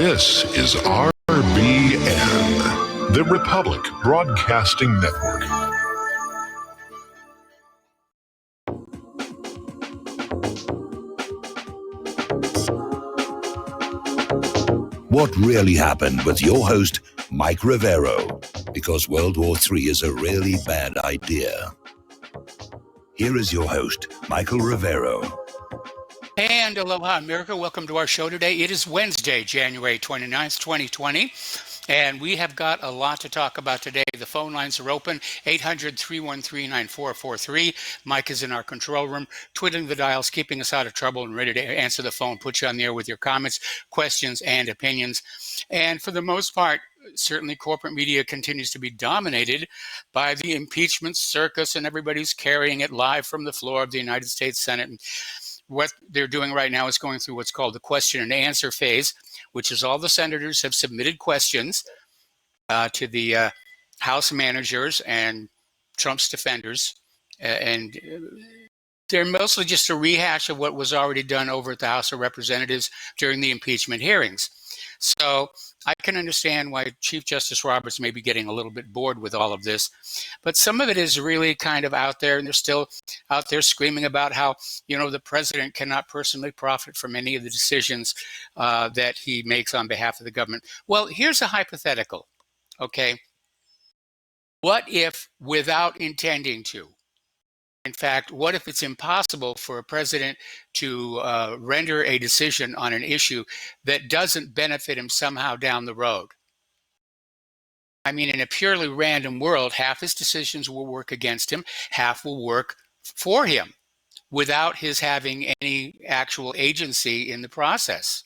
This is RBN, the Republic Broadcasting Network. What really happened with your host, Mike Rivero, because World War III is a really bad idea. Here is your host, Michael Rivero. And aloha, America. Welcome to our show today. It is Wednesday, January 29th, 2020. And we have got a lot to talk about today. The phone lines are open, 800-313-9443. Mike is in our control room, twiddling the dials, keeping us out of trouble and ready to answer the phone, put you on the air with your comments, questions, and opinions. And for the most part, certainly corporate media continues to be dominated by the impeachment circus, and everybody's carrying it live from the floor of the United States Senate. And what they're doing right now is going through what's called the question and answer phase, which is all the senators have submitted questions to the House managers and Trump's defenders. And they're mostly just a rehash of what was already done over at the House of Representatives during the impeachment hearings. So I can understand why Chief Justice Roberts may be getting a little bit bored with all of this, but some of it is really kind of out there, and they're still out there screaming about how, the president cannot personally profit from any of the decisions that he makes on behalf of the government. Well, here's a hypothetical, okay? What if, without intending to, in fact, what if it's impossible for a president to render a decision on an issue that doesn't benefit him somehow down the road? I mean, in a purely random world, half his decisions will work against him, half will work for him without his having any actual agency in the process.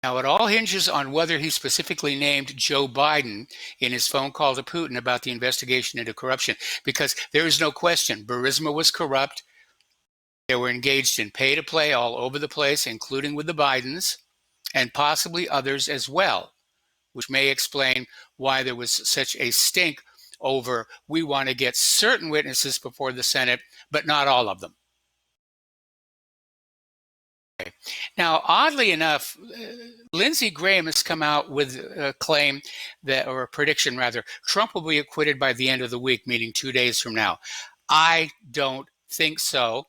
Now, it all hinges on whether he specifically named Joe Biden in his phone call to Putin about the investigation into corruption, because there is no question Burisma was corrupt. They were engaged in pay-to-play all over the place, including with the Bidens, and possibly others as well, which may explain why there was such a stink over, we want to get certain witnesses before the Senate, but not all of them. Now, oddly enough, Lindsey Graham has come out with a claim that, or a prediction rather, Trump will be acquitted by the end of the week, meaning 2 days from now. I don't think so.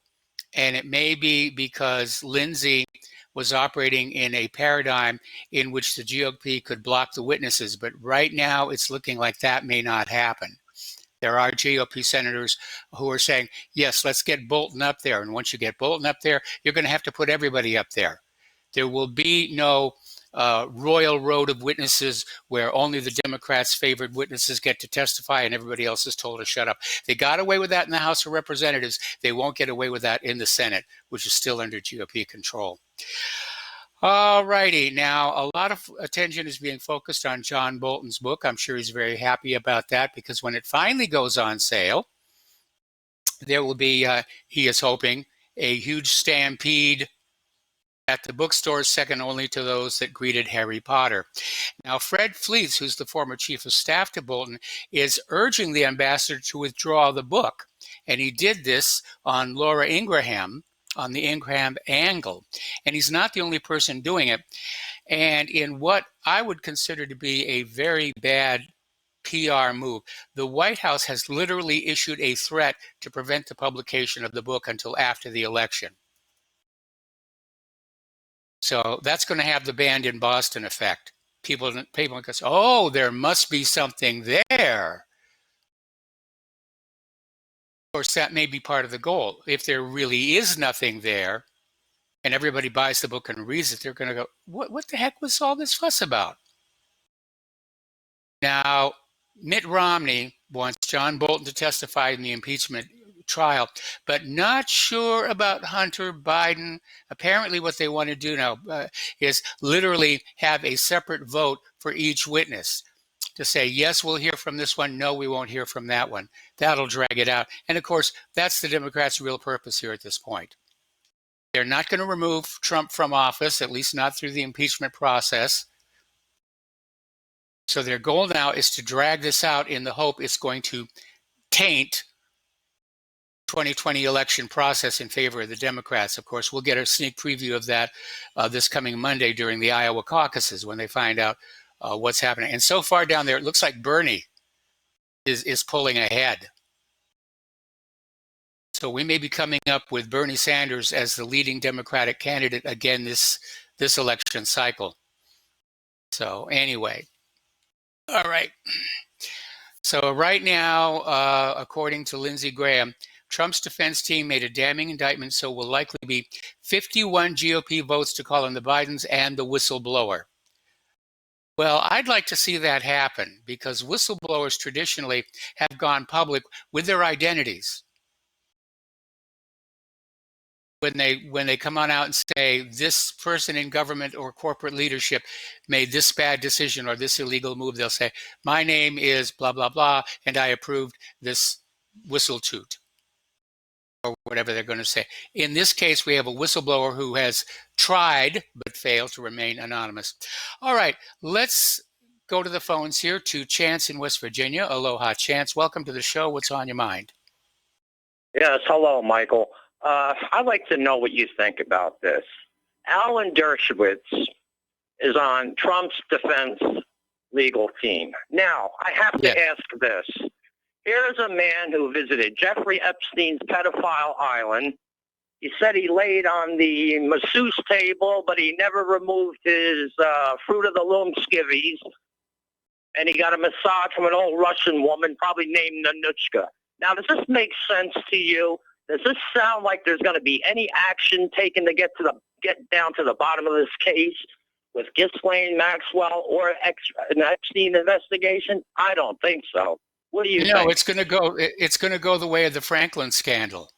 And it may be because Lindsey was operating in a paradigm in which the GOP could block the witnesses. But right now, it's looking like that may not happen. There are GOP senators who are saying, yes, let's get Bolton up there. And once you get Bolton up there, you're going to have to put everybody up there. There will be no royal road of witnesses where only the Democrats' favored witnesses get to testify and everybody else is told to shut up. They got away with that in the House of Representatives. They won't get away with that in the Senate, which is still under GOP control. All righty. Now, a lot of attention is being focused on John Bolton's book. I'm sure he's very happy about that, because when it finally goes on sale, there will be, he is hoping, a huge stampede at the bookstores, second only to those that greeted Harry Potter. Now, Fred Fleets, who's the former chief of staff to Bolton, is urging the ambassador to withdraw the book. And he did this on Laura Ingraham, on the Ingraham angle. And he's not the only person doing it. And in what I would consider to be a very bad PR move, the White House has literally issued a threat to prevent the publication of the book until after the election. So that's going to have the banned in Boston effect. People go, oh, there must be something there. Of course, that may be part of the goal. If there really is nothing there, and everybody buys the book and reads it, they're going to go, what the heck was all this fuss about? Now, Mitt Romney wants John Bolton to testify in the impeachment trial, but not sure about Hunter Biden. Apparently what they want to do now is literally have a separate vote for each witness to say, yes, we'll hear from this one. No, we won't hear from that one. That'll drag it out. And of course, that's the Democrats' real purpose here at this point. They're not going to remove Trump from office, at least not through the impeachment process. So their goal now is to drag this out in the hope it's going to taint 2020 election process in favor of the Democrats. Of course, we'll get a sneak preview of that this coming Monday during the Iowa caucuses when they find out what's happening. And so far down there, it looks like Bernie is pulling ahead. So we may be coming up with Bernie Sanders as the leading Democratic candidate again this election cycle. So anyway, all right. So right now, according to Lindsey Graham, Trump's defense team made a damning indictment, so will likely be 51 GOP votes to call on the Bidens and the whistleblower. Well, I'd like to see that happen because whistleblowers traditionally have gone public with their identities. When they come on out and say this person in government or corporate leadership made this bad decision or this illegal move, they'll say, my name is blah, blah, blah, and I approved this whistle toot, or whatever they're going to say. In this case, we have a whistleblower who has tried but failed to remain anonymous. All right, let's go to the phones here to Chance in West Virginia. Aloha, Chance. Welcome to the show. What's on your mind? Yes, hello, Michael. I'd like to know what you think about this. Alan Dershowitz is on Trump's defense legal team. Now, I have to ask this. Here's a man who visited Jeffrey Epstein's pedophile island. He said he laid on the masseuse table, but he never removed his Fruit of the Loom skivvies. And he got a massage from an old Russian woman, probably named Nanuchka. Now, does this make sense to you? Does this sound like there's going to be any action taken to get down to the bottom of this case with Ghislaine Maxwell or an Epstein investigation? I don't think so. What do you think? No, it's going to go the way of the Franklin scandal.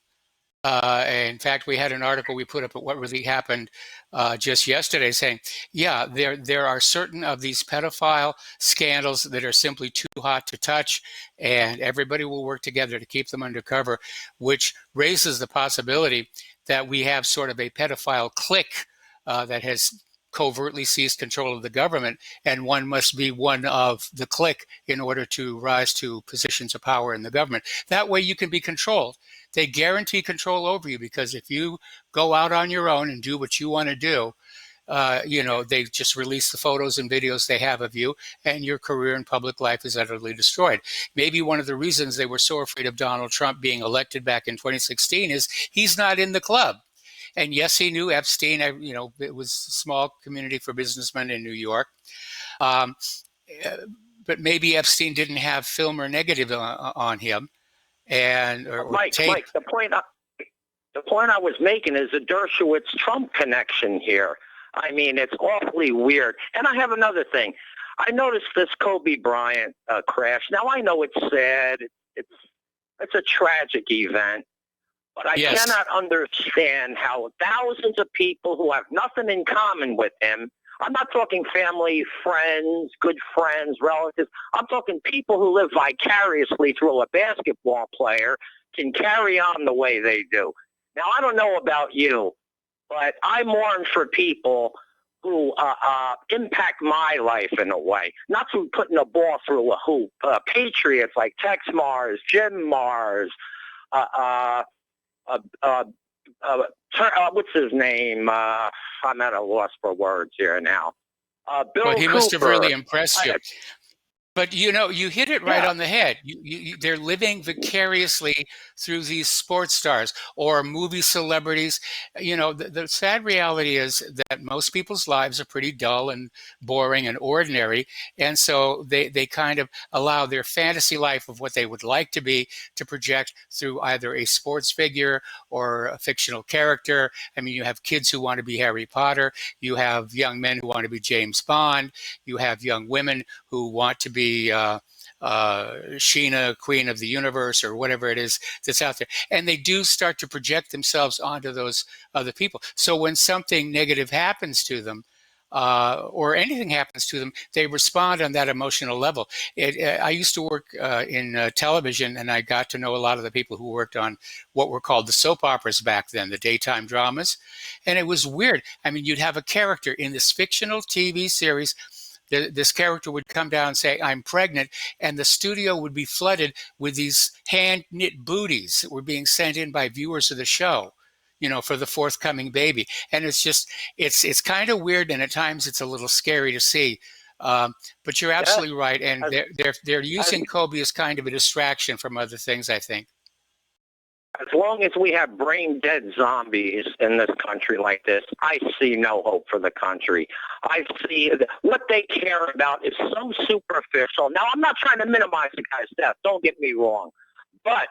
In fact, we had an article we put up at What Really Happened just yesterday saying, yeah, there are certain of these pedophile scandals that are simply too hot to touch, and everybody will work together to keep them undercover, which raises the possibility that we have sort of a pedophile clique that has covertly seized control of the government, and one must be one of the clique in order to rise to positions of power in the government. That way you can be controlled. They guarantee control over you because if you go out on your own and do what you want to do, they just release the photos and videos they have of you, and your career in public life is utterly destroyed. Maybe one of the reasons they were so afraid of Donald Trump being elected back in 2016 is he's not in the club. And yes, he knew Epstein. It was a small community for businessmen in New York. But maybe Epstein didn't have film or negative on him. Mike, the point I was making is the Dershowitz-Trump connection here. I mean, it's awfully weird. And I have another thing. I noticed this Kobe Bryant crash. Now, I know it's sad. It's a tragic event. But I cannot understand how thousands of people who have nothing in common with him, I'm not talking family, friends, good friends, relatives, I'm talking people who live vicariously through a basketball player, can carry on the way they do. Now, I don't know about you, but I mourn for people who impact my life in a way, not through putting a ball through a hoop. Patriots like Tex Mars, Jim Mars, what's his name? I'm at a loss for words here now. Bill Well, he Cooper. must have really impressed you. But you hit it right on the head. They're living vicariously through these sports stars or movie celebrities. The sad reality is that most people's lives are pretty dull and boring and ordinary. And so they kind of allow their fantasy life of what they would like to be to project through either a sports figure or a fictional character. I mean, you have kids who want to be Harry Potter. You have young men who want to be James Bond. You have young women who want to be Sheena, Queen of the Universe, or whatever it is that's out there. And they do start to project themselves onto those other people. So when something negative happens to them, or anything happens to them, they respond on that emotional level. I used to work in television, and I got to know a lot of the people who worked on what were called the soap operas back then, the daytime dramas. And it was weird. I mean, you'd have a character in this fictional TV series this character would come down and say, I'm pregnant, and the studio would be flooded with these hand-knit booties that were being sent in by viewers of the show, for the forthcoming baby. And it's kind of weird, and at times it's a little scary to see. But you're absolutely right, and they're using Kobe as kind of a distraction from other things, I think. As long as we have brain-dead zombies in this country like this, I see no hope for the country. I see what they care about is so superficial. Now, I'm not trying to minimize the guy's death. Don't get me wrong. But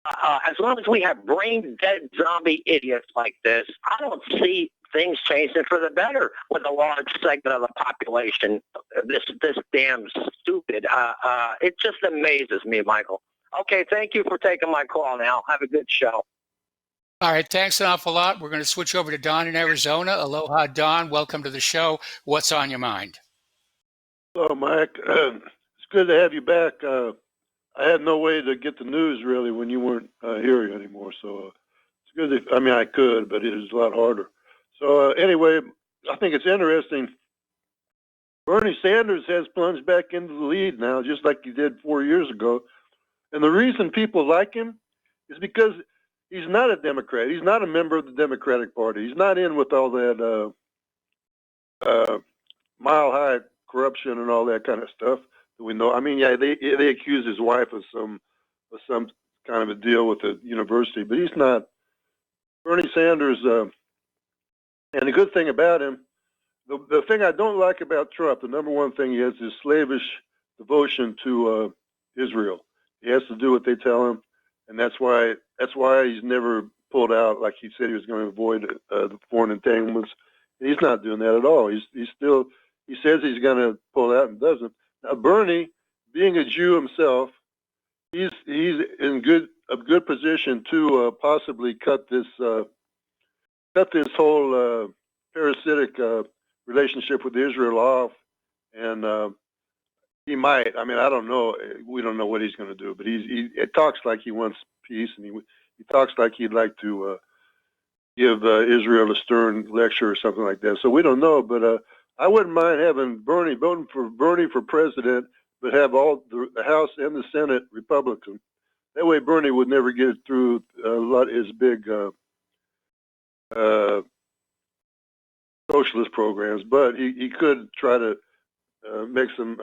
as long as we have brain-dead zombie idiots like this, I don't see things changing for the better with a large segment of the population. This damn stupid. It just amazes me, Michael. Okay, thank you for taking my call now. Have a good show. All right, thanks an awful lot. We're going to switch over to Don in Arizona. Aloha, Don. Welcome to the show. What's on your mind? Hello, Mike. It's good to have you back. I had no way to get the news, really, when you weren't here anymore. So it's good. I could, but it is a lot harder. So anyway, I think it's interesting. Bernie Sanders has plunged back into the lead now, just like he did 4 years ago. And the reason people like him is because he's not a Democrat. He's not a member of the Democratic Party. He's not in with all that mile-high corruption and all that kind of stuff that we know. They accuse his wife of some kind of a deal with the university, but he's not. Bernie Sanders, and the good thing about him, the thing I don't like about Trump, the number one thing he has is slavish devotion to Israel. He has to do what they tell him, and that's why he's never pulled out like he said he was going to avoid the foreign entanglements. And he's not doing that at all. He says he's going to pull out and doesn't. Now Bernie, being a Jew himself, he's in a good position to possibly cut this whole parasitic relationship with Israel off, and he might. I don't know. We don't know what he's going to do, but it talks like he wants peace, and he talks like he'd like to give Israel a stern lecture or something like that. So we don't know, but I wouldn't mind having voting for Bernie for president, but have all the House and the Senate Republican. That way, Bernie would never get through a lot of his big socialist programs, but he could try to make some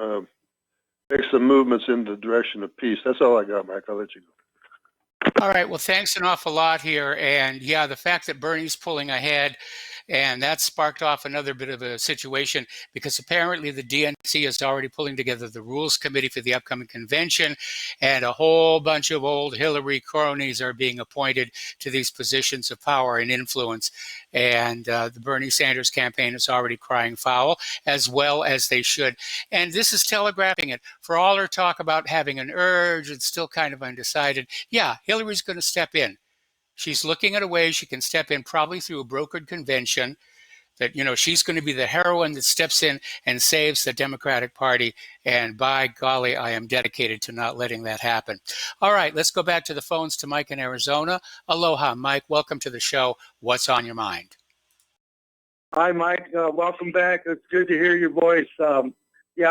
movements in the direction of peace. That's all I got, Mike. I'll let you go. All right. Well, thanks an awful lot here. And yeah, the fact that Bernie's pulling ahead, and that sparked off another bit of a situation because apparently the DNC is already pulling together the rules committee for the upcoming convention, and a whole bunch of old Hillary cronies are being appointed to these positions of power and influence. And the Bernie Sanders campaign is already crying foul, as well as they should. And this is telegraphing it. For all her talk about having an urge, it's still kind of undecided. Yeah, Hillary's going to step in. She's looking at a way she can step in, probably through a brokered convention, that, she's going to be the heroine that steps in and saves the Democratic Party. And by golly, I am dedicated to not letting that happen. All right, let's go back to the phones to Mike in Arizona. Aloha, Mike. Welcome to the show. What's on your mind? Hi, Mike. Welcome back. It's good to hear your voice. I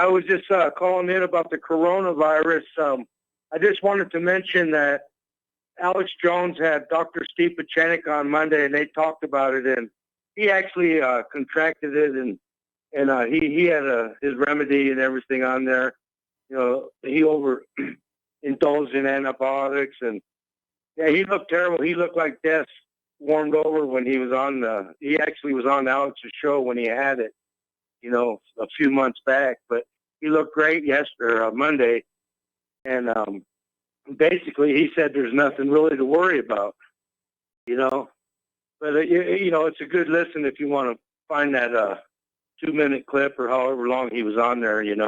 was just calling in about the coronavirus. I just wanted to mention that Alex Jones had Dr. Steve Pachenik on Monday, and they talked about it, and he actually contracted it, and he had his remedy and everything on there. He overindulged in antibiotics, and yeah, he looked terrible. He looked like death warmed over when he was on he actually was on Alex's show when he had it, a few months back, but he looked great Monday, and basically he said there's nothing really to worry about, but it's a good listen if you want to find that 2-minute clip or however long he was on there, and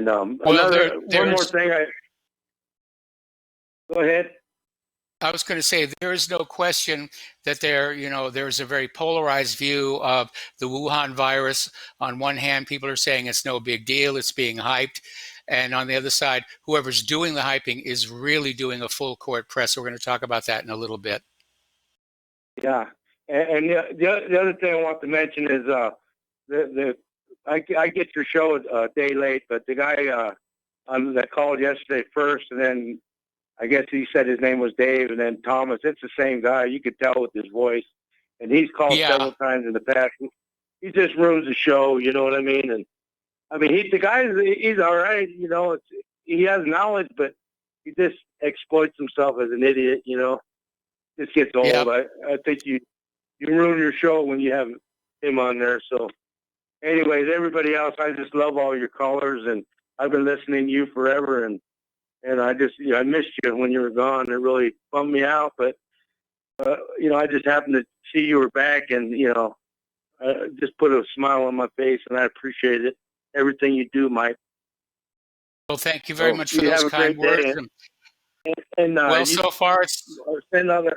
one more thing. Go ahead. I was going to say, there is no question that there's a very polarized view of the Wuhan virus. On one hand, people are saying it's no big deal, it's being hyped. And on the other side, whoever's doing the hyping is really doing a full court press. So we're going to talk about that in a little bit. Yeah. And the other thing I want to mention is the I get your show a day late, but the guy that called yesterday first, and then I guess he said his name was Dave, and then Thomas. It's the same guy. You could tell with his voice, and he's called several times in the past. He just ruins the show. You know what I mean? And I mean, the guy he's all right. You know, he has knowledge, but he just exploits himself as an idiot. You know, just gets old. Yeah. I think you ruin your show when you have him on there. So, anyways, everybody else, I just love all your callers, and I've been listening to you forever, and I just I missed you when you were gone. It really bummed me out, but I just happened to see you were back, and just put a smile on my face, and I appreciate it. Everything you do, Mike. Well, thank you very much for those kind words. And so far it's send out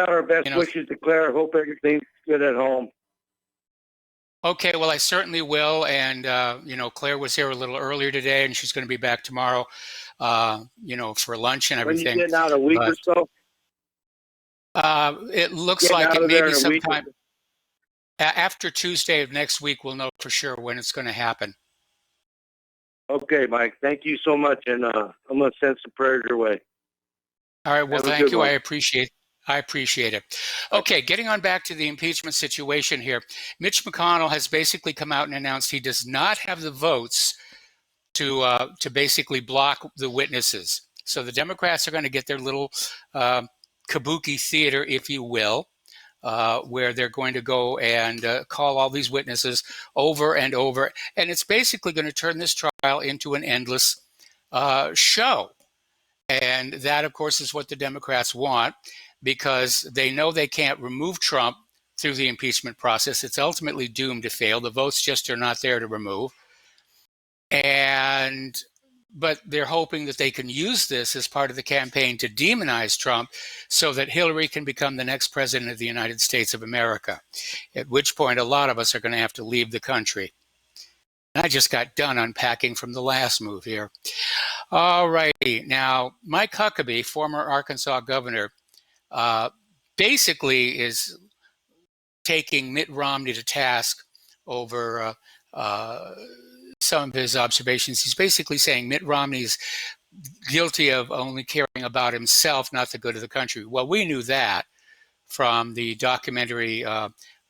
our best wishes to Claire. Hope everything's good at home. Okay, well, I certainly will. And, Claire was here a little earlier today, and she's going to be back tomorrow, for lunch and everything. When you getting out a week or so? It looks like it may be sometime after Tuesday of next week. We'll know for sure when it's going to happen. Okay, Mike. Thank you so much, and I'm going to send some prayers your way. All right. Well, thank you. I appreciate it. Okay, getting on back to the impeachment situation here. Mitch McConnell has basically come out and announced he does not have the votes to basically block the witnesses. So the Democrats are going to get their little kabuki theater, if you will, where they're going to go and call all these witnesses over and over. And it's basically going to turn this trial into an endless show. And that, of course, is what the Democrats want, because they know they can't remove Trump through the impeachment process. It's ultimately doomed to fail. The votes just are not there to remove. But they're hoping that they can use this as part of the campaign to demonize Trump so that Hillary can become the next president of the United States of America, at which point a lot of us are going to have to leave the country. I just got done unpacking from the last move here. All righty. Now, Mike Huckabee, former Arkansas governor, basically is taking Mitt Romney to task over some of his observations. He's basically saying Mitt Romney's guilty of only caring about himself, not the good of the country. Well, we knew that from the documentary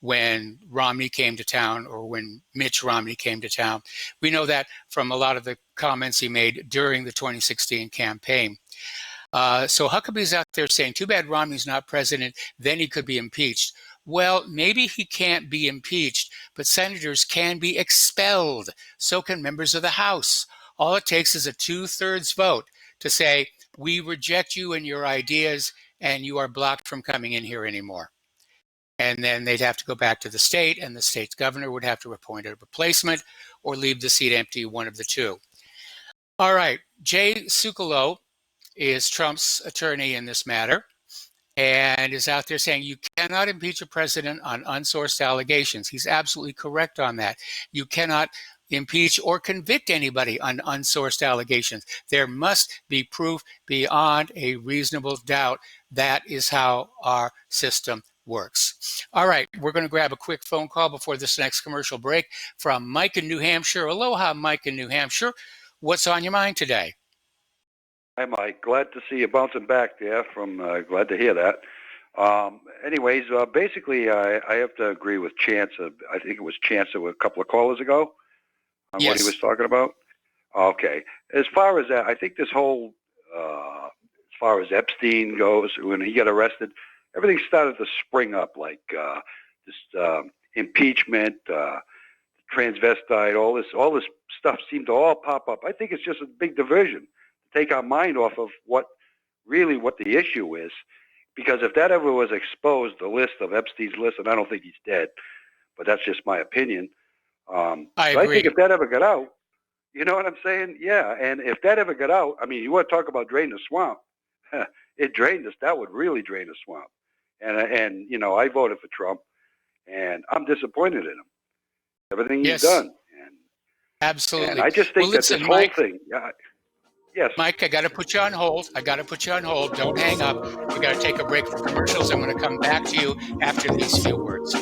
when Romney came to town, or when Mitch Romney came to town. We know that from a lot of the comments he made during the 2016 campaign. So Huckabee's out there saying, too bad Romney's not president, then he could be impeached. Well, maybe he can't be impeached, but senators can be expelled. So can members of the House. All it takes is a 2/3 vote to say, we reject you and your ideas, and you are blocked from coming in here anymore. And then they'd have to go back to the state, and the state's governor would have to appoint a replacement or leave the seat empty, one of the two. All right, Jay Sekulow is Trump's attorney in this matter, and is out there saying you cannot impeach a president on unsourced allegations. He's absolutely correct on that. You cannot impeach or convict anybody on unsourced allegations. There must be proof beyond a reasonable doubt. That is how our system works. All right, we're going to grab a quick phone call before this next commercial break from Mike in New Hampshire. Aloha, Mike in New Hampshire. What's on your mind today? Hi, Mike. Glad to see you bouncing back there. Glad to hear that. Basically, I have to agree with Chance. I think it was Chance a couple of callers ago on what he was talking about. Okay. As far as that, I think this whole, as far as Epstein goes, when he got arrested, everything started to spring up, like this impeachment, transvestite, all this stuff seemed to all pop up. I think it's just a big diversion. Take our mind off of what the issue is, because if that ever was exposed, the list of Epstein's list, and I don't think he's dead, but that's just my opinion. I think if that ever got out, you know what I'm saying? Yeah, and if that ever got out, I mean, you want to talk about drain the swamp? It drained us. That would really drain the swamp. And I voted for Trump, and I'm disappointed in him. Everything he's done. Absolutely. And I just think that this whole thing. Yes. Mike, I got to put you on hold. Don't hang up. We got to take a break for commercials. I'm going to come back to you after these few words.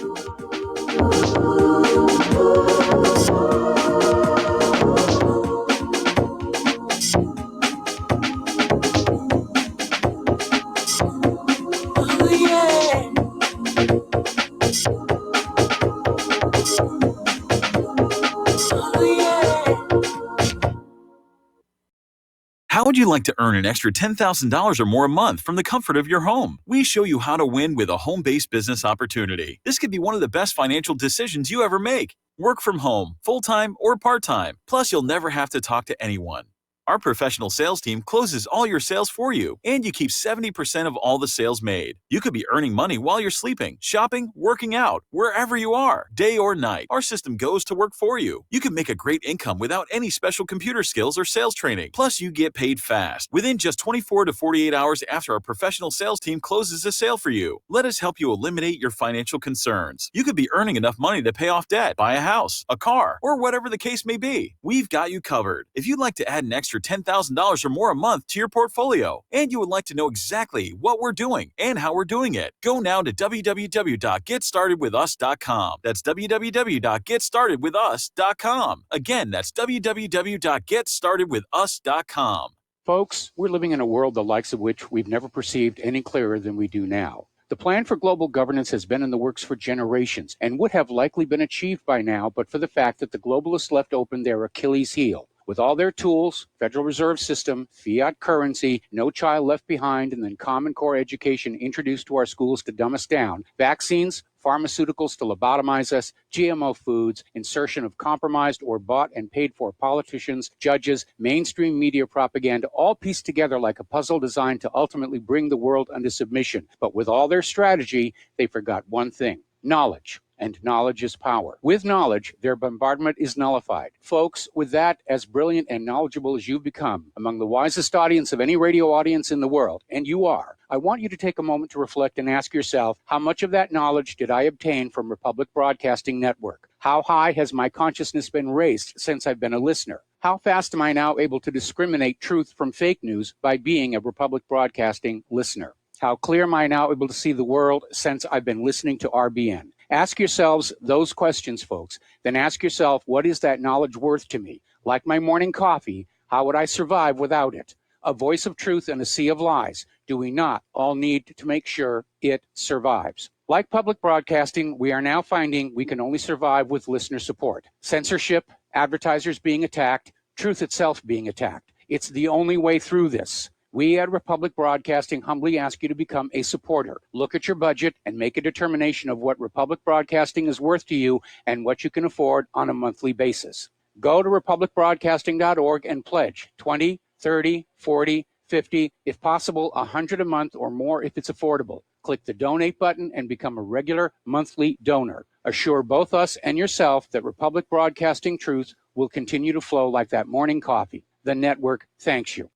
How would you like to earn an extra $10,000 or more a month from the comfort of your home? We show you how to win with a home-based business opportunity. This could be one of the best financial decisions you ever make. Work from home, full-time or part-time. Plus, you'll never have to talk to anyone. Our professional sales team closes all your sales for you, and you keep 70% of all the sales made. You could be earning money while you're sleeping, shopping, working out, wherever you are, day or night. Our system goes to work for you. You can make a great income without any special computer skills or sales training. Plus, you get paid fast, within just 24 to 48 hours after our professional sales team closes a sale for you. Let us help you eliminate your financial concerns. You could be earning enough money to pay off debt, buy a house, a car, or whatever the case may be. We've got you covered. If you'd like to add an extra $10,000 or more a month to your portfolio, and you would like to know exactly what we're doing and how we're doing it, go now to www.getstartedwithus.com. That's www.getstartedwithus.com. Again, that's www.getstartedwithus.com. Folks, we're living in a world the likes of which we've never perceived any clearer than we do now. The plan for global governance has been in the works for generations and would have likely been achieved by now, but for the fact that the globalists left open their Achilles heel. With all their tools, Federal Reserve System, fiat currency, no child left behind, and then Common Core education introduced to our schools to dumb us down, vaccines, pharmaceuticals to lobotomize us, GMO foods, insertion of compromised or bought and paid for politicians, judges, mainstream media propaganda, all pieced together like a puzzle designed to ultimately bring the world under submission. But with all their strategy, they forgot one thing: knowledge. And knowledge is power. With knowledge, their bombardment is nullified. Folks, with that, as brilliant and knowledgeable as you've become, among the wisest audience of any radio audience in the world, and you are, I want you to take a moment to reflect and ask yourself, how much of that knowledge did I obtain from Republic Broadcasting Network? How high has my consciousness been raised since I've been a listener? How fast am I now able to discriminate truth from fake news by being a Republic Broadcasting listener? How clear am I now able to see the world since I've been listening to RBN? Ask yourselves those questions, folks. Then ask yourself, what is that knowledge worth to me? Like my morning coffee, how would I survive without it? A voice of truth in a sea of lies. Do we not all need to make sure it survives? Like public broadcasting, we are now finding we can only survive with listener support. Censorship, advertisers being attacked, truth itself being attacked. It's the only way through this. We at Republic Broadcasting humbly ask you to become a supporter. Look at your budget and make a determination of what Republic Broadcasting is worth to you and what you can afford on a monthly basis. Go to republicbroadcasting.org and pledge 20, 30, 40, 50, if possible, 100 a month or more if it's affordable. Click the donate button and become a regular monthly donor. Assure both us and yourself that Republic Broadcasting truth will continue to flow like that morning coffee. The network thanks you.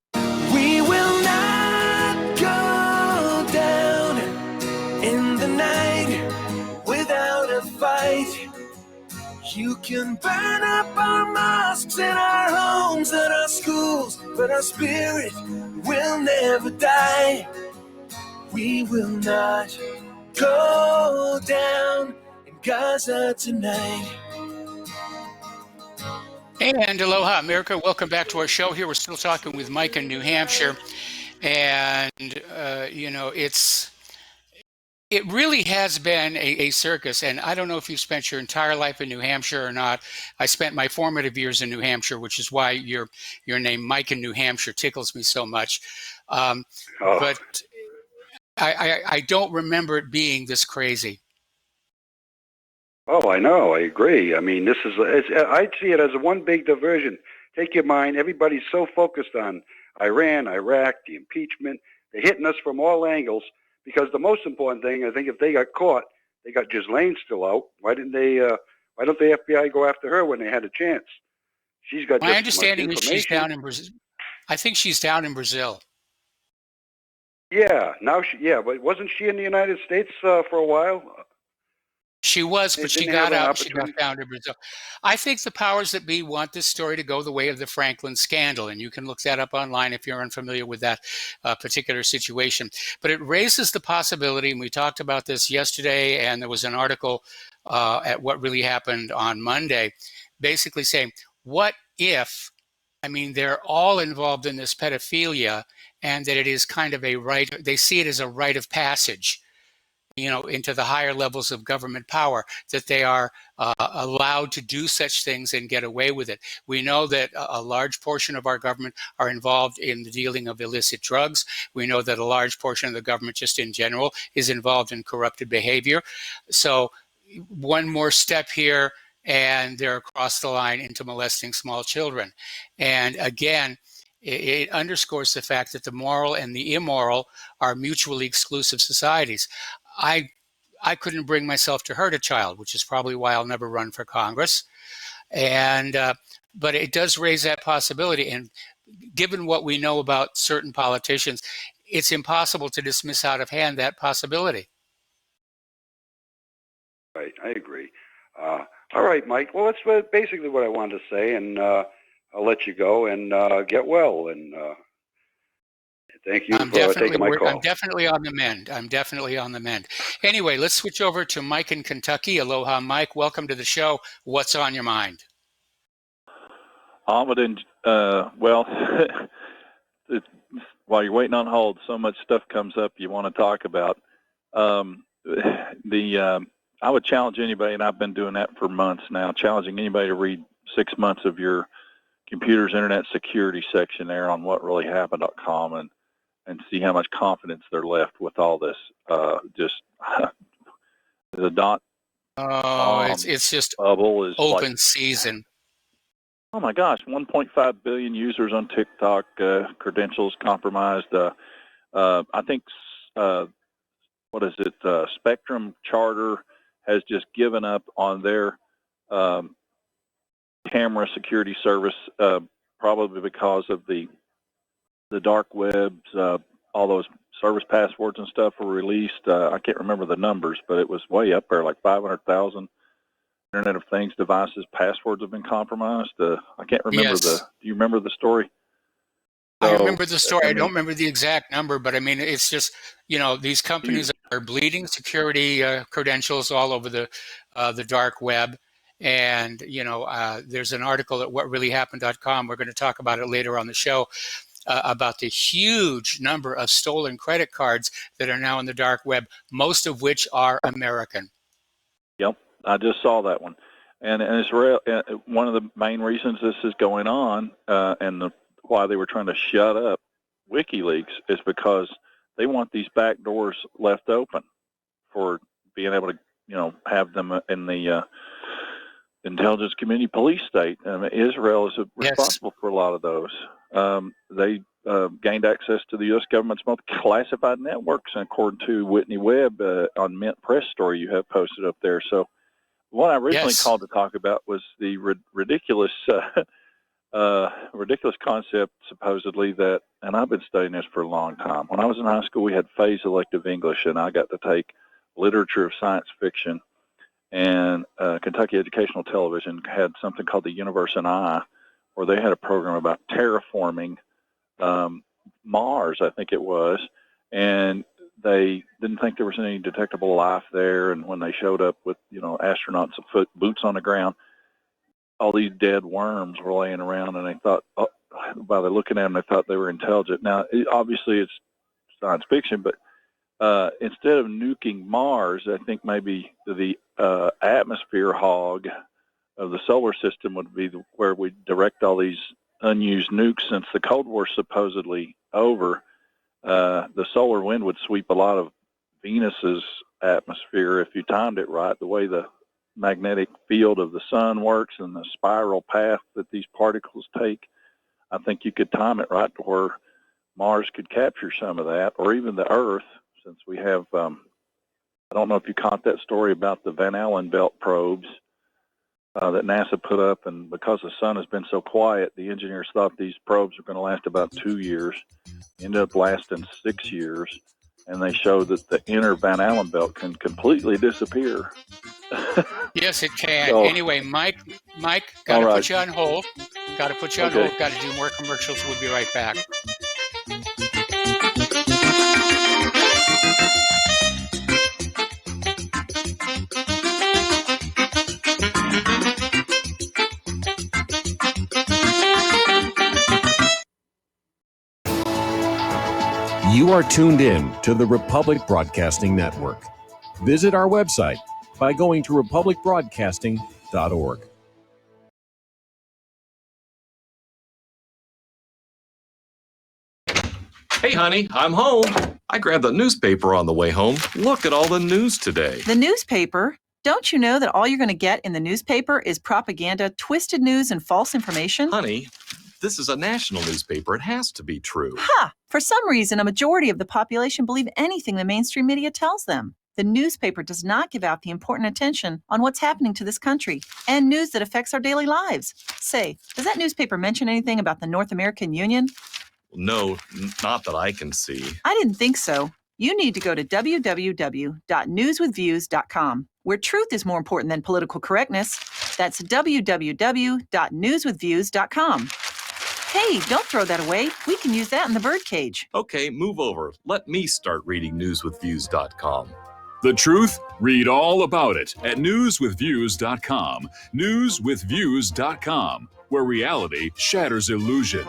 We will not go down in the night without a fight. You can burn up our mosques and our homes and our schools, but our spirit will never die. We will not go down in Gaza tonight. And aloha, America. Welcome back to our show here. We're still talking with Mike in New Hampshire. And, it really has been a circus. And I don't know if you've spent your entire life in New Hampshire or not. I spent my formative years in New Hampshire, which is why your name, Mike in New Hampshire, tickles me so much. But I don't remember it being this crazy. Oh, I know. I agree. I mean, I see it as one big diversion. Take your mind. Everybody's so focused on Iran, Iraq, the impeachment. They're hitting us from all angles because the most important thing, I think, if they got caught, they got Ghislaine still out. Why don't the FBI go after her when they had a chance? She's got. My understanding is she's down in Brazil. I think she's down in Brazil. Yeah. But wasn't she in the United States for a while? She was, but she Didn't got have an out and she got opportunity. down to Brazil. I think the powers that be want this story to go the way of the Franklin scandal, and you can look that up online if you're unfamiliar with that particular situation. But it raises the possibility, and we talked about this yesterday, and there was an article at What Really Happened on Monday, basically saying, what if, I mean, they're all involved in this pedophilia, and that it is kind of a right, they see it as a rite of passage, into the higher levels of government power, that they are allowed to do such things and get away with it. We know that a large portion of our government are involved in the dealing of illicit drugs. We know that a large portion of the government, just in general, is involved in corrupted behavior. So one more step here, and they're across the line into molesting small children. And again, it underscores the fact that the moral and the immoral are mutually exclusive societies. I couldn't bring myself to hurt a child, which is probably why I'll never run for Congress. And but it does raise that possibility. And given what we know about certain politicians, it's impossible to dismiss out of hand that possibility. Right, I agree. All right, Mike. Well, that's basically what I wanted to say, and I'll let you go and get well. And thank you for taking my call. I'm definitely on the mend. I'm definitely on the mend. Anyway, let's switch over to Mike in Kentucky. Aloha, Mike. Welcome to the show. What's on your mind? Well, while you're waiting on hold, so much stuff comes up you want to talk about. I would challenge anybody, and I've been doing that for months now, challenging anybody to read 6 months of your computer's internet security section there on whatreallyhappened.com and see how much confidence they're left with all this. Just the dot. Oh, it's just bubble is open season. Oh my gosh, 1.5 billion users on TikTok, credentials compromised. I think, Spectrum Charter has just given up on their camera security service, probably because of the dark webs. All those service passwords and stuff were released. I can't remember the numbers, but it was way up there, like 500,000 Internet of Things devices passwords have been compromised. I can't remember do you remember the story? I remember the story. I don't remember the exact number, but I mean, it's just, these companies are bleeding security credentials all over the dark web. And, there's an article at whatreallyhappened.com. We're going to talk about it later on the show about the huge number of stolen credit cards that are now in the dark web, most of which are American. Yep. I just saw that one. And it's one of the main reasons this is going on, and why they were trying to shut up WikiLeaks, is because they want these back doors left open for being able to, have them in the intelligence community police state. Israel is responsible for a lot of those. They gained access to the U.S. government's most classified networks, according to Whitney Webb on Mint Press story you have posted up there. So what I originally called to talk about was the ridiculous concept, supposedly, that, and I've been studying this for a long time. When I was in high school, we had phase elective English, and I got to take literature of science fiction. And Kentucky Educational Television had something called The Universe and I, where they had a program about terraforming Mars, I think it was, and they didn't think there was any detectable life there. And when they showed up with, astronauts boots on the ground, all these dead worms were laying around, and they thought, by looking at them, they thought they were intelligent. Now, obviously, it's science fiction, but instead of nuking Mars, I think maybe the atmosphere hog of the solar system would be where we direct all these unused nukes. Since the Cold War's supposedly over, the solar wind would sweep a lot of Venus's atmosphere if you timed it right, the way the magnetic field of the sun works and the spiral path that these particles take. I think you could time it right to where Mars could capture some of that, or even the Earth, since we have, I don't know if you caught that story about the Van Allen belt probes that NASA put up, and because the sun has been so quiet, the engineers thought these probes were going to last about 2 years, ended up lasting 6 years, and they showed that the inner Van Allen belt can completely disappear Yes, it can. So- Anyway, Mike, got to All right. put you on hold. Got to put you on Okay. hold. Got to do more commercials. We'll be right back. You are tuned in to the Republic Broadcasting Network. Visit our website by going to republicbroadcasting.org. Hey, honey, I'm home. I grabbed the newspaper on the way home. Look at all the news today. The newspaper? Don't you know that all you're going to get in the newspaper is propaganda, twisted news, and false information? Honey, this is a national newspaper. It has to be true. Ha! For some reason, a majority of the population believe anything the mainstream media tells them. The newspaper does not give out the important attention on what's happening to this country and news that affects our daily lives. Say, does that newspaper mention anything about the North American Union? No, not that I can see. I didn't think so. You need to go to www.newswithviews.com, where truth is more important than political correctness. That's www.newswithviews.com. Hey, don't throw that away. We can use that in the birdcage. Okay, move over. Let me start reading newswithviews.com. The truth? Read all about it at newswithviews.com. Newswithviews.com, where reality shatters illusion.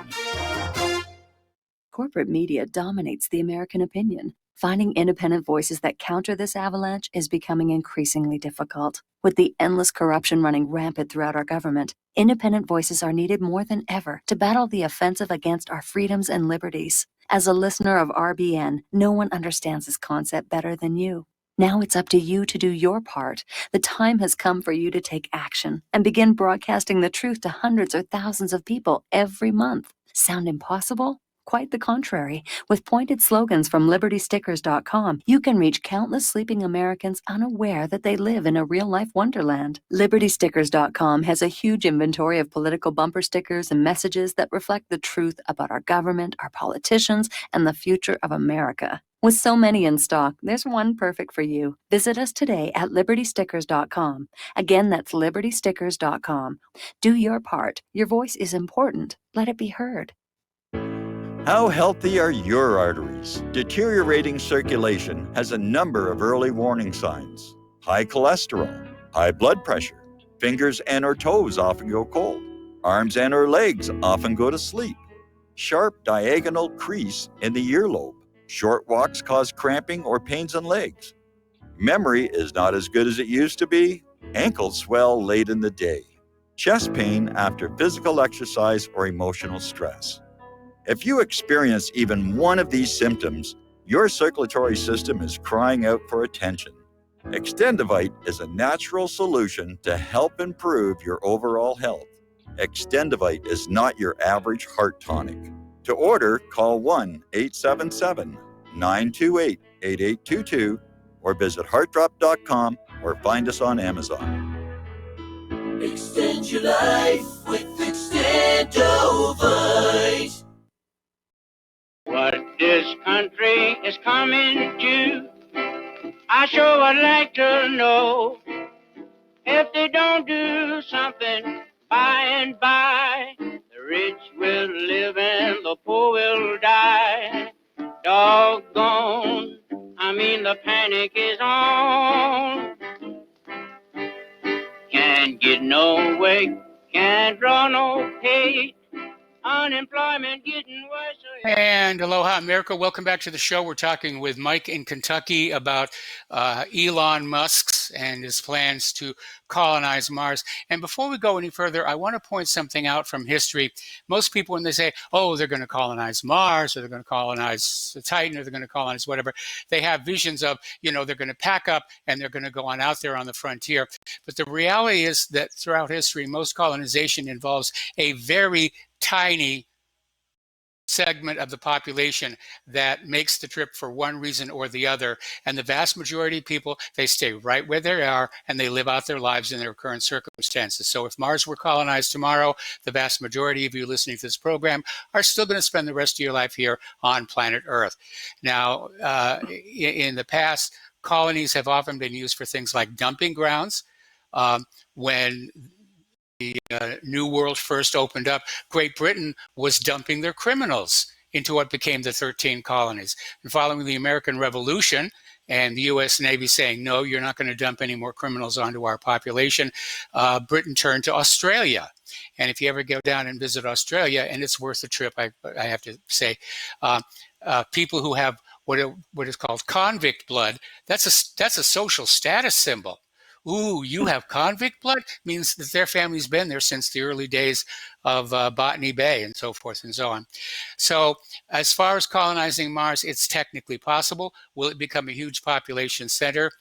Corporate media dominates the American opinion. Finding independent voices that counter this avalanche is becoming increasingly difficult. With the endless corruption running rampant throughout our government, independent voices are needed more than ever to battle the offensive against our freedoms and liberties. As a listener of RBN, no one understands this concept better than you. Now it's up to you to do your part. The time has come for you to take action and begin broadcasting the truth to hundreds or thousands of people every month. Sound impossible? Quite the contrary. With pointed slogans from LibertyStickers.com, you can reach countless sleeping Americans unaware that they live in a real-life wonderland. LibertyStickers.com has a huge inventory of political bumper stickers and messages that reflect the truth about our government, our politicians, and the future of America. With so many in stock, there's one perfect for you. Visit us today at LibertyStickers.com. Again, that's LibertyStickers.com. Do your part. Your voice is important. Let it be heard. How healthy are your arteries? Deteriorating circulation has a number of early warning signs. High cholesterol, high blood pressure, fingers and or toes often go cold, arms and or legs often go to sleep, sharp diagonal crease in the earlobe, short walks cause cramping or pains in legs, memory is not as good as it used to be, ankles swell late in the day, chest pain after physical exercise or emotional stress. If you experience even one of these symptoms, your circulatory system is crying out for attention. Extendivite is a natural solution to help improve your overall health. Extendivite is not your average heart tonic. To order, call 1-877-928-8822 or visit heartdrop.com or find us on Amazon. Extend your life with Extendovite. What this country is coming to, I sure would like to know. If they don't do something by and by, the rich will live and the poor will die. Doggone, the panic is on. Can't get no work, can't draw no pay. Unemployment getting worse. And aloha, America. Welcome back to the show. We're talking with Mike in Kentucky about Elon Musk's and his plans to colonize Mars. And before we go any further, I want to point something out from history. Most people, when they say, oh, they're going to colonize Mars, or they're going to colonize Titan, or they're going to colonize whatever, they have visions of, they're going to pack up and they're going to go on out there on the frontier. But the reality is that throughout history, most colonization involves a very tiny segment of the population that makes the trip for one reason or the other. And the vast majority of people, they stay right where they are and they live out their lives in their current circumstances. So if Mars were colonized tomorrow, the vast majority of you listening to this program are still going to spend the rest of your life here on planet Earth. Now, in the past, colonies have often been used for things like dumping grounds. When the New World first opened up, Great Britain was dumping their criminals into what became the 13 colonies. And following the American Revolution and the U.S. Navy saying, no, you're not going to dump any more criminals onto our population, Britain turned to Australia. And if you ever go down and visit Australia, and it's worth a trip, I have to say, people who have what is called convict blood, that's a social status symbol. Ooh, you have convict blood? Means that their family's been there since the early days of Botany Bay and so forth and so on. So as far as colonizing Mars, it's technically possible. Will it become a huge population center?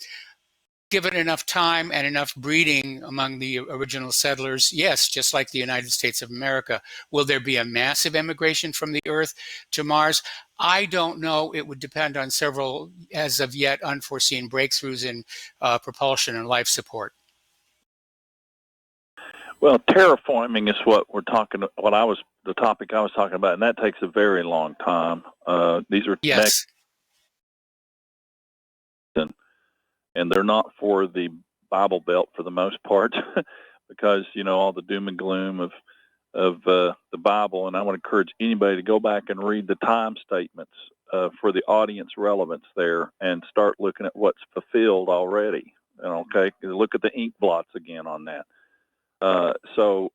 Given enough time and enough breeding among the original settlers, yes, just like the United States of America. Will there be a massive emigration from the Earth to Mars? I don't know. It would depend on several, as of yet, unforeseen breakthroughs in propulsion and life support. Well, terraforming is what we're talking. The topic I was talking about, and that takes a very long time. These are yes. And they're not for the Bible Belt for the most part, because all the doom and gloom of the Bible. And I would encourage anybody to go back and read the time statements for the audience relevance there, and start looking at what's fulfilled already. Okay, look at the ink blots again on that. So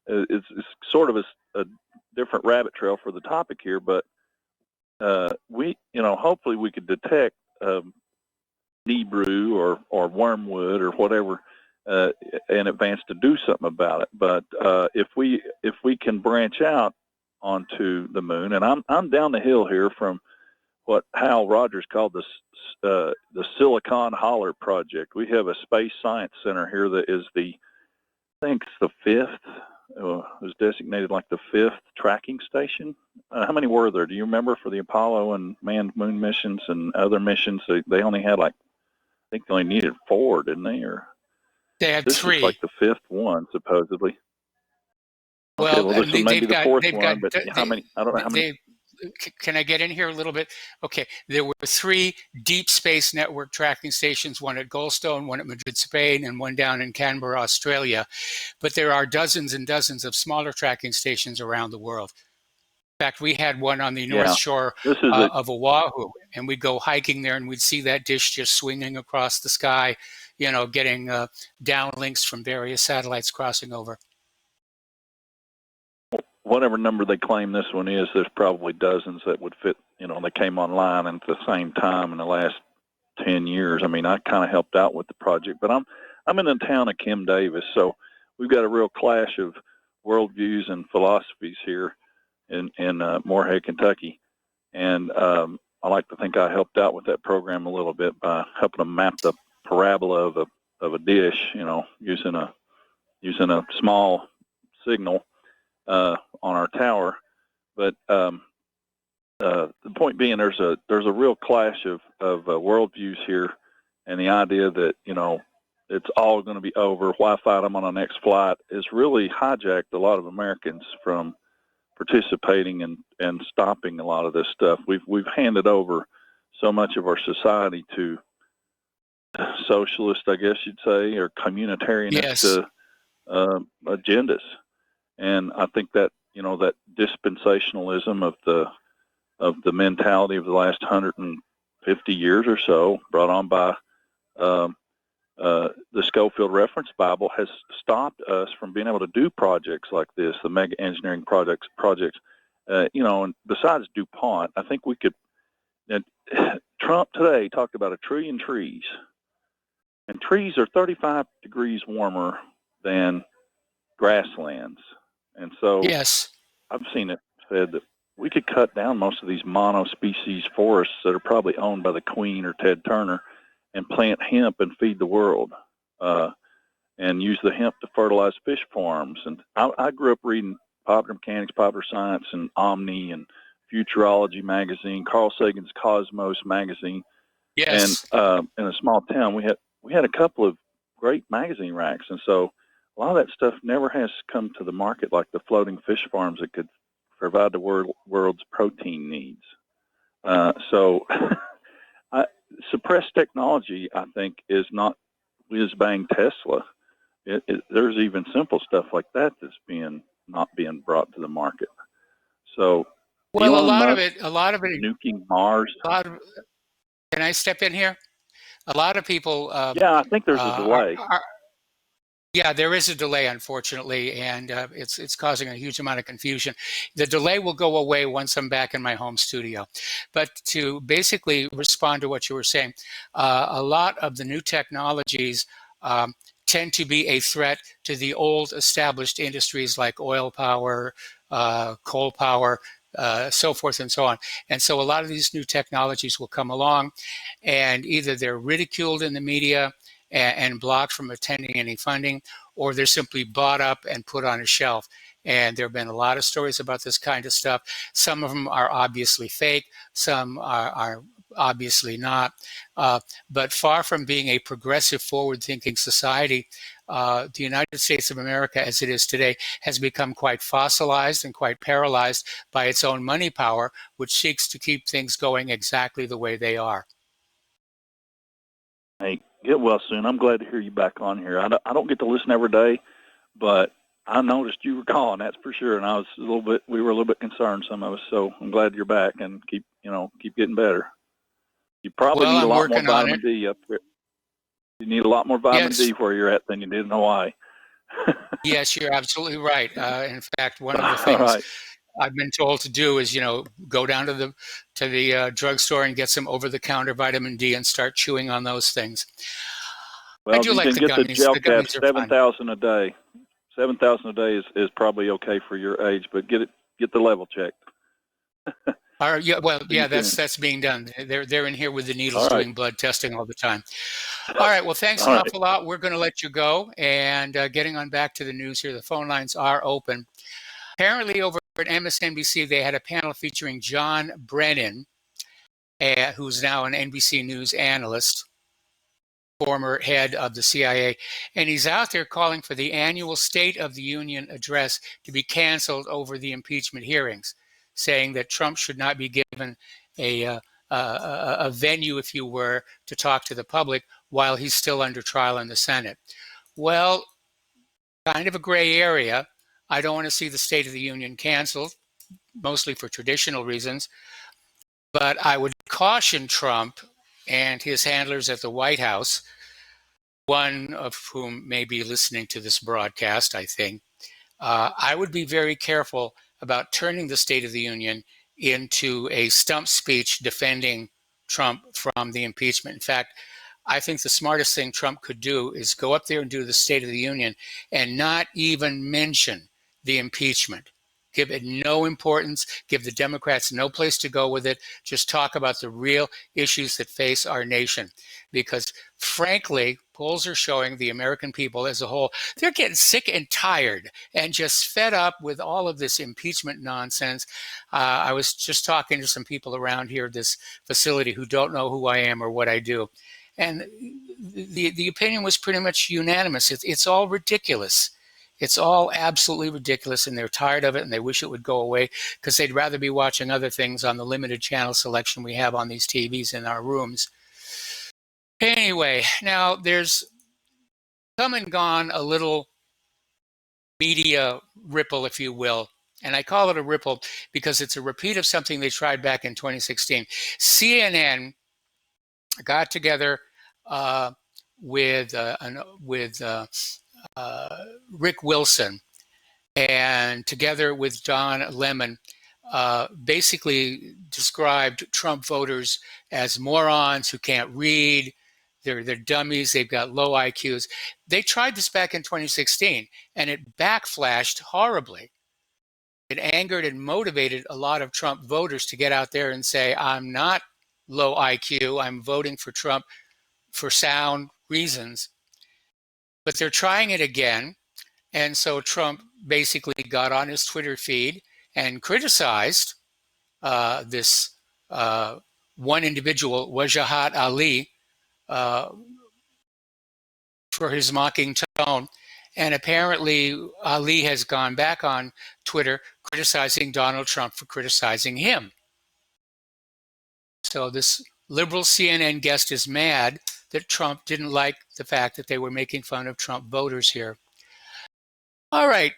it's sort of a different rabbit trail for the topic here, but we hopefully we could detect Hebrew or wormwood or whatever in advance to do something about it. But if we can branch out onto the moon, and I'm down the hill here from what Hal Rogers called the Silicon Holler Project. We have a space science center here that is I think it's the fifth. It was designated like the fifth tracking station. How many were there? Do you remember for the Apollo and manned moon missions and other missions? They only had I think they only needed 4, didn't they? Or they had this 3. Is like the 5th one, supposedly. Well, okay, well this one may be the 4th one, but how many? I don't know how many. Can I get in here a little bit? Okay, there were 3 deep space network tracking stations, one at Goldstone, one at Madrid, Spain, and one down in Canberra, Australia. But there are dozens and dozens of smaller tracking stations around the world. In fact, we had one on the north shore of Oahu, and we'd go hiking there and we'd see that dish just swinging across the sky, getting downlinks from various satellites crossing over. Whatever number they claim this one is, there's probably dozens that would fit, they came online at the same time in the last 10 years. I mean, I kind of helped out with the project, but I'm in the town of Kim Davis, so we've got a real clash of worldviews and philosophies here in Moorhead, Kentucky. And I like to think I helped out with that program a little bit by helping them map the parabola of a dish, using a small signal on our tower. But the point being, there's a real clash of worldviews here, and the idea that it's all going to be over. Why fight them on the next flight? Has really hijacked a lot of Americans from participating and stopping a lot of this stuff. We've handed over so much of our society to socialist, I guess you'd say, or communitarianist agendas. And I think that that dispensationalism of the mentality of the last 150 years or so, brought on by the Schofield Reference Bible, has stopped us from being able to do projects like this, the mega engineering projects. And besides DuPont, I think we could. Trump today talked about 1 trillion trees, and trees are 35 degrees warmer than grasslands. And so yes, I've seen it said that we could cut down most of these monospecies forests that are probably owned by the Queen or Ted Turner, and plant hemp and feed the world, and use the hemp to fertilize fish farms. And I grew up reading Popular Mechanics, Popular Science, and Omni, and Futurology magazine, Carl Sagan's Cosmos magazine. Yes. And in a small town, we had a couple of great magazine racks, and so a lot of that stuff never has come to the market, like the floating fish farms that could provide the world's protein needs. So suppressed technology, I think, is not whiz-bang Tesla. There's even simple stuff like that that's not being brought to the market. So, well, Elon a lot Musk of it, nuking Mars. Can I step in here? A lot of people. Yeah, I think there's a delay. Yeah, there is a delay, unfortunately, and it's causing a huge amount of confusion. The delay will go away once I'm back in my home studio. But to basically respond to what you were saying, a lot of the new technologies tend to be a threat to the old established industries like oil power, coal power, so forth and so on. And so a lot of these new technologies will come along, and either they're ridiculed in the media and blocked from attending any funding, or they're simply bought up and put on a shelf. And there have been a lot of stories about this kind of stuff. Some of them are obviously fake, some are obviously not. But far from being a progressive, forward-thinking society, the United States of America, as it is today, has become quite fossilized and quite paralyzed by its own money power, which seeks to keep things going exactly the way they are. Hey, get well soon. I'm glad to hear you back on here. I don't get to listen every day, but I noticed you were gone, that's for sure. And we were a little bit concerned, some of us. So I'm glad you're back and keep getting better. You probably need a lot more vitamin D up there. You need a lot more vitamin D where you're at than you did in Hawaii. Yes, you're absolutely right. In fact, one of the things I've been told to do is, go down to the drugstore and get some over-the-counter vitamin D and start chewing on those things. Well, I do like the get gummies. the gel gummies caps, 7,000 a day. 7,000 a day is probably okay for your age, but get the level checked. That's being done. They're in here with the needles doing blood testing all the time. All right. Well, thanks an awful lot. We're going to let you go, and getting on back to the news here. The phone lines are open. Apparently, over at MSNBC, they had a panel featuring John Brennan, who's now an NBC News analyst, former head of the CIA, and he's out there calling for the annual State of the Union address to be canceled over the impeachment hearings, saying that Trump should not be given a venue, if you were, to talk to the public while he's still under trial in the Senate. Well, kind of a gray area. I don't want to see the State of the Union canceled, mostly for traditional reasons, but I would caution Trump and his handlers at the White House, one of whom may be listening to this broadcast, I think. I would be very careful about turning the State of the Union into a stump speech defending Trump from the impeachment. In fact, I think the smartest thing Trump could do is go up there and do the State of the Union and not even mention the impeachment. Give it no importance, give the Democrats no place to go with it. Just talk about the real issues that face our nation. Because frankly, polls are showing the American people as a whole, they're getting sick and tired and just fed up with all of this impeachment nonsense. I was just talking to some people around here at this facility who don't know who I am or what I do. And the opinion was pretty much unanimous. It's all ridiculous. It's all absolutely ridiculous, and they're tired of it, and they wish it would go away because they'd rather be watching other things on the limited channel selection we have on these TVs in our rooms. Anyway, now there's come and gone a little media ripple, if you will, and I call it a ripple because it's a repeat of something they tried back in 2016. CNN got together with Rick Wilson, and together with Don Lemon, basically described Trump voters as morons who can't read. They're dummies. They've got low IQs. They tried this back in 2016, and it backflashed horribly. It angered and motivated a lot of Trump voters to get out there and say, I'm not low IQ. I'm voting for Trump for sound reasons. But they're trying it again. And so Trump basically got on his Twitter feed and criticized this one individual, Wajahat Ali, for his mocking tone. And apparently Ali has gone back on Twitter criticizing Donald Trump for criticizing him. So this liberal CNN guest is mad that Trump didn't like the fact that they were making fun of Trump voters here. All right.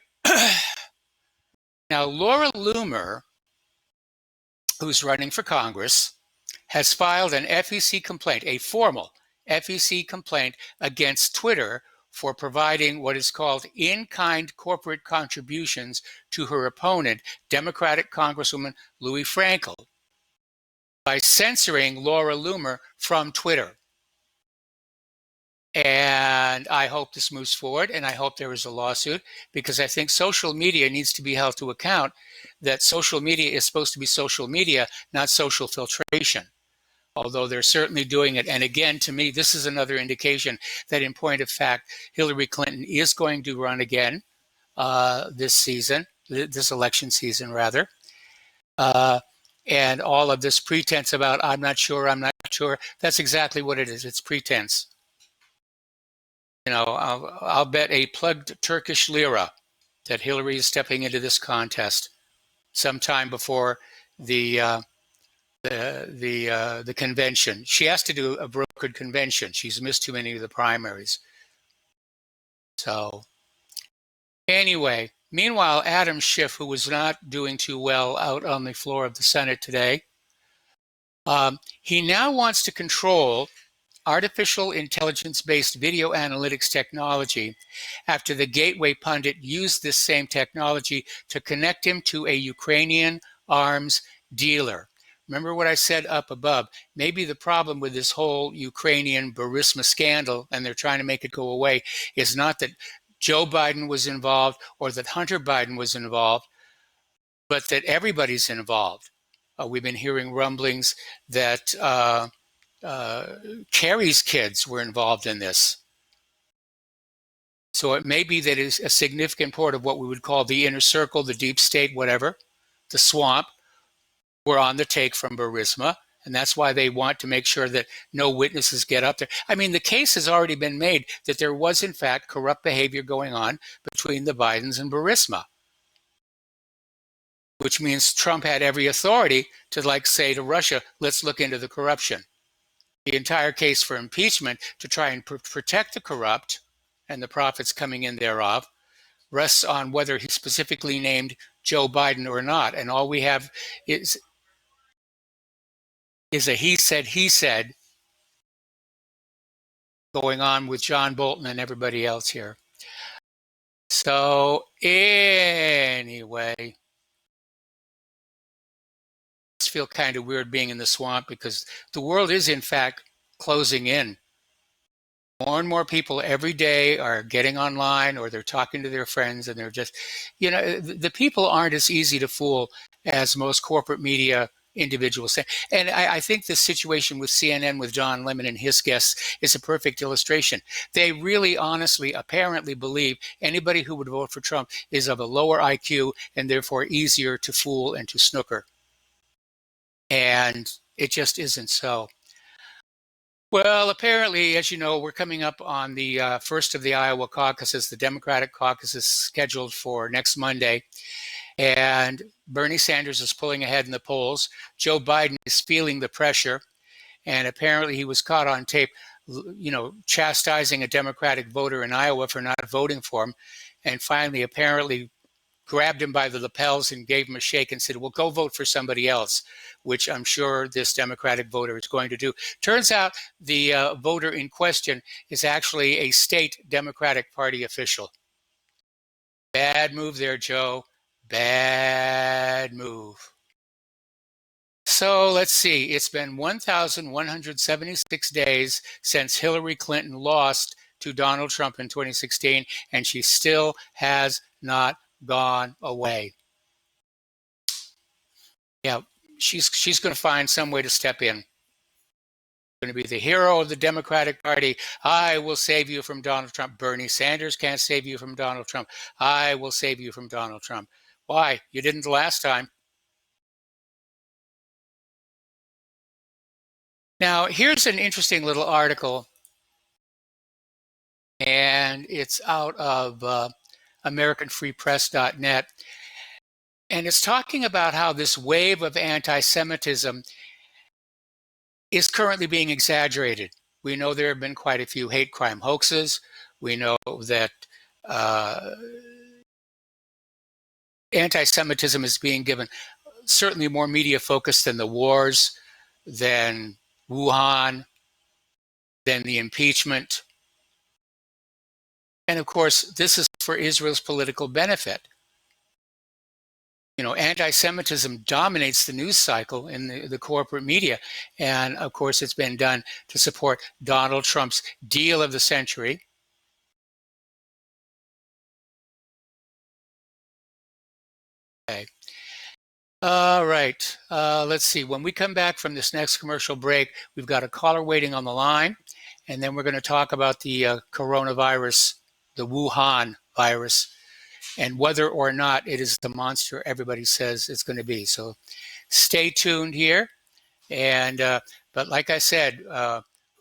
Now, Laura Loomer, who's running for Congress, has filed an FEC complaint, a formal FEC complaint against Twitter for providing what is called in-kind corporate contributions to her opponent, Democratic Congresswoman Louis Frankel, by censoring Laura Loomer from Twitter. And I hope this moves forward, and I hope there is a lawsuit, because I think social media needs to be held to account that social media is supposed to be social media, not social filtration, although they're certainly doing it. And again, to me, this is another indication that in point of fact, Hillary Clinton is going to run again this election season rather. And all of this pretense about, I'm not sure, that's exactly what it is. It's pretense. You know, I'll bet a plugged Turkish lira that Hillary is stepping into this contest sometime before the convention. She has to do a brokered convention. She's missed too many of the primaries. So anyway, meanwhile, Adam Schiff, who was not doing too well out on the floor of the Senate today, he now wants to control artificial intelligence-based video analytics technology after the Gateway pundit used this same technology to connect him to a Ukrainian arms dealer. Remember what I said up above? Maybe the problem with this whole Ukrainian Burisma scandal, and they're trying to make it go away, is not that Joe Biden was involved or that Hunter Biden was involved, but that everybody's involved. We've been hearing rumblings that Kerry's kids were involved in this. So it may be that it's a significant part of what we would call the inner circle, the deep state, whatever, the swamp, were on the take from Burisma. And that's why they want to make sure that no witnesses get up there. I mean, the case has already been made that there was, in fact, corrupt behavior going on between the Bidens and Burisma, which means Trump had every authority to, like, say to Russia, let's look into the corruption. The entire case for impeachment to try and protect the corrupt and the profits coming in thereof rests on whether he specifically named Joe Biden or not. And all we have is a he said going on with John Bolton and everybody else here. So anyway, feel kind of weird being in the swamp because the world is in fact closing in. More and more people every day are getting online or they're talking to their friends and they're just, you know, the people aren't as easy to fool as most corporate media individuals say. And I think the situation with CNN with Don Lemon and his guests is a perfect illustration. They really honestly apparently believe anybody who would vote for Trump is of a lower IQ and therefore easier to fool and to snooker. And it just isn't so. Well, apparently, as you know, we're coming up on the first of the Iowa caucuses. The Democratic caucus is scheduled for next Monday. And Bernie Sanders is pulling ahead in the polls. Joe Biden is feeling the pressure. And apparently he was caught on tape, you know, chastising a Democratic voter in Iowa for not voting for him. And finally, apparently, grabbed him by the lapels and gave him a shake and said, well, go vote for somebody else, which I'm sure this Democratic voter is going to do. Turns out the voter in question is actually a state Democratic Party official. Bad move there, Joe. Bad move. So let's see. It's been 1,176 days since Hillary Clinton lost to Donald Trump in 2016, and she still has not gone away. Yeah, she's going to find some way to step in. Going to be the hero of the Democratic Party. I will save you from Donald Trump. Bernie Sanders can't save you from Donald Trump. I will save you from Donald Trump. Why? You didn't the last time. Now, here's an interesting little article, and it's out of AmericanFreePress.net. And it's talking about how this wave of anti-Semitism is currently being exaggerated We know there have been quite a few hate crime hoaxes. We know that anti-Semitism is being given certainly more media focus than the wars, than Wuhan, than the impeachment. And of course, this is for Israel's political benefit. Anti-Semitism dominates the news cycle in the corporate media. And of course, it's been done to support Donald Trump's deal of the century. Okay. All right. Let's see. When we come back from this next commercial break, we've got a caller waiting on the line. And then we're going to talk about the coronavirus, the Wuhan virus, and whether or not it is the monster everybody says it's going to be. So stay tuned here. And but like I said,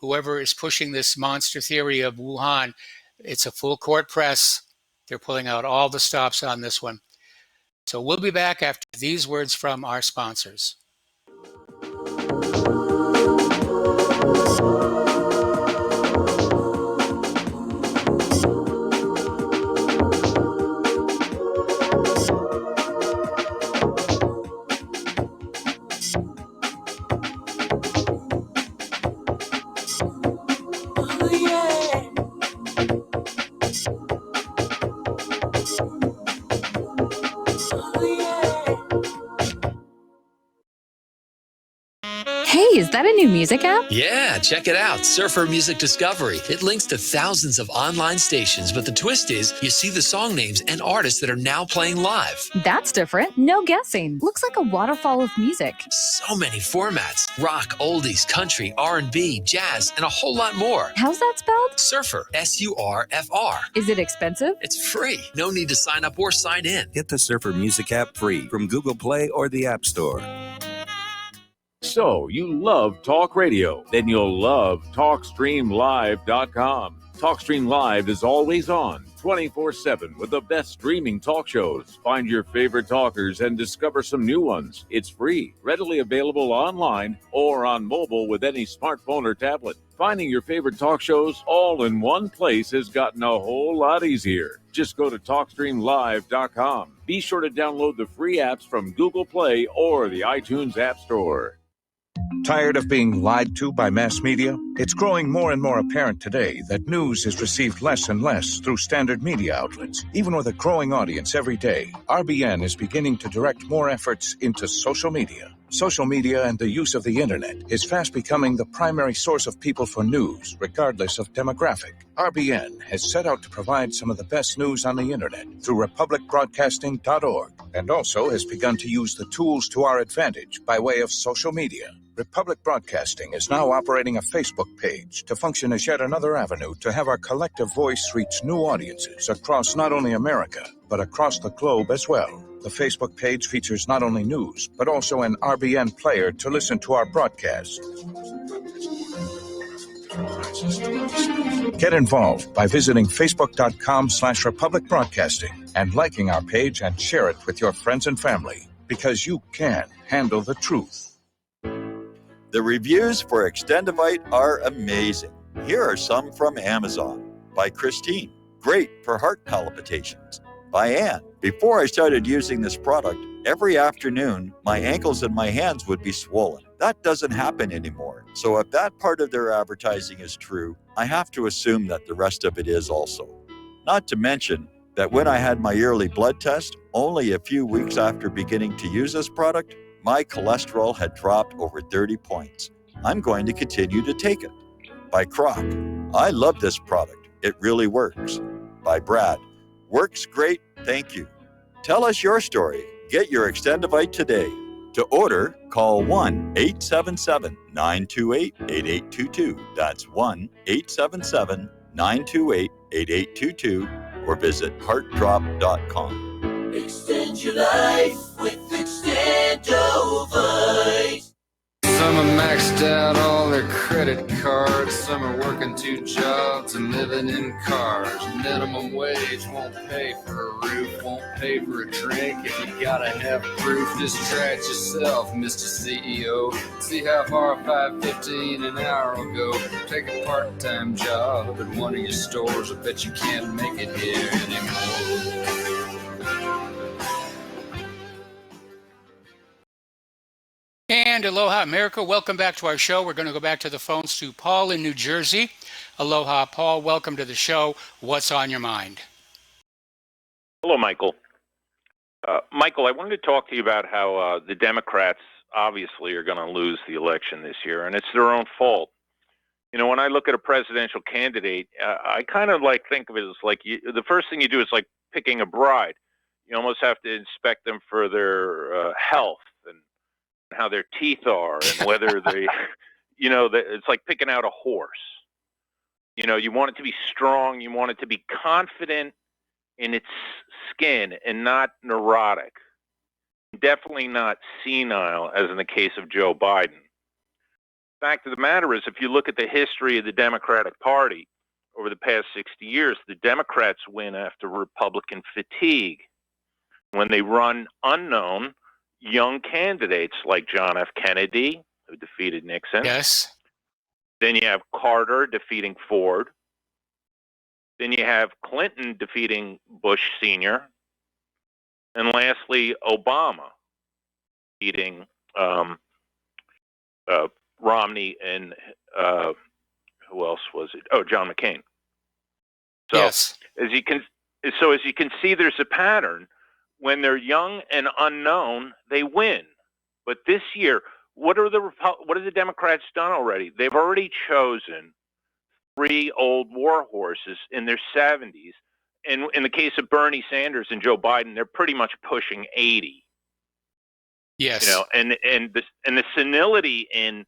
whoever is pushing this monster theory of Wuhan, it's a full court press. They're pulling out all the stops on this one. So we'll be back after these words from our sponsors. Hey, is that a new music app? Yeah, check it out. Surfer Music Discovery. It links to thousands of online stations, but the twist is you see the song names and artists that are now playing live. That's different. No guessing. Looks like a waterfall of music. So many formats. Rock, oldies, country, R&B, jazz, and a whole lot more. How's that spelled? Surfer. S-U-R-F-R. Is it expensive? It's free. No need to sign up or sign in. Get the Surfer Music app free from Google Play or the App Store. So, you love talk radio? Then you'll love TalkStreamLive.com. TalkStream Live is always on, 24/7 with the best streaming talk shows. Find your favorite talkers and discover some new ones. It's free, readily available online or on mobile with any smartphone or tablet. Finding your favorite talk shows all in one place has gotten a whole lot easier. Just go to TalkStreamLive.com. Be sure to download the free apps from Google Play or the iTunes App Store. Tired of being lied to by mass media? It's growing more and more apparent today that news is received less and less through standard media outlets. Even with a growing audience every day, RBN is beginning to direct more efforts into social media. Social media and the use of the internet is fast becoming the primary source of people for news, regardless of demographic. RBN has set out to provide some of the best news on the internet through republicbroadcasting.org, and also has begun to use the tools to our advantage by way of social media. Republic Broadcasting is now operating a Facebook page to function as yet another avenue to have our collective voice reach new audiences across not only America, but across the globe as well. The Facebook page features not only news, but also an RBN player to listen to our broadcasts. Get involved by visiting facebook.com/Republic Broadcasting and liking our page and share it with your friends and family, because you can handle the truth. The reviews for Extendivite are amazing. Here are some from Amazon. By Christine, great for heart palpitations. By Anne, before I started using this product, every afternoon my ankles and my hands would be swollen. That doesn't happen anymore. So if that part of their advertising is true, I have to assume that the rest of it is also. Not to mention that when I had my yearly blood test, only a few weeks after beginning to use this product, my cholesterol had dropped over 30 points. I'm going to continue to take it. By Croc, I love this product. It really works. By Brad, works great, thank you. Tell us your story. Get your Extendivite today. To order, call 1-877-928-8822. That's 1-877-928-8822 or visit heartdrop.com. Extend your life with Extendovite. Some are maxed out all their credit cards. Some are working 2 jobs and living in cars. Minimum wage won't pay for a roof, won't pay for a drink. If you gotta have proof, just try it yourself, Mr. CEO. See how far $5.15 an hour will go. Take a part-time job at one of your stores. I bet you can't make it here anymore. And aloha, America. Welcome back to our show. We're going to go back to the phones to Paul in New Jersey. Aloha, Paul. Welcome to the show. What's on your mind? Hello, Michael. Michael, I wanted to talk to you about how the Democrats obviously are going to lose the election this year, and it's their own fault. You know, when I look at a presidential candidate, I kind of think of it as the first thing you do is like picking a bride. You almost have to inspect them for their health and how their teeth are and whether they, it's like picking out a horse. You know, you want it to be strong. You want it to be confident in its skin and not neurotic. Definitely not senile, as in the case of Joe Biden. Fact of the matter is, if you look at the history of the Democratic Party over the past 60 years, the Democrats win after Republican fatigue. When they run unknown young candidates like John F. Kennedy, who defeated Nixon. Yes. Then you have Carter defeating Ford. Then you have Clinton defeating Bush Sr. And lastly, Obama defeating Romney and who else was it? Oh, John McCain. So yes. As you can see, there's a pattern. When they're young and unknown, they win. But this year, what have the Democrats done already? They've already chosen 3 old war horses in their 70s. And in the case of Bernie Sanders and Joe Biden, they're pretty much pushing 80. Yes. You know, and the senility in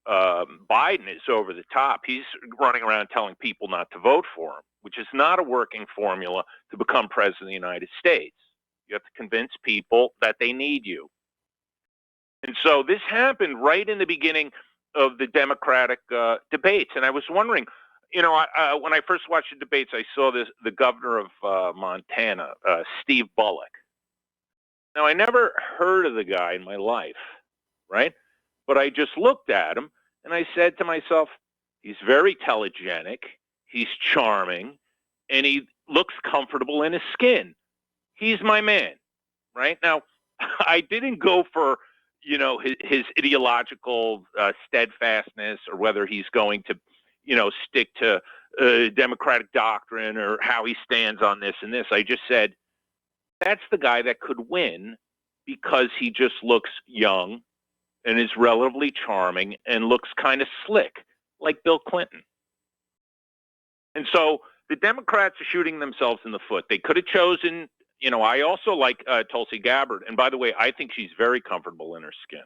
Biden is over the top. He's running around telling people not to vote for him, which is not a working formula to become president of the United States. You have to convince people that they need you. And so this happened right in the beginning of the Democratic debates. And I was wondering, when I first watched the debates, I saw the governor of Montana, Steve Bullock. Now, I never heard of the guy in my life, right? But I just looked at him and I said to myself, he's very telegenic, he's charming, and he looks comfortable in his skin. He's my man, right? Now, I didn't go for, his ideological steadfastness or whether he's going to, stick to Democratic doctrine or how he stands on this and this. I just said, that's the guy that could win because he just looks young and is relatively charming and looks kind of slick, like Bill Clinton. And so the Democrats are shooting themselves in the foot. They could have chosen... I also like Tulsi Gabbard. And by the way, I think she's very comfortable in her skin.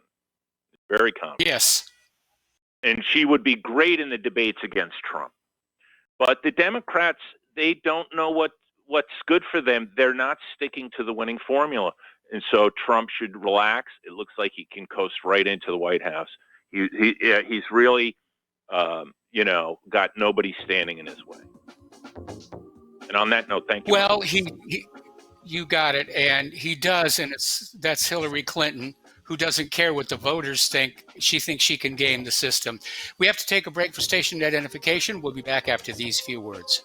Very confident. Yes. And she would be great in the debates against Trump. But the Democrats, they don't know what's good for them. They're not sticking to the winning formula. And so Trump should relax. It looks like he can coast right into the White House. He's really, got nobody standing in his way. And on that note, thank you. Well, you got it, and he does, and that's Hillary Clinton, who doesn't care what the voters think. She thinks she can game the system. We have to take a break for station identification. We'll be back after these few words.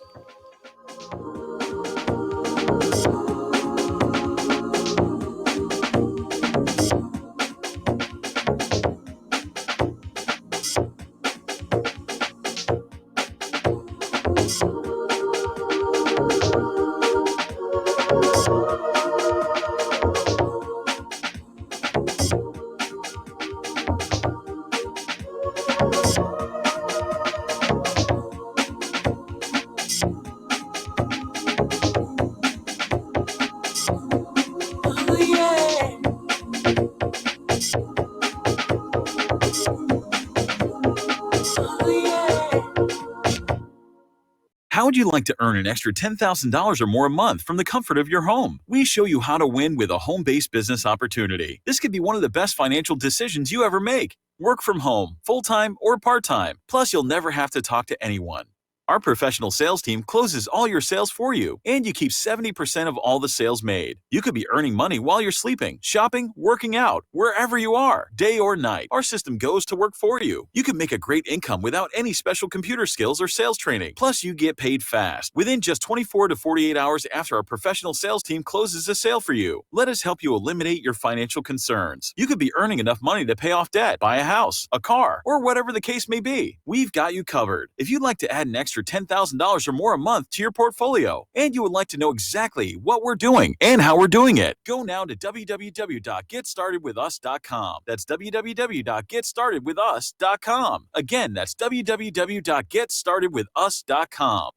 How would you like to earn an extra $10,000 or more a month from the comfort of your home? We show you how to win with a home-based business opportunity. This could be one of the best financial decisions you ever make. Work from home, full-time or part-time. Plus, you'll never have to talk to anyone. Our professional sales team closes all your sales for you, and you keep 70% of all the sales made. You could be earning money while you're sleeping, shopping, working out, wherever you are, day or night. Our system goes to work for you. You can make a great income without any special computer skills or sales training. Plus, you get paid fast, within just 24 to 48 hours after our professional sales team closes a sale for you. Let us help you eliminate your financial concerns. You could be earning enough money to pay off debt, buy a house, a car, or whatever the case may be. We've got you covered. If you'd like to add an extra $10,000 or more a month to your portfolio, and you would like to know exactly what we're doing and how we're doing it, go now to www.getstartedwithus.com. That's www.getstartedwithus.com. Again, that's www.getstartedwithus.com.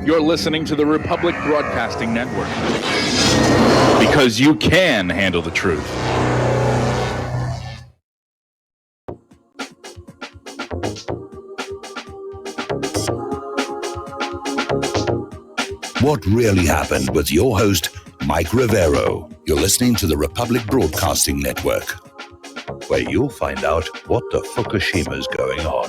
You're listening to the Republic Broadcasting Network, because you can handle the truth. What really happened with your host, Mike Rivero. You're listening to the Republic Broadcasting Network, where you'll find out what the Fukushima's going on.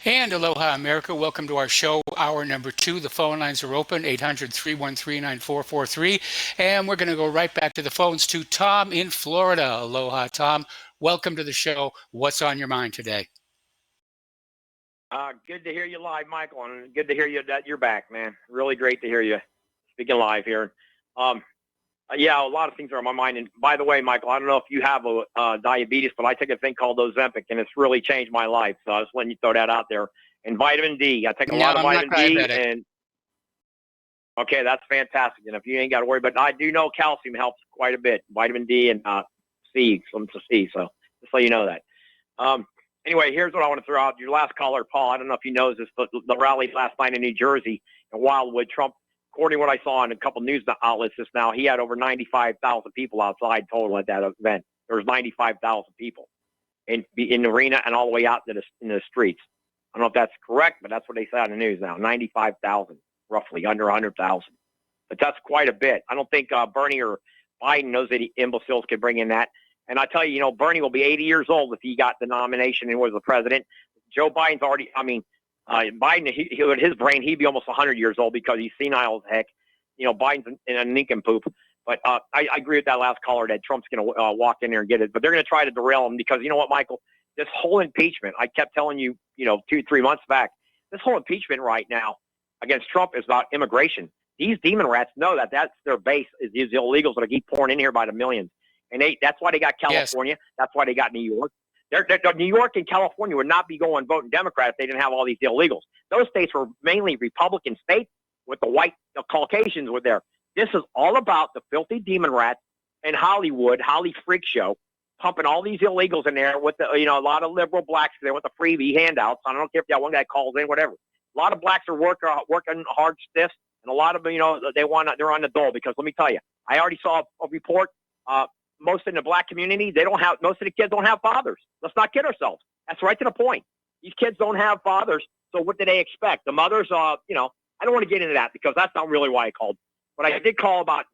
And aloha, America. Welcome to our show, hour number 2. The phone lines are open, 800-313-9443. And we're going to go right back to the phones to Tom in Florida. Aloha, Tom. Welcome to the show. What's on your mind today? Good to hear you live, Michael, and good to hear you that you're back, man. Really great to hear you speaking live here. Yeah, a lot of things are on my mind. And by the way, Michael, I don't know if you have diabetes, but I take a thing called Ozempic, and it's really changed my life. So I was letting you throw that out there. And vitamin D. I take a lot of vitamin D. And okay, that's fantastic. And if you ain't got to worry, but I do know calcium helps quite a bit. Vitamin D and C, some to C. So just so you know that. Anyway, here's what I want to throw out. Your last caller, Paul, I don't know if he knows this, but the rally last night in New Jersey and Wildwood, Trump, according to what I saw in a couple news outlets just now, he had over 95,000 people outside total at that event. There was 95,000 people in the arena and all the way out in the streets. I don't know if that's correct, but that's what they say on the news now, 95,000, roughly, under 100,000. But that's quite a bit. I don't think Bernie or Biden knows that imbeciles could bring in that. And I tell you, Bernie will be 80 years old if he got the nomination and was the president. Joe Biden's already, Biden, he with his brain, he'd be almost 100 years old because he's senile as heck. Biden's in a nincompoop. But I agree with that last caller that Trump's going to walk in there and get it. But they're going to try to derail him because you know what, Michael? This whole impeachment, I kept telling you, 2-3 months back, this whole impeachment right now against Trump is about immigration. These demon rats know that that's their base, is these illegals that keep pouring in here by the millions. And that's why they got California. Yes. That's why they got New York. New York and California would not be going voting Democrat if they didn't have all these illegals. Those states were mainly Republican states with the white Caucasians were there. This is all about the filthy demon rats in Hollywood, Holly Freak Show, pumping all these illegals in there with a lot of liberal blacks there with the freebie handouts. I don't care if that one guy calls in, whatever. A lot of blacks are working hard stiffs, and a lot of them, they're on the dole because let me tell you, I already saw a report. Most in the black community, most of the kids don't have fathers. Let's not kid ourselves. That's right to the point. These kids don't have fathers. So what do they expect? The mothers, I don't want to get into that because that's not really why I called. But I did call about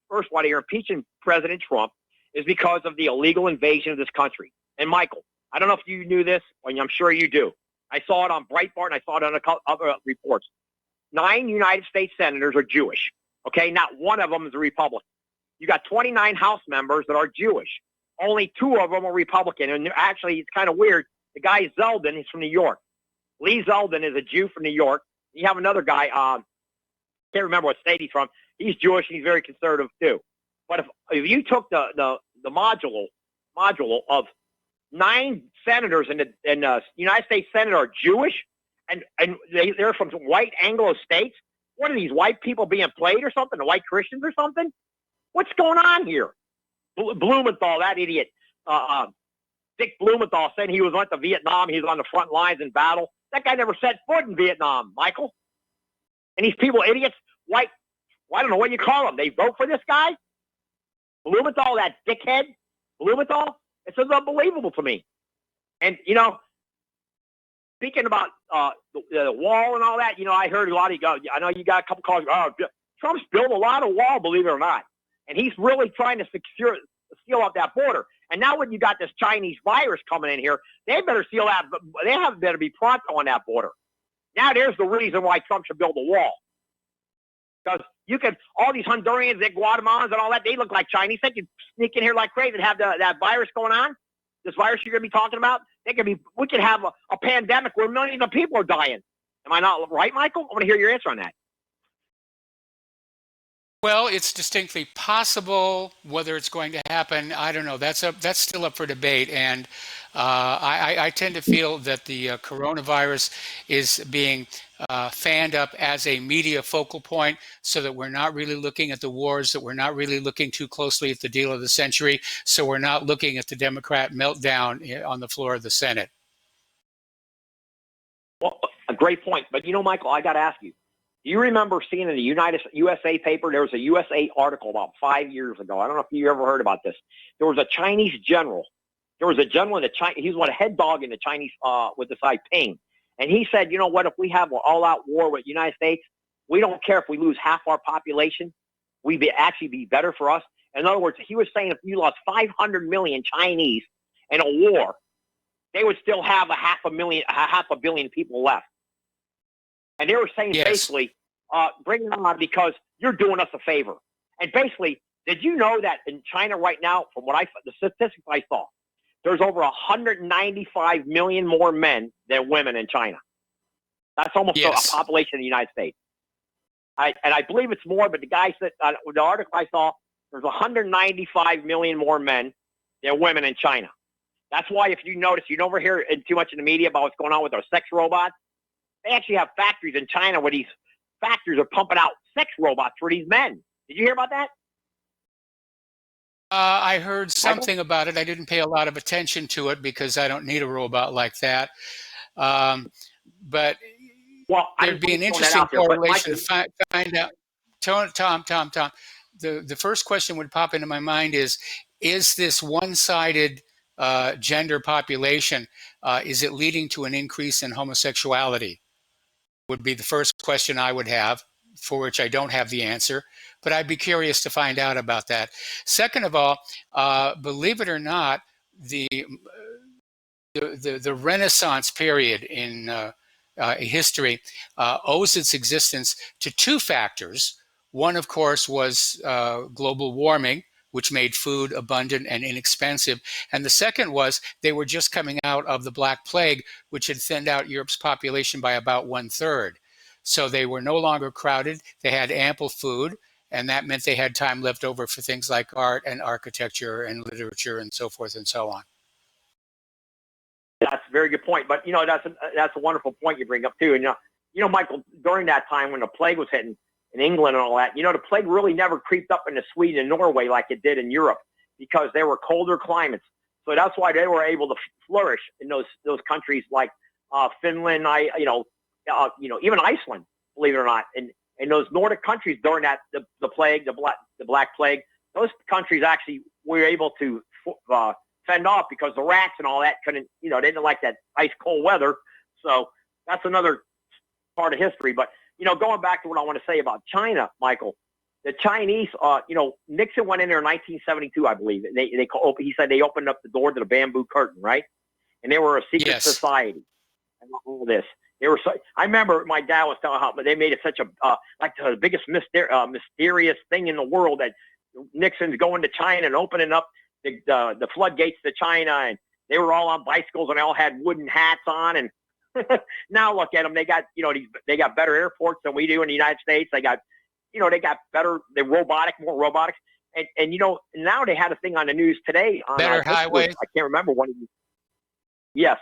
first why they're impeaching President Trump is because of the illegal invasion of this country. And Michael, I don't know if you knew this, and I'm sure you do. I saw it on Breitbart and I saw it on other reports. 9 United States senators are Jewish. Okay, not one of them is a Republican. You got 29 House members that are Jewish. Only 2 of them are Republican. And actually, it's kind of weird. The guy Zeldin is from New York. Lee Zeldin is a Jew from New York. You have another guy, can't remember what state he's from. He's Jewish and he's very conservative too. But if you took the module of 9 senators in the United States Senate are Jewish, and they're from white Anglo states, what are these white people being played or something? The white Christians or something? What's going on here? Blumenthal, that idiot, Dick Blumenthal, said he went to Vietnam. He was on the front lines in battle. That guy never set foot in Vietnam, Michael. And these people, idiots, white, I don't know what you call them. They vote for this guy? Blumenthal, that dickhead, Blumenthal? It's unbelievable to me. And, speaking about the wall and all that, I heard a lot of you. I know you got a couple calls. Oh, Trump's built a lot of wall, believe it or not, and he's really trying to seal up that border. And now when you got this Chinese virus coming in here, they better seal that. They have better be prompt on that border. Now there's the reason why Trump should build a wall. Because all these Hondurans, the Guatemalans, and all that, they look like Chinese. They can sneak in here like crazy and have that virus going on. This virus you're going to be talking about, we could have a pandemic where millions of people are dying. Am I not right, Michael? I want to hear your answer on that. Well, it's distinctly possible. Whether it's going to happen, I don't know. That's still up for debate. And I tend to feel that the coronavirus is being fanned up as a media focal point, so that we're not really looking at the wars, that we're not really looking too closely at the deal of the century, so we're not looking at the Democrat meltdown on the floor of the Senate. Well, a great point. But Michael, I got to ask you. Do you remember seeing in the USA paper, there was a USA article about 5 years ago. I don't know if you ever heard about this. There was a Chinese general. There was a general in the China. He's a head dog in the Chinese with the Taiping. And he said, you know what, if we have an all-out war with the United States, we don't care if we lose half our population. We'd actually be better for us. In other words, he was saying if you lost 500 million Chinese in a war, they would still have a half a billion people left. And they were saying basically, bring it on because you're doing us a favor. And basically, did you know that in China right now, from the statistics I saw, there's over 195 million more men than women in China. That's almost a population of the United States. I believe it's more, but the guy said, the article I saw, there's 195 million more men than women in China. That's why if you notice, you never hear too much in the media about what's going on with our sex robots. They actually have factories in China where these factories are pumping out sex robots for these men. Did you hear about that? I heard something about it. I didn't pay a lot of attention to it because I don't need a robot like that. But there'd be an interesting correlation to find out. Tom, the first question would pop into my mind is this one-sided gender population, is it leading to an increase in homosexuality? Would be the first question I would have, for which I don't have the answer, but I'd be curious to find out about that. Second of all, believe it or not, the Renaissance period in history owes its existence to two factors. One, of course, was global warming, which made food abundant and inexpensive. And the second was they were just coming out of the Black Plague, which had thinned out Europe's population by about 1/3. So they were no longer crowded. They had ample food, and that meant they had time left over for things like art and architecture and literature and so forth and so on. That's a very good point. But, that's a wonderful point you bring up, too. And, Michael, during that time when the plague was hitting, in England and all that, the plague really never creeped up into Sweden and Norway like it did in Europe because they were colder climates. So that's why they were able to flourish in those countries like Finland, even Iceland, believe it or not. And those Nordic countries during the plague, the Black Plague, those countries actually were able to fend off because the rats and all that couldn't, they didn't like that ice cold weather. So that's another part of history. But going back to what I want to say about China, Michael, the Chinese, Nixon went in there in 1972, I believe. He said they opened up the door to the bamboo curtain, right? And they were a secret society and all this. I remember my dad was telling how they made it such a like the biggest mysterious thing in the world that Nixon's going to China and opening up the floodgates to China, and they were all on bicycles and they all had wooden hats on and. Now look at them. They got they got better airports than we do in the United States. They got they got better. They're more robotics. And now they had a thing on the news today on better highways. I can't remember one of you. Yes,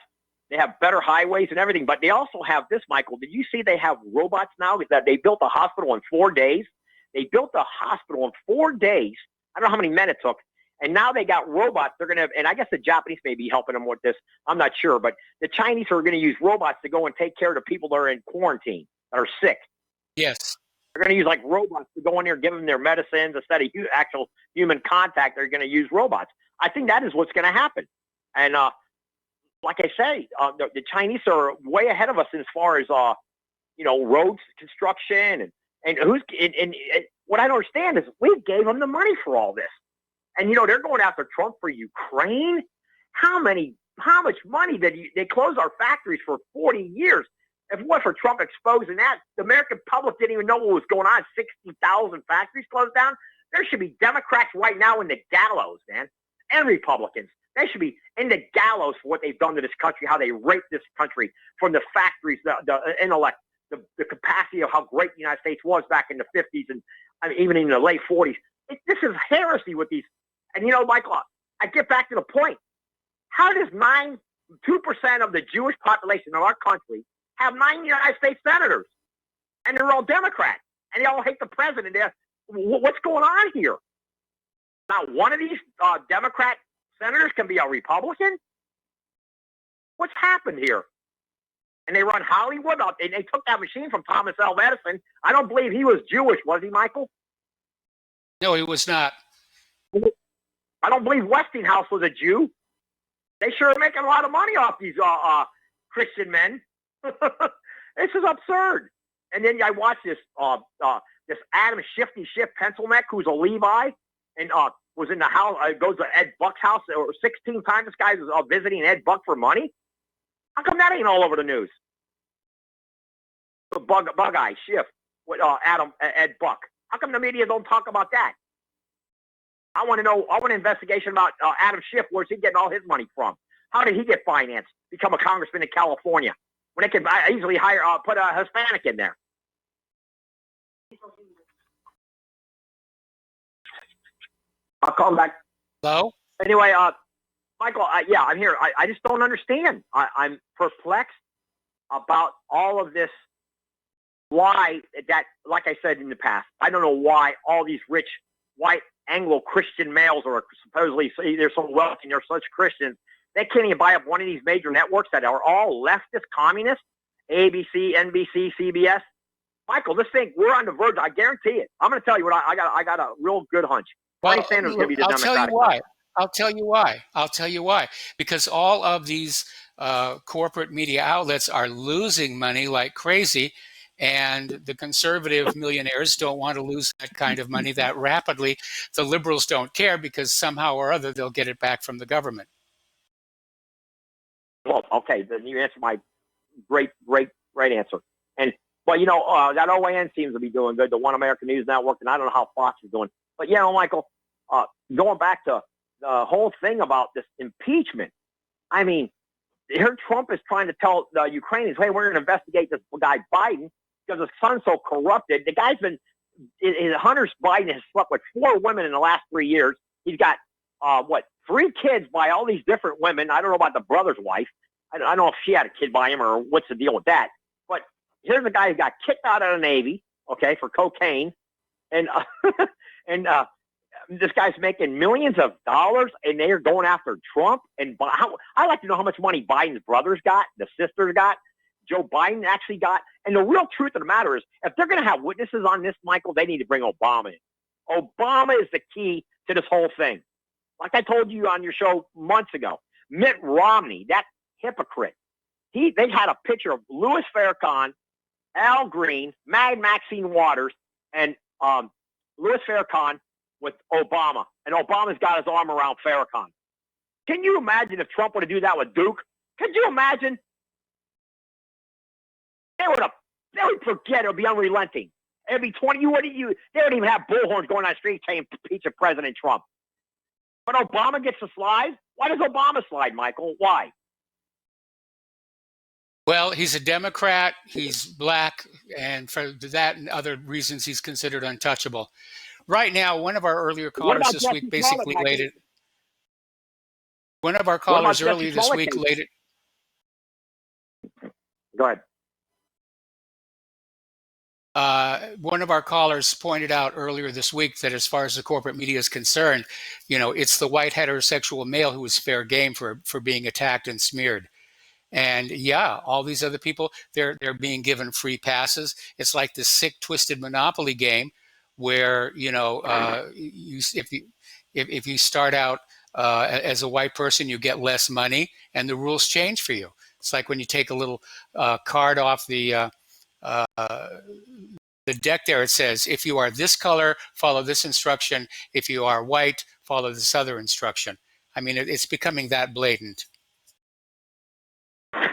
they have better highways and everything. But they also have this, Michael. Did you see they have robots now that they built a hospital in 4 days? They built a hospital in 4 days. I don't know how many men it took. And now they got robots. They're going to, and I guess the Japanese may be helping them with this. I'm not sure. But the Chinese are going to use robots to go and take care of the people that are in quarantine, that are sick. Yes. They're going to use like robots to go in there and give them their medicines instead of actual human contact. They're going to use robots. I think that is what's going to happen. And like I say, the Chinese are way ahead of us as far as roads construction and what I don't understand is we gave them the money for all this, and they're going after Trump for Ukraine. How much money they closed our factories for 40 years? If it wasn't for Trump exposing that, the American public didn't even know what was going on. 60,000 factories closed down. There should be Democrats right now in the gallows, man, and Republicans. They should be in the gallows for what they've done to this country, how they raped this country from the factories, the intellect, the capacity of how great the United States was back in the 50s and even in the late 40s. This is heresy with these. And, Michael, I get back to the point. How does 2% of the Jewish population of our country have 9 United States senators? And they're all Democrats. And they all hate the president. What's going on here? Not one of these Democrat senators can be a Republican? What's happened here? And they run Hollywood. And they took that machine from Thomas L. Edison. I don't believe he was Jewish, was he, Michael? No, he was not. I don't believe Westinghouse was a Jew. They sure are making a lot of money off these Christian men. This is absurd. And then I watched this Adam Shifty Schiff Pencilneck, who's a Levi, and was in the house. Goes to Ed Buck's house 16 times. This guy's visiting Ed Buck for money. How come that ain't all over the news? The Bug-Eye Schiff with Ed Buck. How come the media don't talk about that? I want to know. I want an investigation about Adam Schiff. Where's he getting all his money from? How did he get financed? Become a congressman in California when they can easily put a Hispanic in there. I'll call back. Hello? Anyway, Michael, I'm here. I just don't understand. I'm perplexed about all of this. Why that, like I said in the past, I don't know why all these rich white Anglo-Christian males are supposedly, they're so wealthy and they're such Christians, they can't even buy up one of these major networks that are all leftist communists, ABC, NBC, CBS. Michael, this thing, we're on the verge. I guarantee it. I'm going to tell you what I got a real good hunch. Bernie Sanders is going to be the Democratic. I'll tell you why. I'll tell you why. Because all of these corporate media outlets are losing money like crazy, and the conservative millionaires don't want to lose that kind of money that rapidly. The liberals don't care because somehow or other they'll get it back from the government. Well, okay, then you answered my great answer. But that OAN seems to be doing good. The One American News Network, and I don't know how Fox is doing. But Michael, going back to the whole thing about this impeachment, I mean, here Trump is trying to tell the Ukrainians, hey, we're going to investigate this guy Biden because his son's so corrupted. The guy's been, Hunter Biden has slept with 4 women in the last 3 years. He's got, 3 kids by all these different women. I don't know about the brother's wife. I don't know if she had a kid by him or what's the deal with that. But here's a guy who got kicked out of the Navy, okay, for cocaine. And this guy's making millions of dollars, and they're going after Trump. And I'd like to know how much money Biden's brothers got, the sisters got, Joe Biden actually got. And the real truth of the matter is, if they're going to have witnesses on this, Michael, they need to bring Obama in. Obama is the key to this whole thing. Like I told you on your show months ago, Mitt Romney, that hypocrite, they had a picture of Louis Farrakhan, Al Green, Maxine Waters, and Louis Farrakhan with Obama. And Obama's got his arm around Farrakhan. Can you imagine if Trump were to do that with Duke? Could you imagine? They would forget. It would be unrelenting. It'd be 20. They wouldn't even have bullhorns going on the street saying impeach President Trump. But Obama gets to slide? Why does Obama slide, Michael? Why? Well, he's a Democrat, he's black, and for that and other reasons, he's considered untouchable. Right now, one of our earlier callers this week basically laid it. One of our callers earlier this week laid it. Go ahead. One of our callers pointed out earlier this week that as far as the corporate media is concerned, it's the white heterosexual male who is fair game for being attacked and smeared. And all these other people, they're being given free passes. It's like this sick, twisted Monopoly game where, if you start out As a white person, you get less money, and the rules change for you. It's like when you take a little card off the deck there. It says, if you are this color, follow this instruction. If you are white, follow this other instruction. I mean, it's becoming that blatant.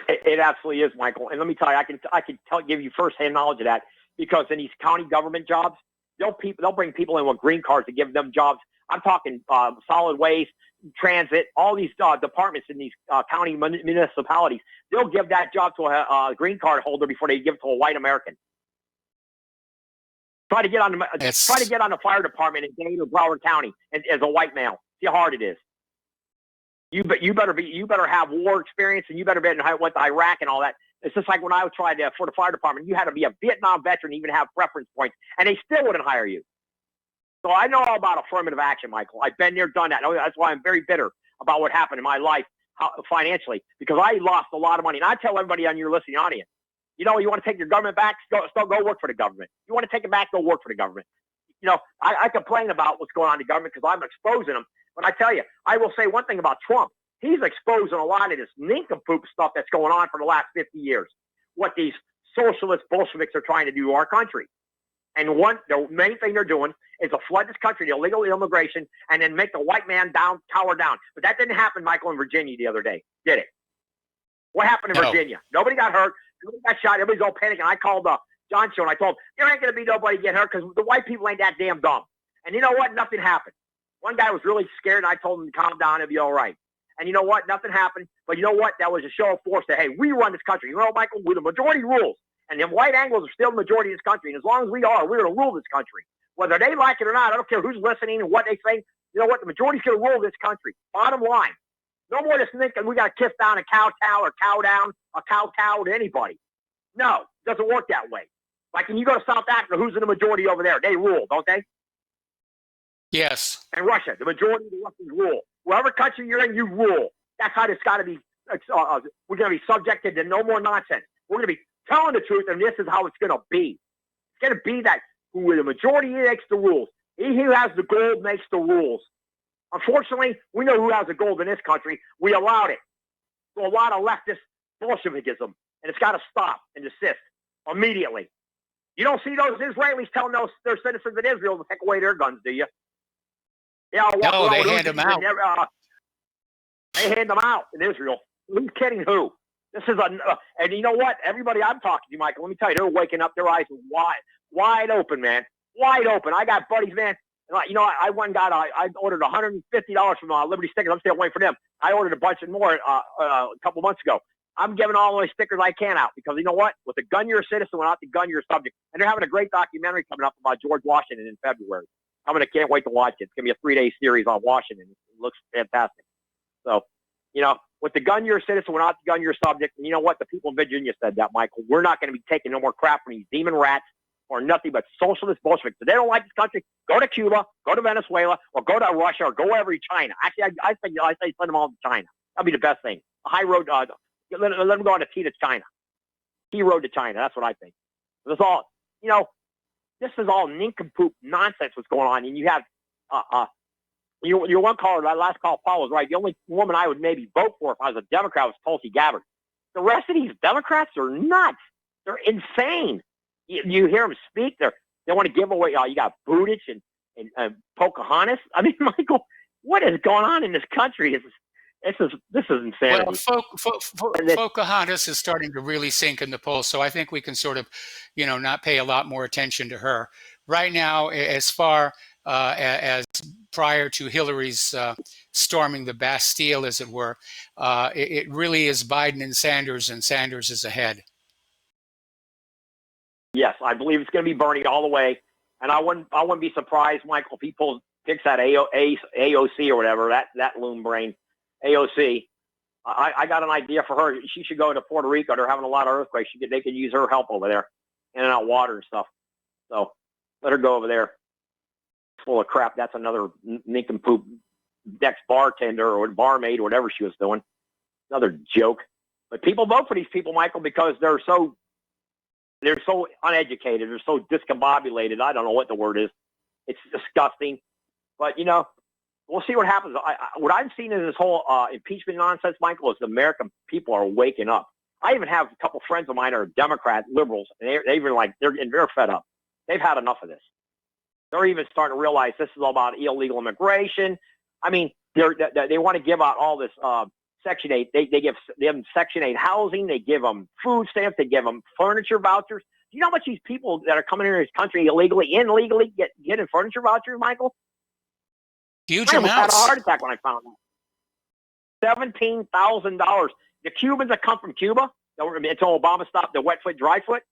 It absolutely is, Michael. And let me tell you, I can give you firsthand knowledge of that, because in these county government jobs, they'll bring people in with green cards to give them jobs. I'm talking solid waste, transit, all these departments in these county municipalities. They'll give that job to a green card holder before they give it to a white American. Try to get on the fire department in Dade or Broward County as a white male. See how hard it is. You better have war experience, and you better be went to Iraq and all that. It's just like when I tried for the fire department, you had to be a Vietnam veteran to even have preference points, and they still wouldn't hire you. So I know all about affirmative action, Michael. I've been there, done that. That's why I'm very bitter about what happened in my life financially, because I lost a lot of money. And I tell everybody on your listening audience, you want to take your government back, go work for the government. You want to take it back, go work for the government. I complain about what's going on in the government because I'm exposing them. But I tell you, I will say one thing about Trump. He's exposing a lot of this nincompoop stuff that's going on for the last 50 years, what these socialist Bolsheviks are trying to do to our country. And the main thing they're doing is to flood this country, the illegal immigration, and then make the white man cower down. But that didn't happen, Michael, in Virginia the other day, did it? What happened in Virginia? Nobody got hurt. Nobody got shot. Everybody's all panicking. I called John Show, and I told him, there ain't going to be nobody get hurt because the white people ain't that damn dumb. And you know what? Nothing happened. One guy was really scared, and I told him to calm down. It'll be all right. And you know what? Nothing happened. But you know what? That was a show of force that, hey, we run this country. You know, Michael, with the majority rules. And the white Anglos are still the majority of this country. And as long as we are, we're going to rule this country. Whether they like it or not, I don't care who's listening and what they think. You know what? The majority's going to rule this country. Bottom line. No more just thinking we got to kiss down a kowtow or cow down a kowtow to anybody. No, it doesn't work that way. Like when you go to South Africa, who's in the majority over there? They rule, don't they? Yes. And Russia, the majority of the Russians rule. Wherever country you're in, you rule. That's how it's got to be. We're going to be subjected to no more nonsense. We're going to be telling the truth, and this is how it's going to be. It's going to be that who the majority makes the rules. He who has the gold makes the rules. Unfortunately, we know who has the gold in this country. We allowed it. So a lot of leftist Bolshevikism, and it's got to stop and desist immediately. You don't see those Israelis telling their citizens in Israel to take away their guns, do you? Yeah, no, they hand them out. They hand them out in Israel. Who's kidding who? This is and you know what? Everybody I'm talking to, Michael, let me tell you, they're waking up. Their eyes are wide open, man. Wide open. I got buddies, man. You know, I ordered $150 from Liberty Stickers. I'm still waiting for them. I ordered a bunch more a couple months ago. I'm giving all the stickers I can out because you know what? With the gun, you're a citizen. Without the gun, you're a subject. And they're having a great documentary coming up about George Washington in February. Can't wait to watch it. It's going to be a 3-day series on Washington. It looks fantastic. So, you know, with the gun, you're a citizen. Without the gun, you're a subject. And you know what? The people in Virginia said that, Michael. We're not going to be taking no more crap from these demon rats or nothing but socialist Bolsheviks. If they don't like this country, go to Cuba, go to Venezuela, or go to Russia, or go wherever China. Actually, I say send them all to China. That'd be the best thing. A high road, let them go on a T to China. T road to China. That's what I think. This is all, you know, this is all nincompoop nonsense what's going on. And you have, your one caller, that last call, Paul, was right. The only woman I would maybe vote for if I was a Democrat was Tulsi Gabbard. The rest of these Democrats are nuts. They're insane. You hear them speak. They want to give away. You got Buttigieg and Pocahontas. I mean, Michael, what is going on in this country? This is insanity. Well, Pocahontas is starting to really sink in the polls, so I think we can sort of, you know, not pay a lot more attention to her right now. As far as prior to Hillary's storming the Bastille, as it were, it really is Biden and Sanders is ahead. Yes, I believe it's going to be Bernie all the way, and I wouldn't be surprised, Michael, if he picks that AOC or whatever, that loon brain, AOC. I got an idea for her. She should go to Puerto Rico. They're having a lot of earthquakes. They could use her help over there, in and out water and stuff. So let her go over there. Full of crap. That's another nincompoop ex-bartender or barmaid or whatever she was doing. Another joke. But people vote for these people, Michael, because they're so uneducated. They're so discombobulated. I don't know what the word is. It's disgusting. But, you know, we'll see what happens. What I've seen in this whole impeachment nonsense, Michael, is the American people are waking up. I even have a couple friends of mine who are Democrat liberals, and they're fed up. They've had enough of this. They're even starting to realize this is all about illegal immigration. I mean, they want to give out all this Section 8. They give them Section 8 housing. They give them food stamps. They give them furniture vouchers. Do you know how much these people that are coming into this country illegally and legally getting furniture vouchers, Michael? Huge I almost amounts. had a heart attack when I found out. $17,000. The Cubans that come from Cuba, until Obama stopped the wet foot, dry foot,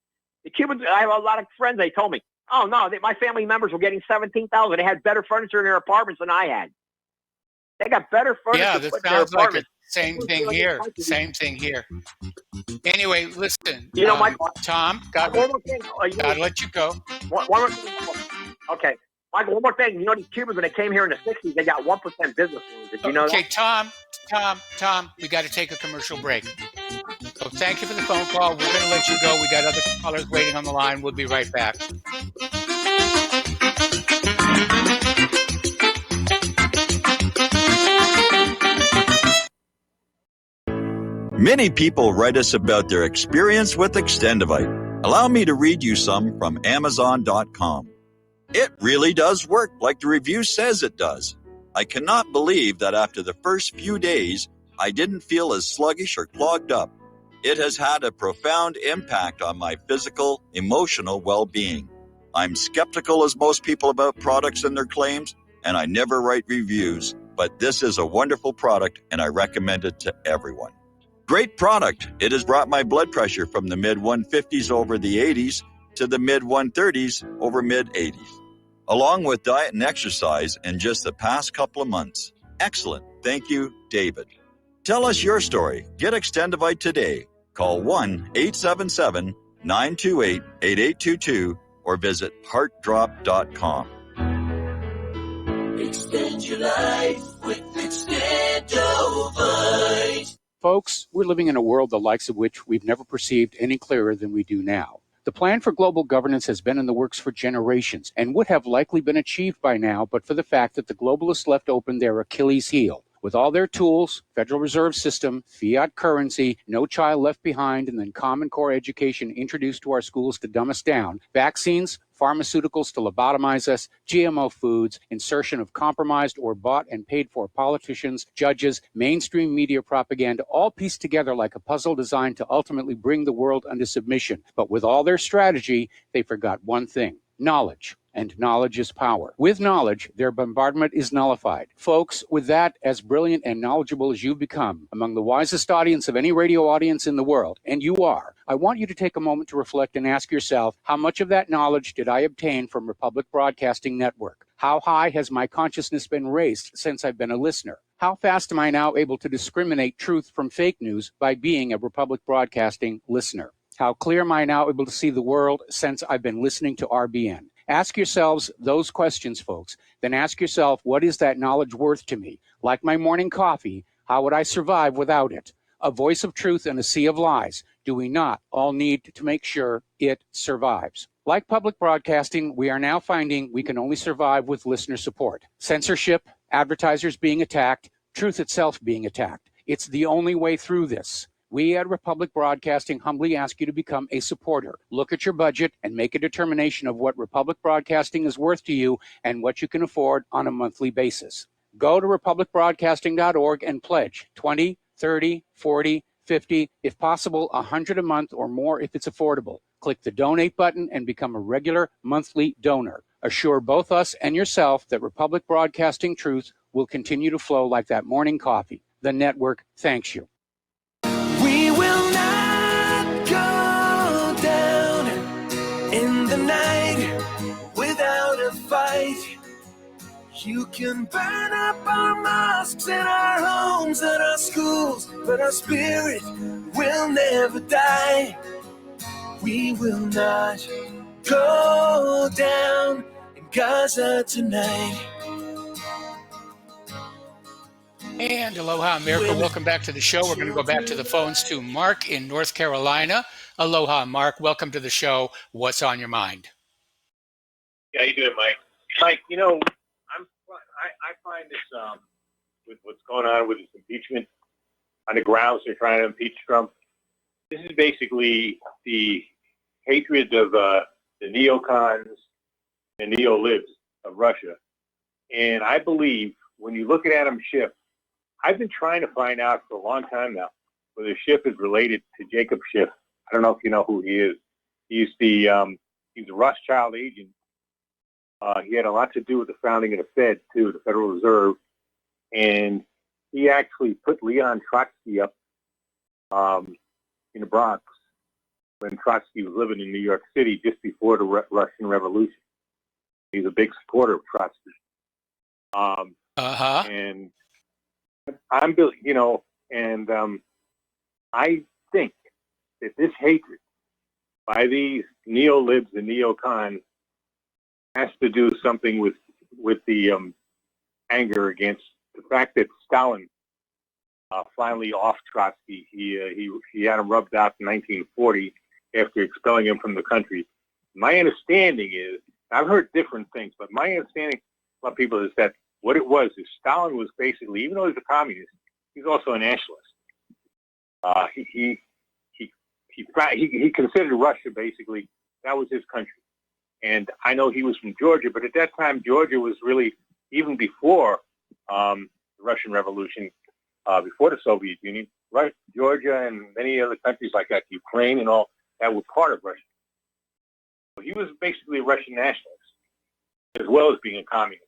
the Cubans, I have a lot of friends, they told me, oh, no, my family members were getting $17,000. They had better furniture in their apartments than I had. They got better furniture. Yeah, that sounds like the same thing here. Same thing here. Anyway, listen. You know, Michael, Tom, one more thing. gotta let you go. One more thing. Okay. Michael, one more thing. You know, these Cubans, when they came here in the 60s, they got 1% business loans. Did you know Okay, that? Tom, we got to take a commercial break. So thank you for the phone call. We're going to let you go. We got other callers waiting on the line. We'll be right back. Many people write us about their experience with Extendivite. Allow me to read you some from Amazon.com. It really does work like the review says it does. I cannot believe that after the first few days, I didn't feel as sluggish or clogged up. It has had a profound impact on my physical, emotional well-being. I'm skeptical as most people about products and their claims, and I never write reviews, but this is a wonderful product and I recommend it to everyone. Great product. It has brought my blood pressure from the mid-150s over the 80s to the mid-130s over mid-80s, along with diet and exercise in just the past couple of months. Excellent. Thank you, David. Tell us your story. Get Extendivite today. Call 1-877-928-8822 or visit heartdrop.com. Extend your life with Extendovite. Folks, we're living in a world the likes of which we've never perceived any clearer than we do now. The plan for global governance has been in the works for generations and would have likely been achieved by now, but for the fact that the globalists left open their Achilles heel. With all their tools, Federal Reserve System, fiat currency, no child left behind, and then Common Core education introduced to our schools to dumb us down, vaccines, pharmaceuticals to lobotomize us, GMO foods, insertion of compromised or bought and paid for politicians, judges, mainstream media propaganda, all pieced together like a puzzle designed to ultimately bring the world under submission. But with all their strategy, they forgot one thing: knowledge. And knowledge is power. With knowledge, their bombardment is nullified. Folks, with that, as brilliant and knowledgeable as you've become, among the wisest audience of any radio audience in the world, and you are, I want you to take a moment to reflect and ask yourself, how much of that knowledge did I obtain from Republic Broadcasting Network? How high has my consciousness been raised since I've been a listener? How fast am I now able to discriminate truth from fake news by being a Republic Broadcasting listener? How clear am I now able to see the world since I've been listening to RBN? Ask yourselves those questions, folks. Then ask yourself, what is that knowledge worth to me? Like my morning coffee, how would I survive without it? A voice of truth in a sea of lies. Do we not all need to make sure it survives? Like public broadcasting, we are now finding we can only survive with listener support. Censorship, advertisers being attacked, truth itself being attacked. It's the only way through this. We at Republic Broadcasting humbly ask you to become a supporter. Look at your budget and make a determination of what Republic Broadcasting is worth to you and what you can afford on a monthly basis. Go to republicbroadcasting.org and pledge $20, $30, $40, $50, if possible, $100 a month or more if it's affordable. Click the donate button and become a regular monthly donor. Assure both us and yourself that Republic Broadcasting truth will continue to flow like that morning coffee. The network thanks you. We will not go down in the night without a fight. You can burn up our mosques and our homes and our schools, but our spirit will never die. We will not go down in Gaza tonight. And aloha, America. Welcome back to the show. We're going to go back to the phones to Mark in North Carolina. Aloha, Mark. Welcome to the show. What's on your mind? How you doing, Mike? Mike, you know, I find this with what's going on with this impeachment on the grounds they're trying to impeach Trump. This is basically the hatred of the neocons and neo-libs of Russia. And I believe when you look at Adam Schiff, I've been trying to find out for a long time now whether Schiff is related to Jacob Schiff. I don't know if you know who he is. He's a Rothschild agent. He had a lot to do with the founding of the Fed, too, the Federal Reserve. And he actually put Leon Trotsky up in the Bronx when Trotsky was living in New York City just before the Russian Revolution. He's a big supporter of Trotsky. And I'm, I think that this hatred by these neo-libs and neocons has to do something with the anger against the fact that Stalin finally off Trotsky. He had him rubbed out in 1940 after expelling him from the country. My understanding is, I've heard different things, but my understanding from people is that what it was is Stalin was basically, even though he's a communist, he's also a nationalist. He considered Russia basically, that was his country. And I know he was from Georgia, but at that time, Georgia was really, even before the Russian Revolution, before the Soviet Union, right? Georgia and many other countries like that, Ukraine and all, that were part of Russia. So he was basically a Russian nationalist, as well as being a communist.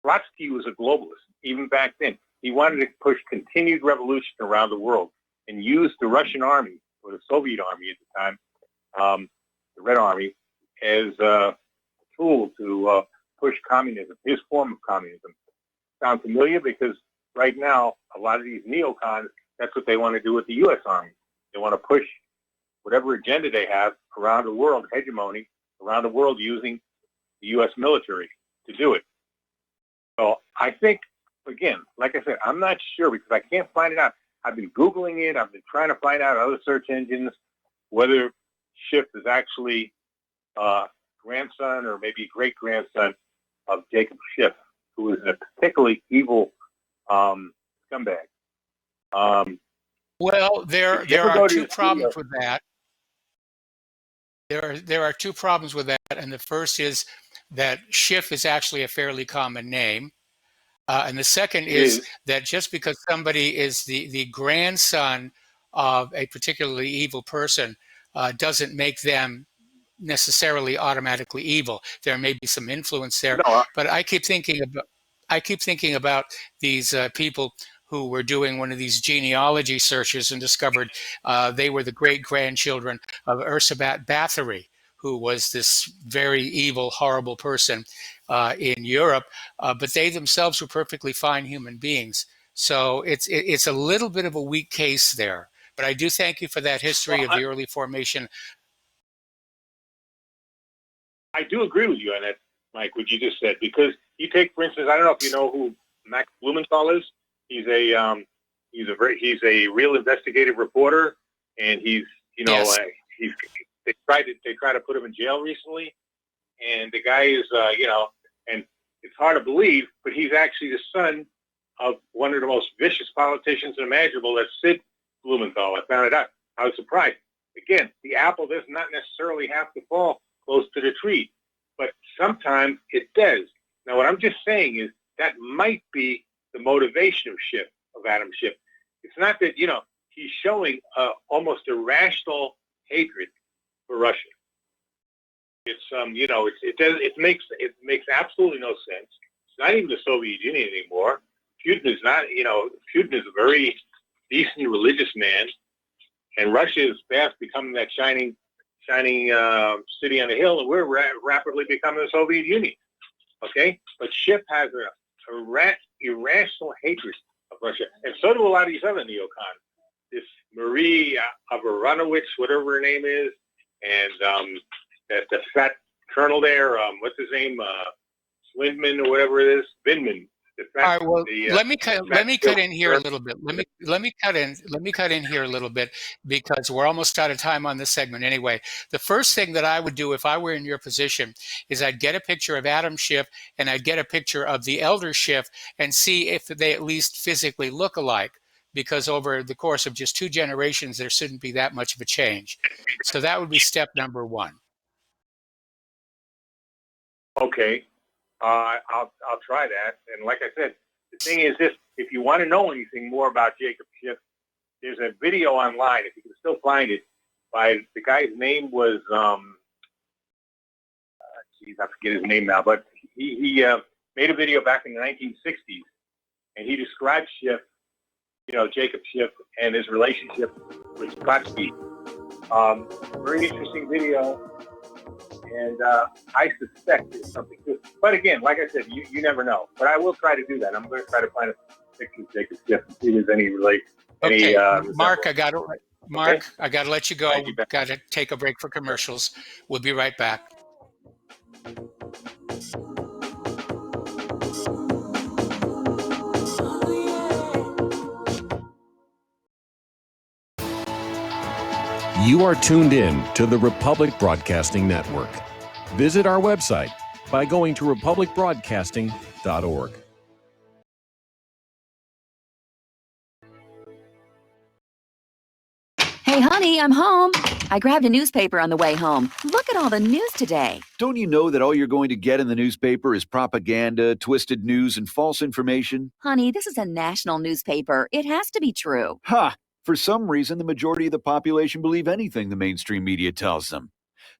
Trotsky was a globalist, even back then. He wanted to push continued revolution around the world and use the Russian army, or the Soviet army at the time, the Red Army, as a tool to push communism, his form of communism. Sound familiar? Because right now, a lot of these neocons, that's what they want to do with the U.S. Army. They want to push whatever agenda they have around the world, hegemony around the world, using the U.S. military to do it. So I think, again, like I said, I'm not sure because I can't find it out. I've been Googling it. I've been trying to find out other search engines, whether Schiff is actually grandson or maybe great-grandson of Jacob Schiff, who was a particularly evil scumbag. Well, there are two problems with that. There are two problems with that, and the first is that Schiff is actually a fairly common name. And the second is that just because somebody is the grandson of a particularly evil person doesn't make them necessarily automatically evil. There may be some influence there, but I keep thinking about these people who were doing one of these genealogy searches and discovered they were the great-grandchildren of Ursabat Bathory, who was this very evil, horrible person in Europe, but they themselves were perfectly fine human beings. So it's a little bit of a weak case there. But I do thank you for that history of the early formation. I do agree with you on that, Mike, what you just said, because you take, for instance, I don't know if you know who Max Blumenthal is. He's a real investigative reporter, and he's they tried to put him in jail recently, and the guy is and it's hard to believe, but he's actually the son of one of the most vicious politicians imaginable. That's Sid Blumenthal. I found it out. I was surprised. Again, the apple does not necessarily have to fall close to the tree, but sometimes it does. Now, what I'm just saying is that might be the motivation of Adam Schiff. It's not that, he's showing almost irrational hatred for Russia. It's, it makes absolutely no sense. It's not even the Soviet Union anymore. Putin is not, Putin is a very decent religious man, and Russia is fast becoming that shining city on the hill, and we're rapidly becoming the Soviet Union. Okay, but Schiff has a irrational hatred of Russia, and so do a lot of these other neocons. This Marie Abramovich, whatever her name is, and the fat colonel there, what's his name, Swindman or whatever it is, Vindman, defense. All right. Well, the, let me cut in here a Sure. little bit. Let me cut in here a little bit because we're almost out of time on this segment anyway. The first thing that I would do if I were in your position is I'd get a picture of Adam Schiff and I'd get a picture of the elder Schiff and see if they at least physically look alike. Because over the course of just 2 generations, there shouldn't be that much of a change. So that would be step number 1. Okay, I'll try that. And like I said, the thing is this: if you want to know anything more about Jacob Schiff, there's a video online, if you can still find it, by the guy's name was I forget his name now, but he made a video back in the 1960s, and he described Schiff, Jacob Schiff, and his relationship with Trotsky. Very interesting video. And I suspect there's something to it. But again, like I said, you never know. But I will try to do that. I'm going to try to find a picture of Jacob Schiff and see if there's any Okay, Mark, I got to let you go. Got to take a break for commercials. We'll be right back. You are tuned in to the Republic Broadcasting Network. Visit our website by going to republicbroadcasting.org. Hey, honey, I'm home. I grabbed a newspaper on the way home. Look at all the news today. Don't you know that all you're going to get in the newspaper is propaganda, twisted news, and false information? Honey, this is a national newspaper. It has to be true. Ha! For some reason, the majority of the population believe anything the mainstream media tells them.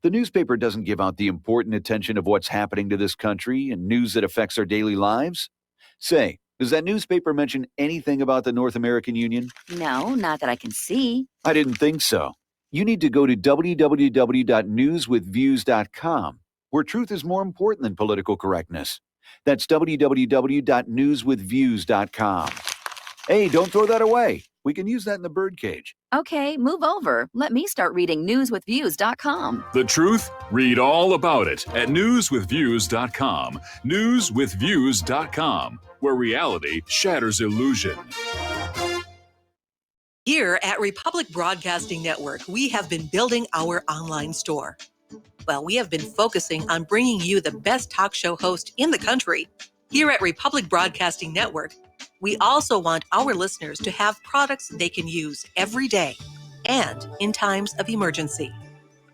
The newspaper doesn't give out the important attention of what's happening to this country and news that affects our daily lives. Say, does that newspaper mention anything about the North American Union? No, not that I can see. I didn't think so. You need to go to www.newswithviews.com, where truth is more important than political correctness. That's www.newswithviews.com. Hey, don't throw that away. We can use that in the birdcage. Okay, move over. Let me start reading newswithviews.com. The truth? Read all about it at newswithviews.com. Newswithviews.com, where reality shatters illusion. Here at Republic Broadcasting Network, we have been building our online store. Well, we have been focusing on bringing you the best talk show host in the country. Here at Republic Broadcasting Network, we also want our listeners to have products they can use every day and in times of emergency.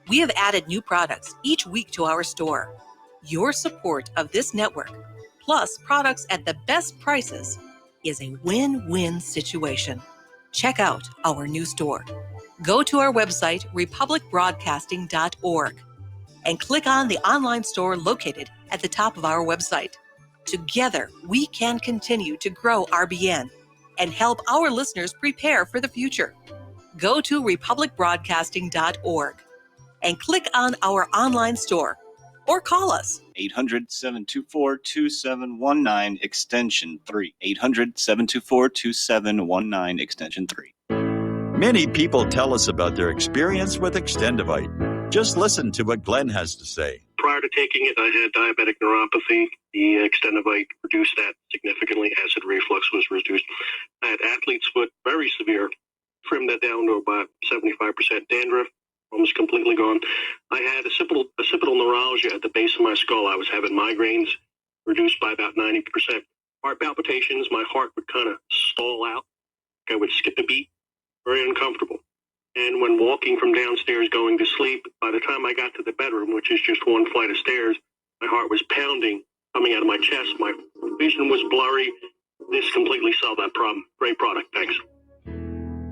We have added new products each week to our store. Your support of this network, plus products at the best prices, is a win-win situation. Check out our new store. Go to our website, republicbroadcasting.org, and click on the online store located at the top of our website. Together, we can continue to grow RBN and help our listeners prepare for the future. Go to republicbroadcasting.org and click on our online store or call us. 800-724-2719, extension 3. 800-724-2719, extension 3. Many people tell us about their experience with Extendivite. Just listen to what Glenn has to say. Prior to taking it, I had diabetic neuropathy. The Extendivite reduced that significantly. Acid reflux was reduced. I had athlete's foot, very severe. Trimmed that down to about 75%. Dandruff, almost completely gone. I had occipital neuralgia at the base of my skull. I was having migraines, reduced by about 90%. Heart palpitations, my heart would kind of stall out. I would skip a beat, very uncomfortable. And when walking from downstairs going to sleep, by the time I got to the bedroom, which is just one flight of stairs, my heart was pounding, coming out of my chest. My vision was blurry. This completely solved that problem. Great product. Thanks.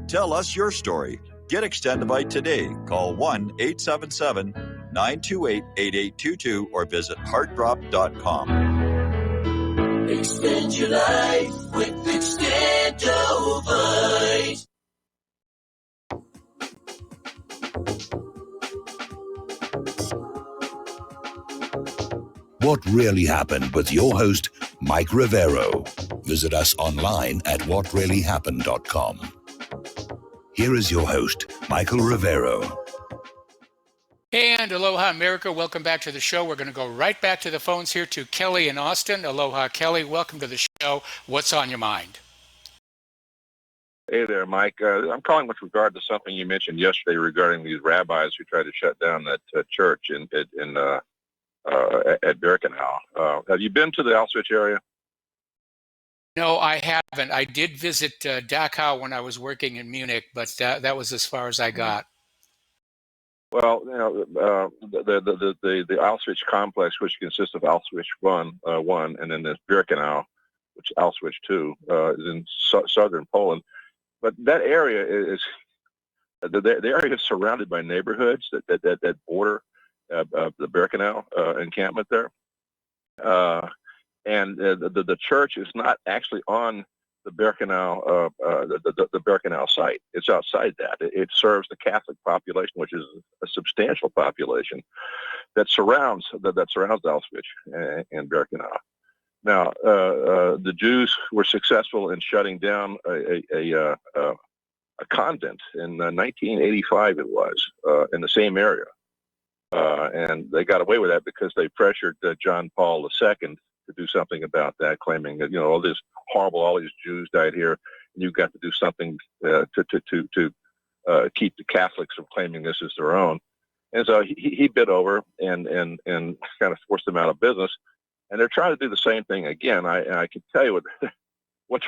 Tell us your story. Get Extendivite today. Call 1-877-928-8822 or visit heartdrop.com. Extend your life with Extendivite. What Really Happened with your host, Mike Rivero. Visit us online at whatreallyhappened.com. Here is your host, Michael Rivero. And aloha, America. Welcome back to the show. We're going to go right back to the phones here to Kelly in Austin. Aloha, Kelly. Welcome to the show. What's on your mind? Hey there, Mike. I'm calling with regard to something you mentioned yesterday regarding these rabbis who tried to shut down that church at Birkenau. Have you been to the Auschwitz area? No, I haven't. I did visit Dachau when I was working in Munich, but that was as far as I got. Well, you know, the Auschwitz complex, which consists of Auschwitz one, and then there's Birkenau, which is Auschwitz 2, is in southern Poland. But that area is the area is surrounded by neighborhoods that border the Birkenau encampment there, and the church is not actually on the Birkenau the Birkenau site. It's outside that. It serves the Catholic population, which is a substantial population that surrounds Auschwitz and Birkenau. Now, the Jews were successful in shutting down a convent in 1985. It was in the same area, and they got away with that because they pressured John Paul II to do something about that, claiming that all these Jews died here, and you've got to do something to keep the Catholics from claiming this as their own. And so he bid over and kind of forced them out of business. And they're trying to do the same thing again. I can tell you what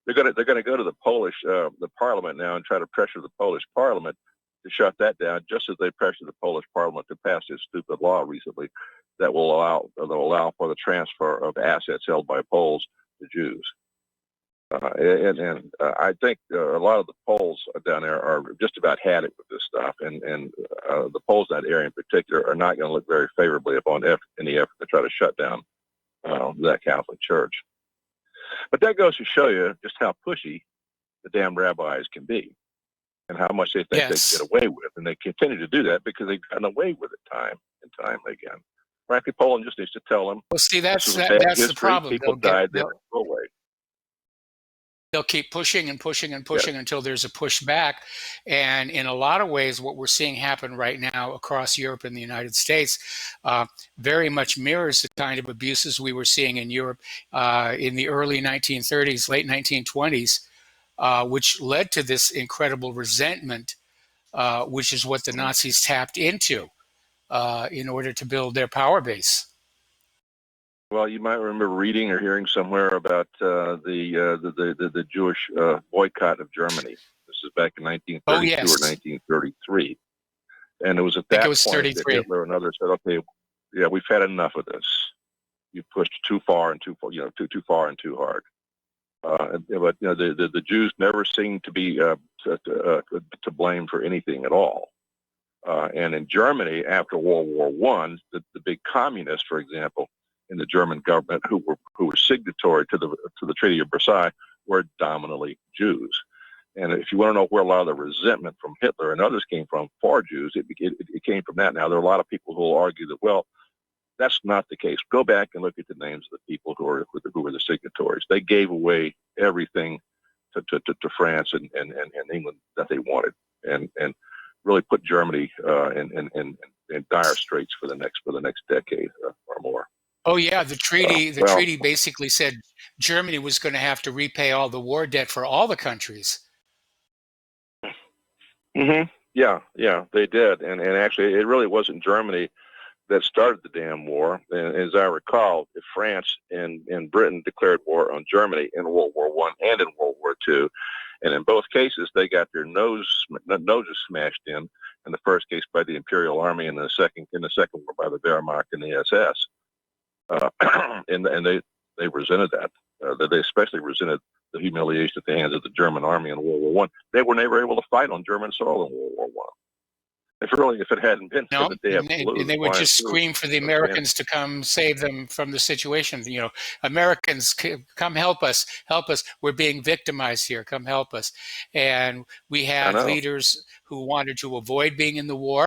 they're going to go to the Polish the Parliament now and try to pressure the Polish Parliament to shut that down, just as they pressured the Polish Parliament to pass this stupid law recently that will allow for the transfer of assets held by Poles to Jews. I think a lot of the Poles down there are just about had it with this stuff, and the Poles in that area in particular are not going to look very favorably upon any effort to try to shut down that Catholic Church. But that goes to show you just how pushy the damn rabbis can be, and how much they think they can get away with, and they continue to do that because they've gotten away with it time and time again. Frankly, Poland just needs to tell them. Well, see, that's history. the problem. People died. They won't go away. They'll keep pushing and pushing and pushing until there's a pushback. And in a lot of ways, what we're seeing happen right now across Europe and the United States very much mirrors the kind of abuses we were seeing in Europe in the early 1930s, late 1920s, which led to this incredible resentment, which is what the Nazis tapped into in order to build their power base. Well, you might remember reading or hearing somewhere about the Jewish boycott of Germany. This is back in 1932 or 1933, and it was at that point that Hitler and others said, "Okay, yeah, we've had enough of this. You pushed too far and too far and too hard." But the Jews never seemed to be to blame for anything at all. And in Germany, after World War I, the big communists, for example, in the German government, who were signatory to the Treaty of Versailles, were dominantly Jews. And if you want to know where a lot of the resentment from Hitler and others came from for Jews, it came from that. Now, there are a lot of people who will argue that, well, that's not the case. Go back and look at the names of the people who were the signatories. They gave away everything to France and England that they wanted, and really put Germany in dire straits for the next decade or more. Oh yeah, the treaty basically said Germany was going to have to repay all the war debt for all the countries. Mm-hmm. Yeah, they did, and actually, it really wasn't Germany that started the damn war. And as I recall, France and Britain declared war on Germany in World War I and in World War II, and in both cases, they got their noses smashed in the first case by the Imperial Army, and in the second war by the Wehrmacht and the SS. And they resented that. They especially resented the humiliation at the hands of the German army in World War I. They were never able to fight on German soil in World War I. If it hadn't been for the day of and they would just scream for the Americans to come save them from the situation. Americans, come help us! We're being victimized here. Come help us! And we have leaders who wanted to avoid being in the war.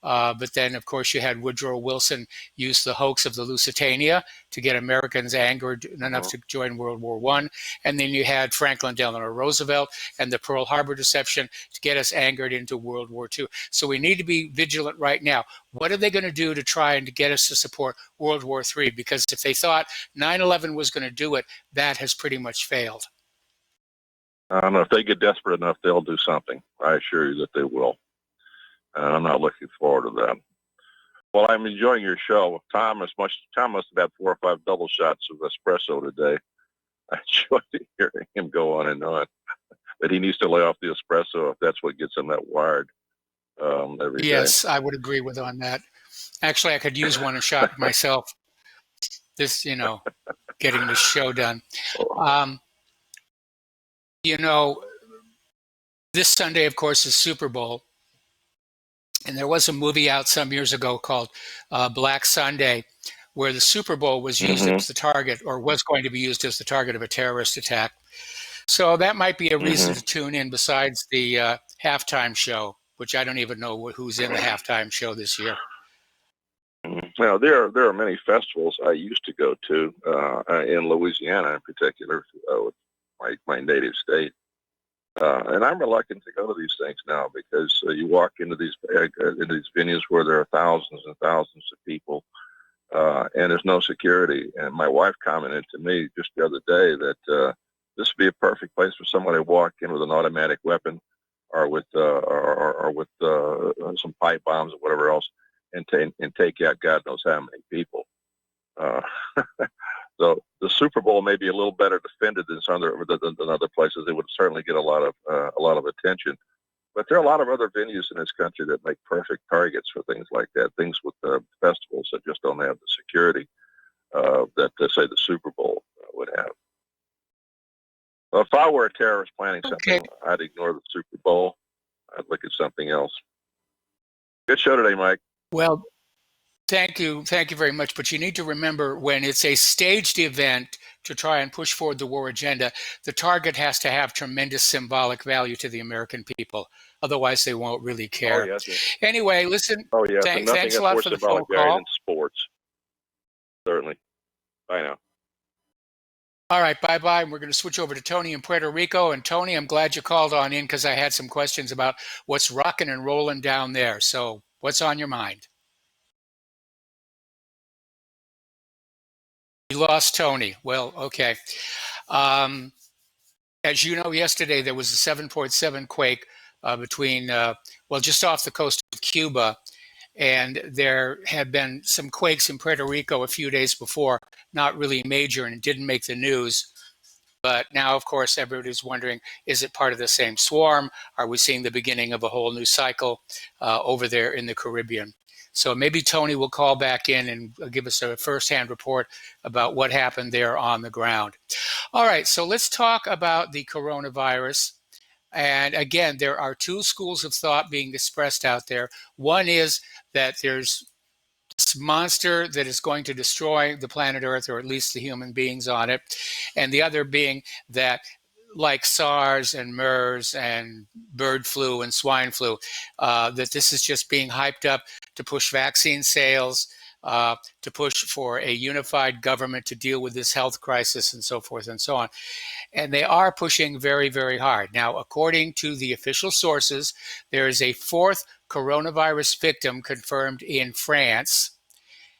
But then, of course, you had Woodrow Wilson use the hoax of the Lusitania to get Americans angered enough to join World War I. And then you had Franklin Delano Roosevelt and the Pearl Harbor deception to get us angered into World War II. So we need to be vigilant right now. What are they going to do to try and to get us to support World War III? Because if they thought 9/11 was going to do it, that has pretty much failed. I don't know. If they get desperate enough, they'll do something. I assure you that they will. I'm not looking forward to that. Well, I'm enjoying your show. Tom must have had 4 or 5 double shots of espresso today. I enjoyed hearing him go on and on. But he needs to lay off the espresso if that's what gets him that wired every day. Yes, I would agree with on that. Actually, I could use one shot myself. This, getting this show done. This Sunday, of course, is Super Bowl. And there was a movie out some years ago called Black Sunday, where the Super Bowl was used as the target, or was going to be used as the target of a terrorist attack. So that might be a reason to tune in besides the halftime show, which I don't even know who's in the halftime show this year. Well, there are many festivals I used to go to in Louisiana in particular, with my native state. And I'm reluctant to go to these things now because you walk into these venues where there are thousands and thousands of people, and there's no security. And my wife commented to me just the other day that this would be a perfect place for someone to walk in with an automatic weapon, or with some pipe bombs or whatever else, and take out God knows how many people. So the Super Bowl may be a little better defended than other places. It would certainly get a lot of attention. But there are a lot of other venues in this country that make perfect targets for things like that. Things with festivals that just don't have the security that, say, the Super Bowl would have. Well, if I were a terrorist planning something, I'd ignore the Super Bowl. I'd look at something else. Good show today, Mike. Well, thank you very much. But you need to remember, when it's a staged event to try and push forward the war agenda, the target has to have tremendous symbolic value to the American people. Otherwise, they won't really care. Oh, yes. Anyway, listen, Oh, yes. thanks a lot for the phone call. In sports. Certainly. Bye now. All right, bye-bye. We're going to switch over to Tony in Puerto Rico. And Tony, I'm glad you called on in because I had some questions about what's rocking and rolling down there. So what's on your mind? You lost Tony. Well, okay. As you know, yesterday there was a 7.7 quake between, just off the coast of Cuba. And there had been some quakes in Puerto Rico a few days before, not really major, and it didn't make the news. But now, of course, everybody's wondering, is it part of the same swarm? Are we seeing the beginning of a whole new cycle over there in the Caribbean? So maybe Tony will call back in and give us a firsthand report about what happened there on the ground. All right, so let's talk about the coronavirus. And again, there are 2 schools of thought being expressed out there. One is that there's this monster that is going to destroy the planet Earth, or at least the human beings on it. And the other being that, like SARS and MERS and bird flu and swine flu, that this is just being hyped up to push vaccine sales, to push for a unified government to deal with this health crisis, and so forth and so on. And they are pushing very, very hard. Now, according to the official sources, there is a 4th coronavirus victim confirmed in France,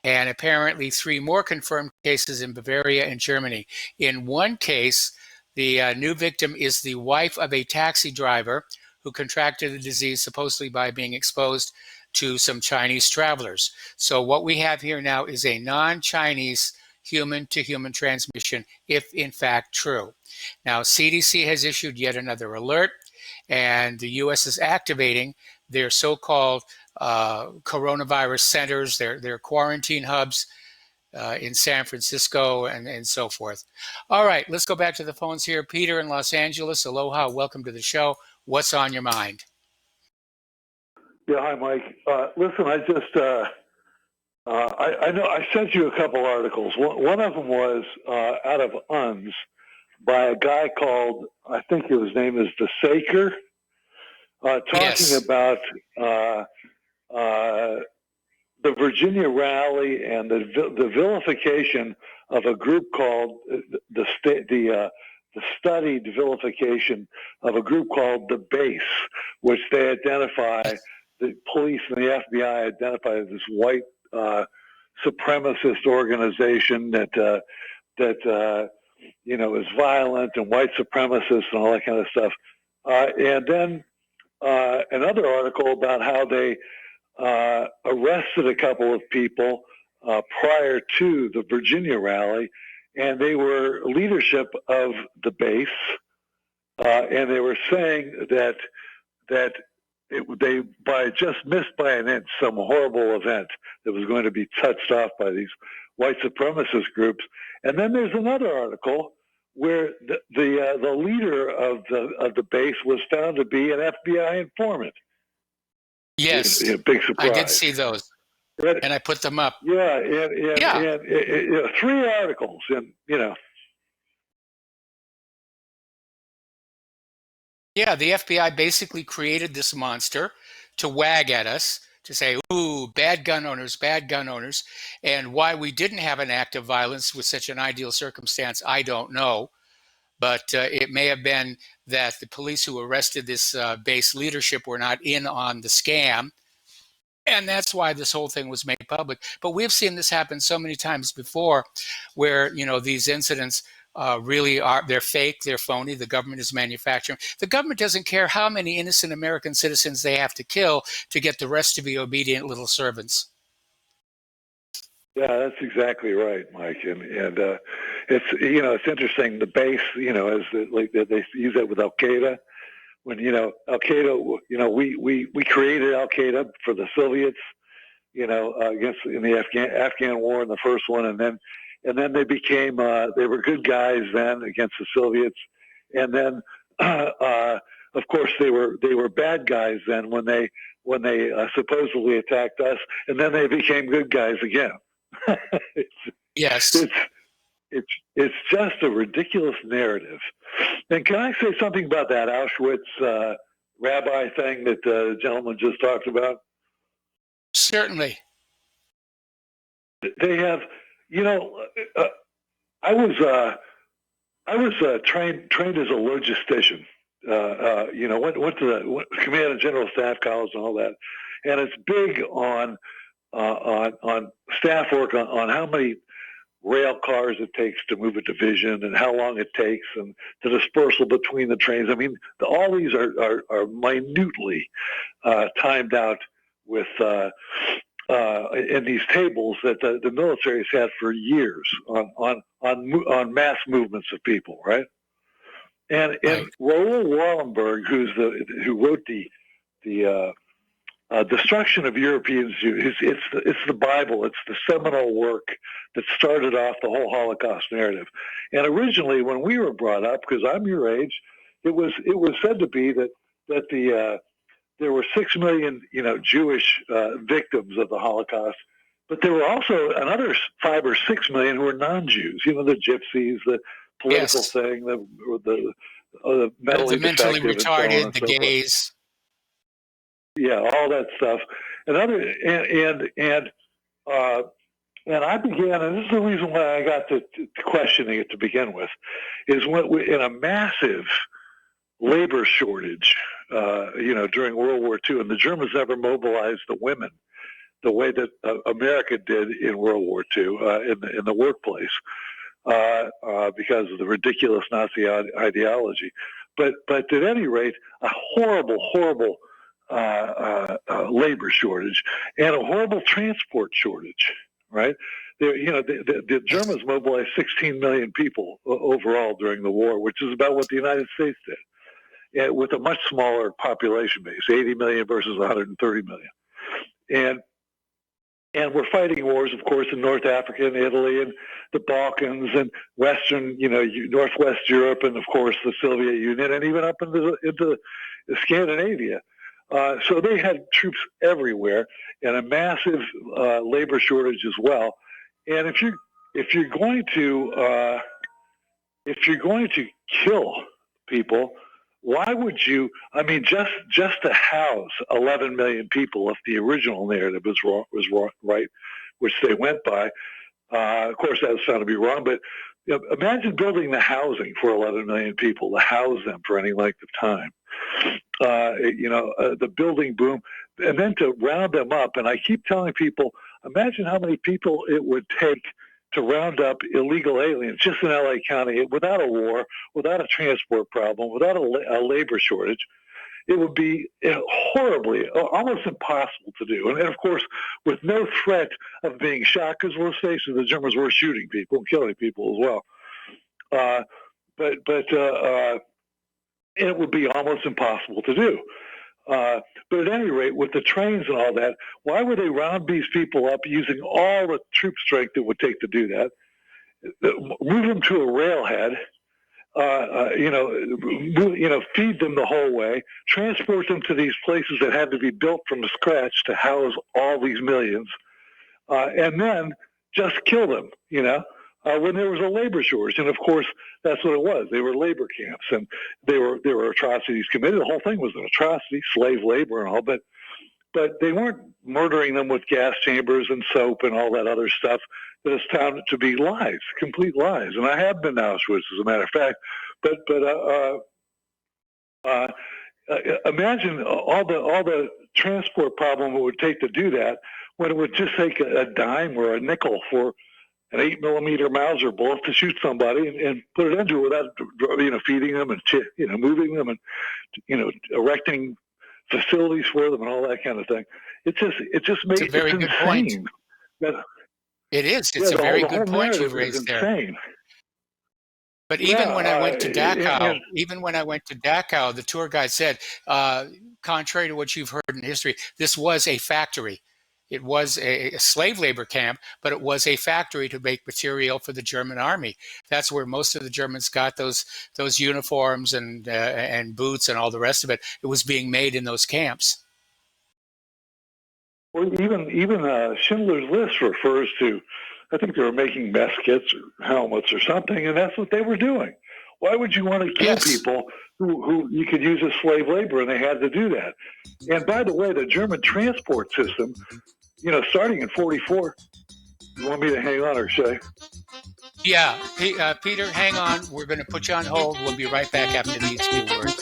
and apparently 3 more confirmed cases in Bavaria and Germany. In one case, the new victim is the wife of a taxi driver who contracted the disease supposedly by being exposed to some Chinese travelers. So what we have here now is a non-Chinese human-to-human transmission, if in fact true. Now, CDC has issued yet another alert, and the U.S. is activating their so-called coronavirus centers, their quarantine hubs in San Francisco and so forth. All right, let's go back to the phones here. Peter in Los Angeles, aloha, welcome to the show. What's on your mind? Yeah, hi, Mike. Listen, I just, I know I sent you a couple articles. One of them was out of UNS by a guy called, I think his name is DeSaker, talking about the Virginia rally and the vilification of a group called the studied vilification of a group called the Base, which they identify, the police and the FBI identify as this white supremacist organization that is violent and white supremacist and all that kind of stuff. And then another article about how they arrested a couple of people prior to the Virginia rally, and they were leadership of the Base, and they were saying that they just missed by an inch some horrible event that was going to be touched off by these white supremacist groups. And then there's another article where the leader of the Base was found to be an FBI informant. Yes, big surprise. I did see those, and I put them up. Yeah, and 3 articles, and Yeah, the FBI basically created this monster to wag at us, to say, ooh, bad gun owners, and why we didn't have an act of violence with such an ideal circumstance, I don't know. But it may have been that the police who arrested this Base leadership were not in on the scam, and that's why this whole thing was made public. But we've seen this happen so many times before, where these incidents really they're fake, they're phony. The government is manufacturing. The government doesn't care how many innocent American citizens they have to kill to get the rest to be obedient little servants. Yeah, that's exactly right, Mike. And it's it's interesting. The Base, as they use that with Al Qaeda. When Al Qaeda, we created Al Qaeda for the Soviets, against in the Afghan war in the first one, and then they became they were good guys then against the Soviets, and then of course they were bad guys then when they supposedly attacked us, and then they became good guys again. Yes. It's just a ridiculous narrative. And can I say something about that Auschwitz rabbi thing that the gentleman just talked about? Certainly. They have, I was trained as a logistician. Went to the Command and General Staff College and all that, and it's big on staff work on how many rail cars it takes to move a division and how long it takes and the dispersal between the trains. I mean, all these are minutely timed out with in these tables that the military's had for years on mass movements of people, right? And Raoul Wallenberg, who wrote the Destruction of European Jews, it's the Bible. It's the seminal work that started off the whole Holocaust narrative. And originally, when we were brought up, because I'm your age, it was said to be that there were 6 million Jewish victims of the Holocaust, but there were also another 5 or 6 million who were non-Jews. The gypsies, the political thing, the mentally retarded, the so gays. Yeah, all that stuff. And I began, and this is the reason why I got to questioning it to begin with, is when in a massive labor shortage, during World War II, and the Germans never mobilized the women the way that America did in World War II in the workplace because of the ridiculous Nazi ideology. But at any rate, a horrible labor shortage and a horrible transport shortage, right? The Germans mobilized 16 million people overall during the war, which is about what the United States did, with a much smaller population base, 80 million versus 130 million. And we're fighting wars, of course, in North Africa and Italy and the Balkans and Western, Northwest Europe, and of course the Soviet Union, and even up into Scandinavia. So they had troops everywhere and a massive labor shortage as well. And if you're going to kill people why would you? I mean, just to house 11 million people, if the original narrative was right, which they went by. Of course, that was found to be wrong. But imagine building the housing for 11 million people to house them for any length of time. The building boom, and then to round them up. And I keep telling people, imagine how many people it would take to round up illegal aliens just in LA County without a war, without a transport problem, without a labor shortage. It would be horribly, almost impossible to do. And of course, with no threat of being shot, because let's face it, the Germans were shooting people and killing people as well. But it would be almost impossible to do. But at any rate, with the trains and all that, why would they round these people up using all the troop strength it would take to do that? Move them to a railhead, feed them the whole way, transport them to these places that had to be built from scratch to house all these millions, and then just kill them, when there was a labor shortage. And of course, that's what it was. They were labor camps, and there were atrocities committed. The whole thing was an atrocity, slave labor and all, but they weren't murdering them with gas chambers and soap and all that other stuff that is found to be lies, complete lies. And I have been to Auschwitz, as a matter of fact. But imagine all the transport problem it would take to do that, when it would just take a dime or a nickel for an 8mm Mauser bullet to shoot somebody and put it into it without feeding them and moving them and erecting facilities for them and all that kind of thing. It just makes it's a very good point. It is. It's a very good point you've raised there. But even when I went to Dachau, the tour guide said, contrary to what you've heard in history, this was a factory. It was a slave labor camp, but it was a factory to make material for the German army. That's where most of the Germans got those uniforms and boots and all the rest of it. It was being made in those camps. Well, even Schindler's List refers to, I think they were making mess kits or helmets or something, and that's what they were doing. Why would you want to kill people who you could use as slave labor, and they had to do that? And by the way, the German transport system, starting in 1944, you want me to hang on or should I? Yeah, Peter, hang on. We're going to put you on hold. We'll be right back after these few words.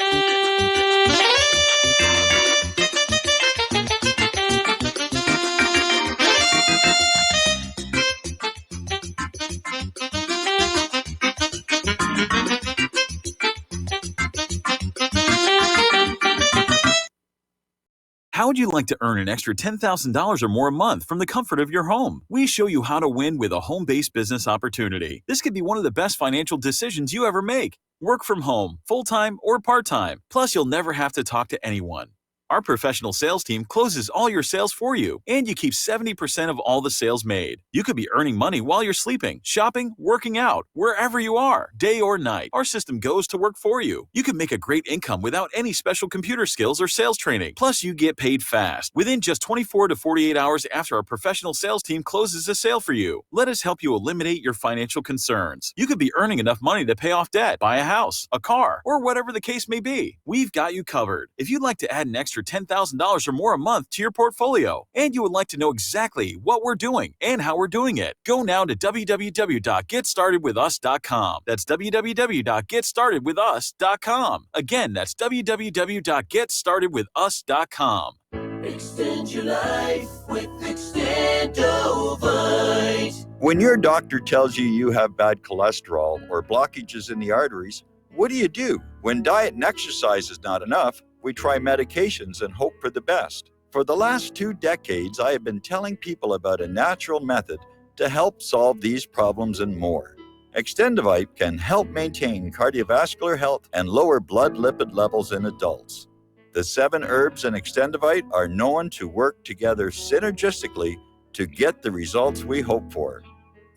How would you like to earn an extra $10,000 or more a month from the comfort of your home? We show you how to win with a home-based business opportunity. This could be one of the best financial decisions you ever make. Work from home, full-time or part-time. Plus, you'll never have to talk to anyone. Our professional sales team closes all your sales for you, and you keep 70% of all the sales made. You could be earning money while you're sleeping, shopping, working out, wherever you are, day or night. Our system goes to work for you. You can make a great income without any special computer skills or sales training. Plus, you get paid fast, within just 24 to 48 hours after our professional sales team closes a sale for you. Let us help you eliminate your financial concerns. You could be earning enough money to pay off debt, buy a house, a car, or whatever the case may be. We've got you covered. If you'd like to add an extra $10,000 or more a month to your portfolio, and you would like to know exactly what we're doing and how we're doing it, go now to www.getstartedwithus.com. That's www.getstartedwithus.com. Again, that's www.getstartedwithus.com. Extend your life with Extendovite. When your doctor tells you you have bad cholesterol or blockages in the arteries, what do? When diet and exercise is not enough, we try medications and hope for the best. For the last 2 decades, I have been telling people about a natural method to help solve these problems and more. Extendovite can help maintain cardiovascular health and lower blood lipid levels in adults. The 7 herbs in Extendovite are known to work together synergistically to get the results we hope for.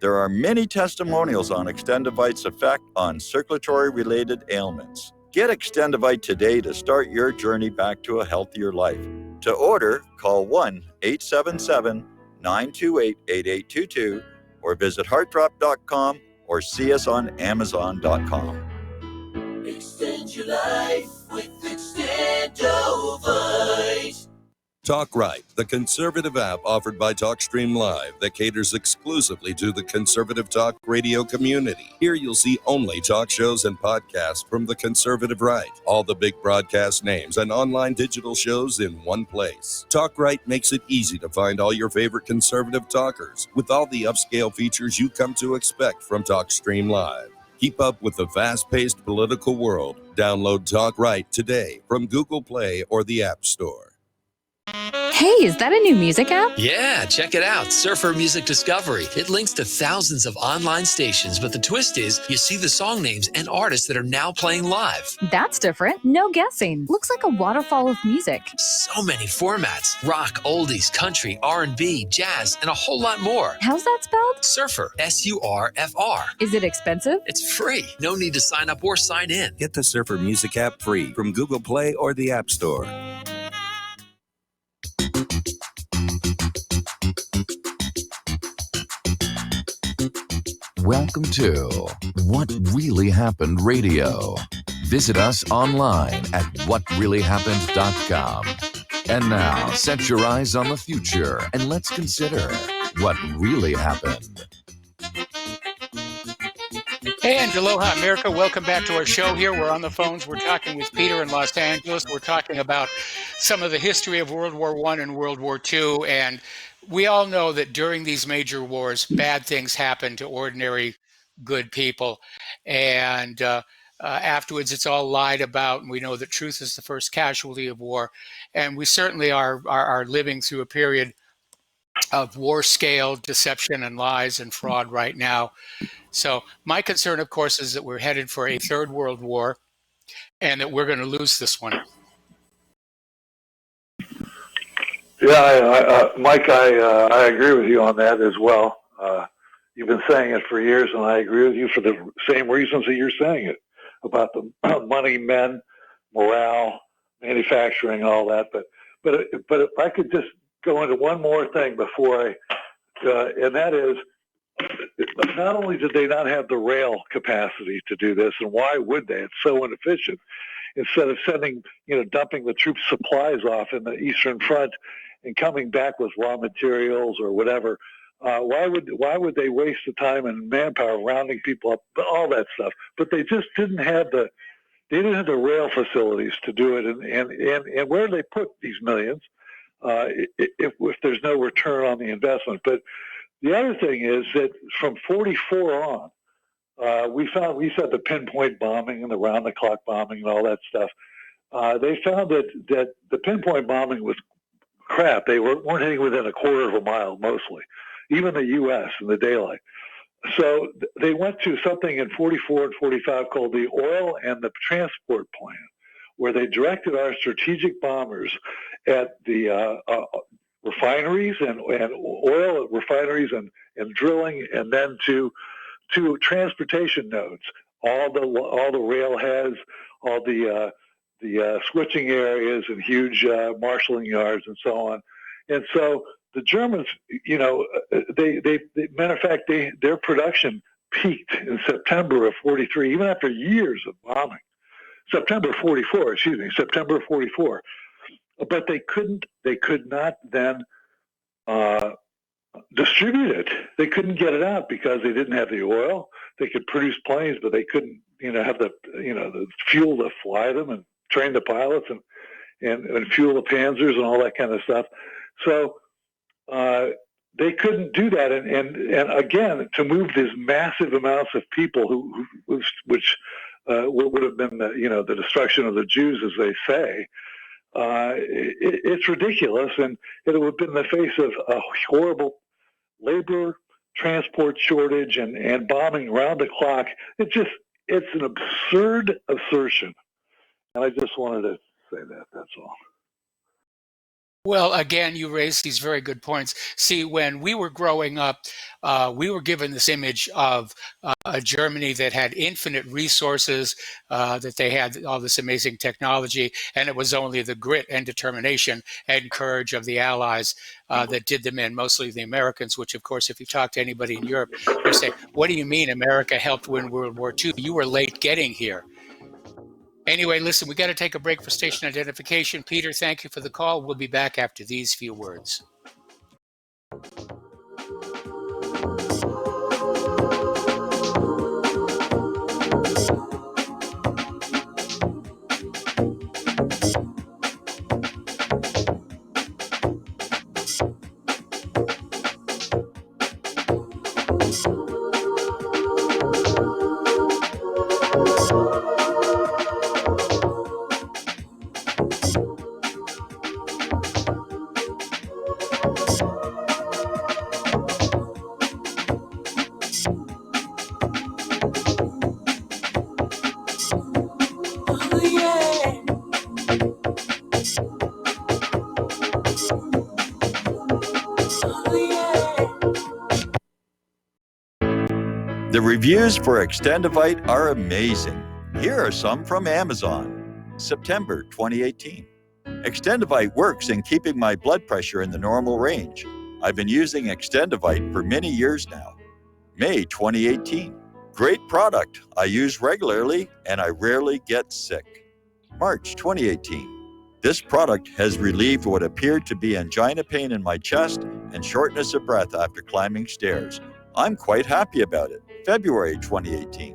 There are many testimonials on Extendovite's effect on circulatory-related ailments. Get Extendovite today to start your journey back to a healthier life. To order, call 1-877-928-8822 or visit heartdrop.com or see us on amazon.com. Extend your life with Extendovite. Talk Right, the conservative app offered by TalkStream Live that caters exclusively to the conservative talk radio community. Here you'll see only talk shows and podcasts from the conservative right, all the big broadcast names and online digital shows in one place. Talk Right makes it easy to find all your favorite conservative talkers with all the upscale features you come to expect from TalkStream Live. Keep up with the fast-paced political world. Download Talk Right today from Google Play or the App Store. Hey, is that a new music app? Yeah, check it out. Surfer Music Discovery. It links to thousands of online stations, but the twist is you see the song names and artists that are now playing live. That's different. No guessing. Looks like a waterfall of music. So many formats. Rock, oldies, country, R&B, jazz, and a whole lot more. How's that spelled? Surfer. S-U-R-F-R. Is it expensive? It's free. No need to sign up or sign in. Get the Surfer Music app free from Google Play or the App Store. Welcome to What Really Happened Radio. Visit us online at whatreallyhappened.com. And now, set your eyes on the future and let's consider what really happened. Hey, and aloha, America. Welcome back to our show here. We're on the phones. We're talking with Peter in Los Angeles. We're talking about some of the history of World War I and World War II. And we all know that during these major wars, bad things happen to ordinary good people. And afterwards, it's all lied about. And we know that truth is the first casualty of war. And we certainly are living through a period of war scale deception and lies and fraud right now. So my concern, of course, is that we're headed for a third world war and that we're going to lose this one. Yeah, Mike, I agree with you on that as well. You've been saying it for years, and I agree with you for the same reasons that you're saying it, about the money, men, morale, manufacturing, all that. But if I could just go into one more thing before and that is, not only did they not have the rail capacity to do this, and why would they? It's so inefficient. Instead of dumping the troops' supplies off in the Eastern Front and coming back with raw materials or whatever, why would they waste the time and manpower rounding people up, all that stuff? But they just didn't have the rail facilities to do it, and where do they put these millions if there's no return on the investment? But the other thing is that from 44 on, we said the pinpoint bombing and the round-the-clock bombing and all that stuff. They found that the pinpoint bombing was crap. They weren't hitting within a quarter of a mile, mostly, even the U.S. in the daylight. So they went to something in 44 and 45 called the Oil and the Transport Plan, where they directed our strategic bombers at the refineries and oil refineries and drilling, and then to transportation nodes, all the railheads, all the switching areas and huge marshalling yards and so on. And so the Germans, matter of fact, their production peaked in September of 43, even after years of bombing. September of 44. But they could not then distribute it. They couldn't get it out because they didn't have the oil. They could produce planes, but they couldn't, have the fuel to fly them and train the pilots and fuel the panzers and all that kind of stuff. So they couldn't do that. And again, to move these massive amounts of people which would have been the destruction of the Jews, as they say. It's ridiculous, and it would have been in the face of a horrible labor transport shortage and bombing around the clock. It's an absurd assertion, and I just wanted to say that. That's all. Well, again, you raised these very good points. See, when we were growing up, we were given this image of a Germany that had infinite resources, that they had all this amazing technology, and it was only the grit and determination and courage of the Allies that did them in, mostly the Americans, which, of course, if you talk to anybody in Europe, they say, what do you mean America helped win World War II? You were late getting here. Anyway, listen, we got to take a break for station identification. Peter, thank you for the call. We'll be back after these few words. The reviews for Extendivite are amazing. Here are some from Amazon. September 2018. Extendivite works in keeping my blood pressure in the normal range. I've been using Extendivite for many years now. May 2018. Great product. I use regularly and I rarely get sick. March 2018. This product has relieved what appeared to be angina pain in my chest and shortness of breath after climbing stairs. I'm quite happy about it. February 2018.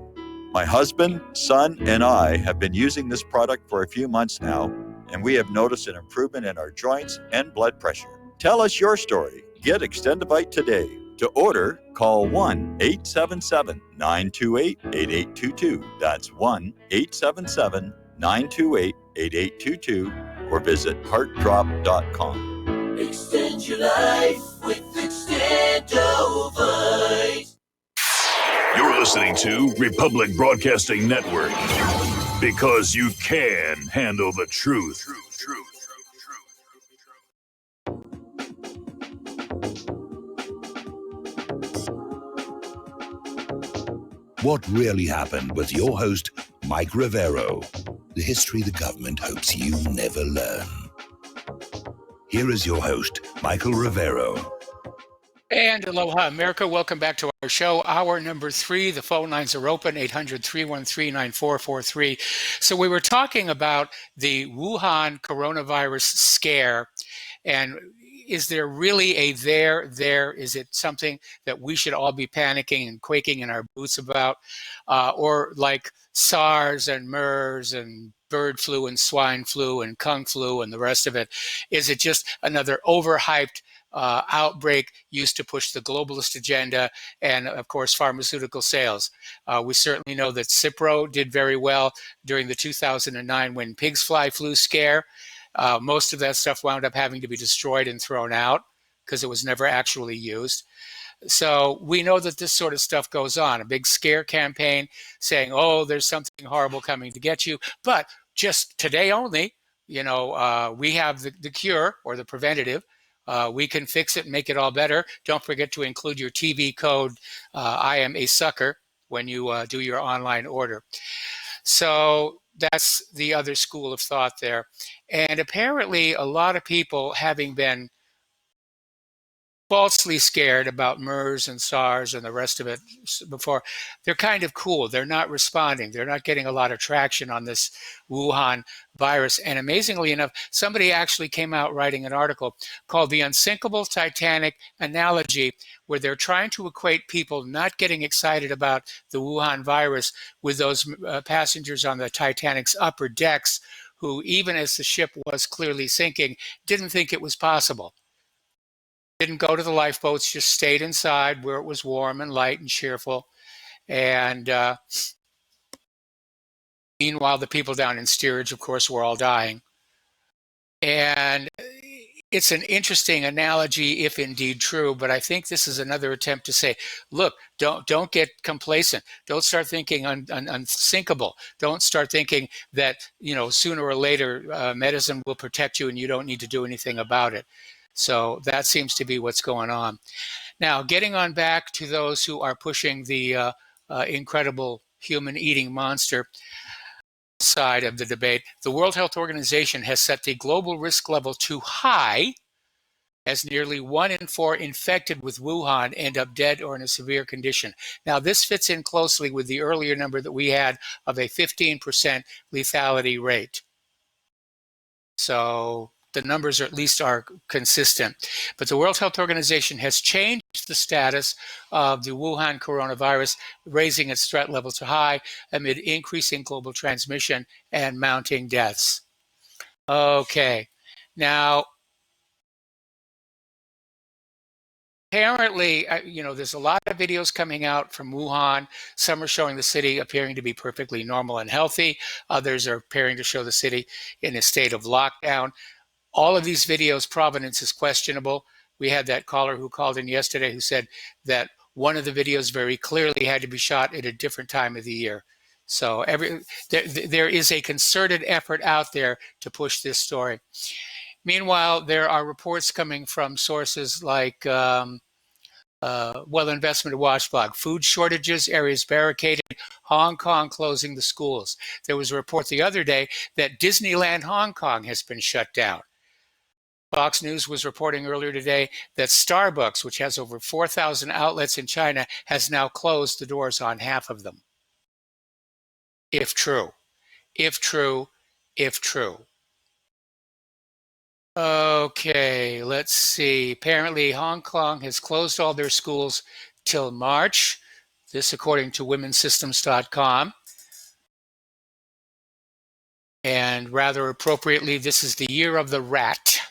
My husband, son, and I have been using this product for a few months now, and we have noticed an improvement in our joints and blood pressure. Tell us your story. Get Extendivite today. To order, call 1-877-928-8822. That's 1-877-928-8822 or visit heartdrop.com. Extend your life with Extendovite. You're listening to Republic Broadcasting Network because you can handle the truth. What Really Happened with your host, Mike Rivero. The history the government hopes you never learn. Here is your host, Michael Rivero. And aloha, America. Welcome back to our show. Hour number 3. The phone lines are open, 800-313-9443. So we were talking about the Wuhan coronavirus scare. And is there really a there? Is it something that we should all be panicking and quaking in our boots about? Or like SARS and MERS and bird flu and swine flu and kung flu and the rest of it, is it just another overhyped outbreak used to push the globalist agenda and, of course, pharmaceutical sales? We certainly know that Cipro did very well during the 2009 when pigs fly flu scare. Most of that stuff wound up having to be destroyed and thrown out because it was never actually used. So we know that this sort of stuff goes on, a big scare campaign saying, oh, there's something horrible coming to get you. But just today only, we have the cure or the preventative. We can fix it and make it all better. Don't forget to include your TV code, I am a sucker, when you do your online order. So that's the other school of thought there. And apparently a lot of people, having been falsely scared about MERS and SARS and the rest of it before, they're kind of cool. They're not responding. They're not getting a lot of traction on this Wuhan virus. And amazingly enough, somebody actually came out writing an article called The Unsinkable Titanic Analogy, where they're trying to equate people not getting excited about the Wuhan virus with those passengers on the Titanic's upper decks who, even as the ship was clearly sinking, didn't think it was possible. Didn't go to the lifeboats, just stayed inside where it was warm and light and cheerful. And meanwhile, the people down in steerage, of course, were all dying. And it's an interesting analogy, if indeed true, but I think this is another attempt to say, look, don't get complacent. Don't start thinking unsinkable. Don't start thinking that, sooner or later, medicine will protect you and you don't need to do anything about it. So that seems to be what's going on. Now, getting on back to those who are pushing the incredible human-eating monster side of the debate, the World Health Organization has set the global risk level too high as nearly 1 in 4 infected with Wuhan end up dead or in a severe condition. Now, this fits in closely with the earlier number that we had of a 15% lethality rate. So the numbers are, at least are consistent. But the World Health Organization has changed the status of the Wuhan coronavirus, raising its threat level to high amid increasing global transmission and mounting deaths. Okay, now, apparently, there's a lot of videos coming out from Wuhan. Some are showing the city appearing to be perfectly normal and healthy. Others are appearing to show the city in a state of lockdown. All of these videos' provenance is questionable. We had that caller who called in yesterday who said that one of the videos very clearly had to be shot at a different time of the year. So there is a concerted effort out there to push this story. Meanwhile, there are reports coming from sources like Investment Watchdog, food shortages, areas barricaded, Hong Kong closing the schools. There was a report the other day that Disneyland Hong Kong has been shut down. Fox News was reporting earlier today that Starbucks, which has over 4,000 outlets in China, has now closed the doors on half of them. If true. If true. If true. Okay, let's see. Apparently, Hong Kong has closed all their schools till March. This according to womensystems.com. And rather appropriately, this is the year of the rat.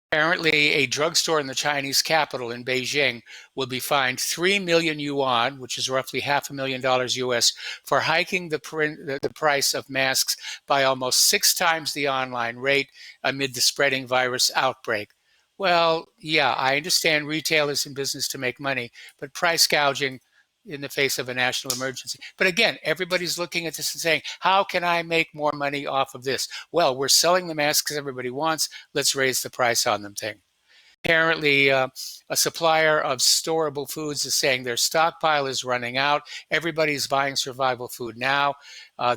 Apparently, a drugstore in the Chinese capital in Beijing will be fined 3 million yuan, which is roughly $500,000 US, for hiking the price of masks by almost 6 times the online rate amid the spreading virus outbreak. Well, yeah, I understand retail is in business to make money, but price gouging in the face of a national emergency. But again, everybody's looking at this and saying, how can I make more money off of this? Well, we're selling the masks everybody wants. Let's raise the price on them thing. Apparently, a supplier of storable foods is saying their stockpile is running out. Everybody's buying survival food now.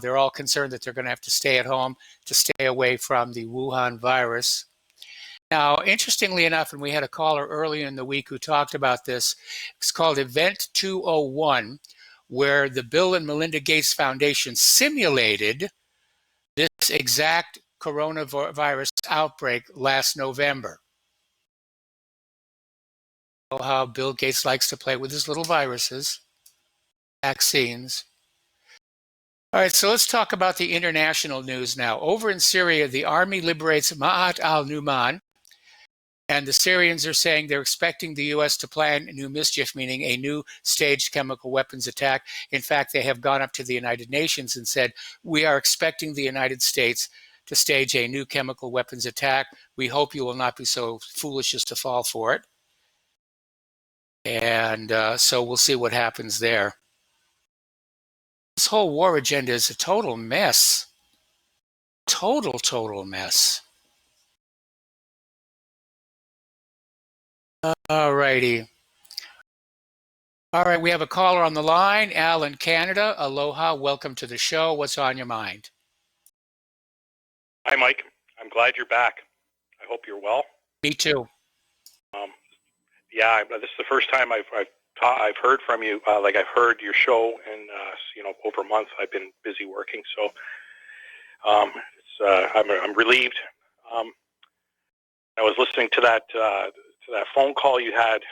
They're all concerned that they're going to have to stay at home to stay away from the Wuhan virus. Now, interestingly enough, and we had a caller earlier in the week who talked about this, it's called Event 201, where the Bill and Melinda Gates Foundation simulated this exact coronavirus outbreak last November. Oh, how Bill Gates likes to play with his little viruses, vaccines. All right, so let's talk about the international news now. Over in Syria, the army liberates Ma'at al-Numan, and the Syrians are saying they're expecting the U.S. to plan new mischief, meaning a new staged chemical weapons attack. In fact, they have gone up to the United Nations and said, we are expecting the United States to stage a new chemical weapons attack. We hope you will not be so foolish as to fall for it. And so we'll see what happens there. This whole war agenda is a total mess. Total mess. All righty. All right, we have a caller on the line, Al in Canada. Aloha, welcome to the show. What's on your mind? Hi, Mike. I'm glad you're back. I hope you're well. Me too. Yeah, this is the first time I've heard from you. I've heard your show, and over a month I've been busy working, so I'm relieved. I was listening to that phone call you had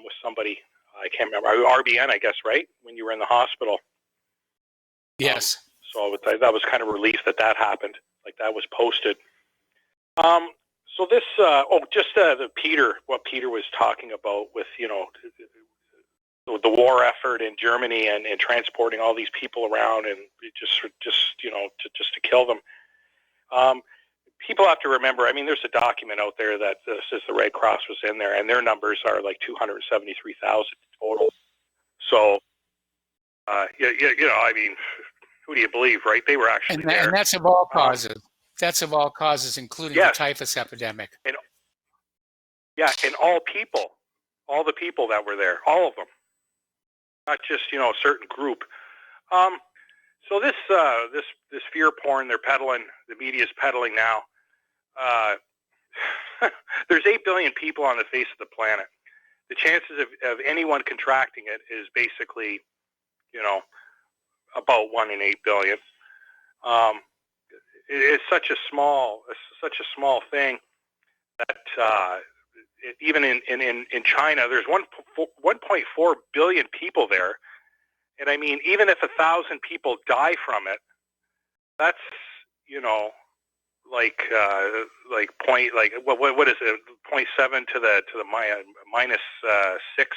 with somebody. I can't remember. RBN, I guess, right? When you were in the hospital. Yes. So that was kind of relief that happened. Like that was posted. So this, what Peter was talking about with, the war effort in Germany and transporting all these people around and just to kill them. People have to remember, there's a document out there that says the Red Cross was in there, and their numbers are like 273,000 total. So, who do you believe, right? They were actually there. And that's of all causes. That's of all causes, including the typhus epidemic. And all the people that were there, all of them, not just a certain group. So this fear porn they're peddling, the media's peddling now, there's 8 billion people on the face of the planet. The chances of anyone contracting it is basically, about 1 in 8 billion. It's such a small thing that even in China, there's 1.4 billion people there, and I mean, even if 1,000 people die from it, that's what is it, 0.7 to the minus 6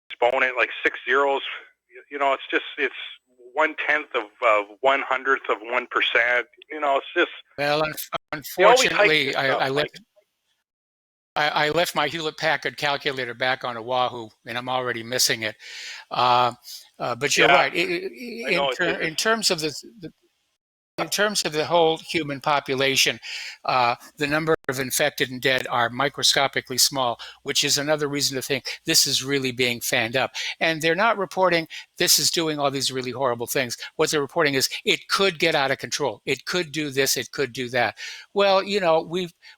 exponent, like 6 zeros. It's 1/10 of 1/100th of 1%. It's just, well, unfortunately, I left my Hewlett Packard calculator back on Oahu, and I'm already missing it. But you're right. In terms of the whole human population, the number of infected and dead are microscopically small, which is another reason to think this is really being fanned up. And they're not reporting this is doing all these really horrible things. What they're reporting is it could get out of control. It could do this. It could do that. Well,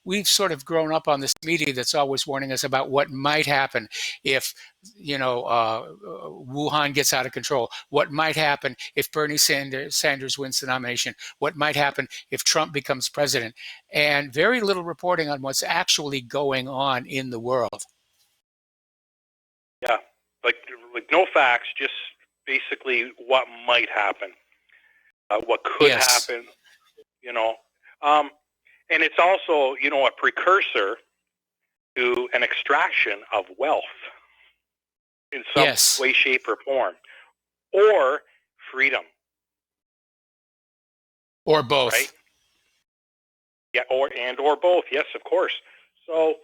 we've sort of grown up on this media that's always warning us about what might happen if Wuhan gets out of control, what might happen if Bernie Sanders wins the nomination, what might happen if Trump becomes president, and very little reporting on what's actually going on in the world. Yeah, like no facts, just basically what might happen, what could happen, and it's also, a precursor to an extraction of wealth in some way, shape, or form, or freedom. Or both. Right? Yeah, or both. Yes, of course. So,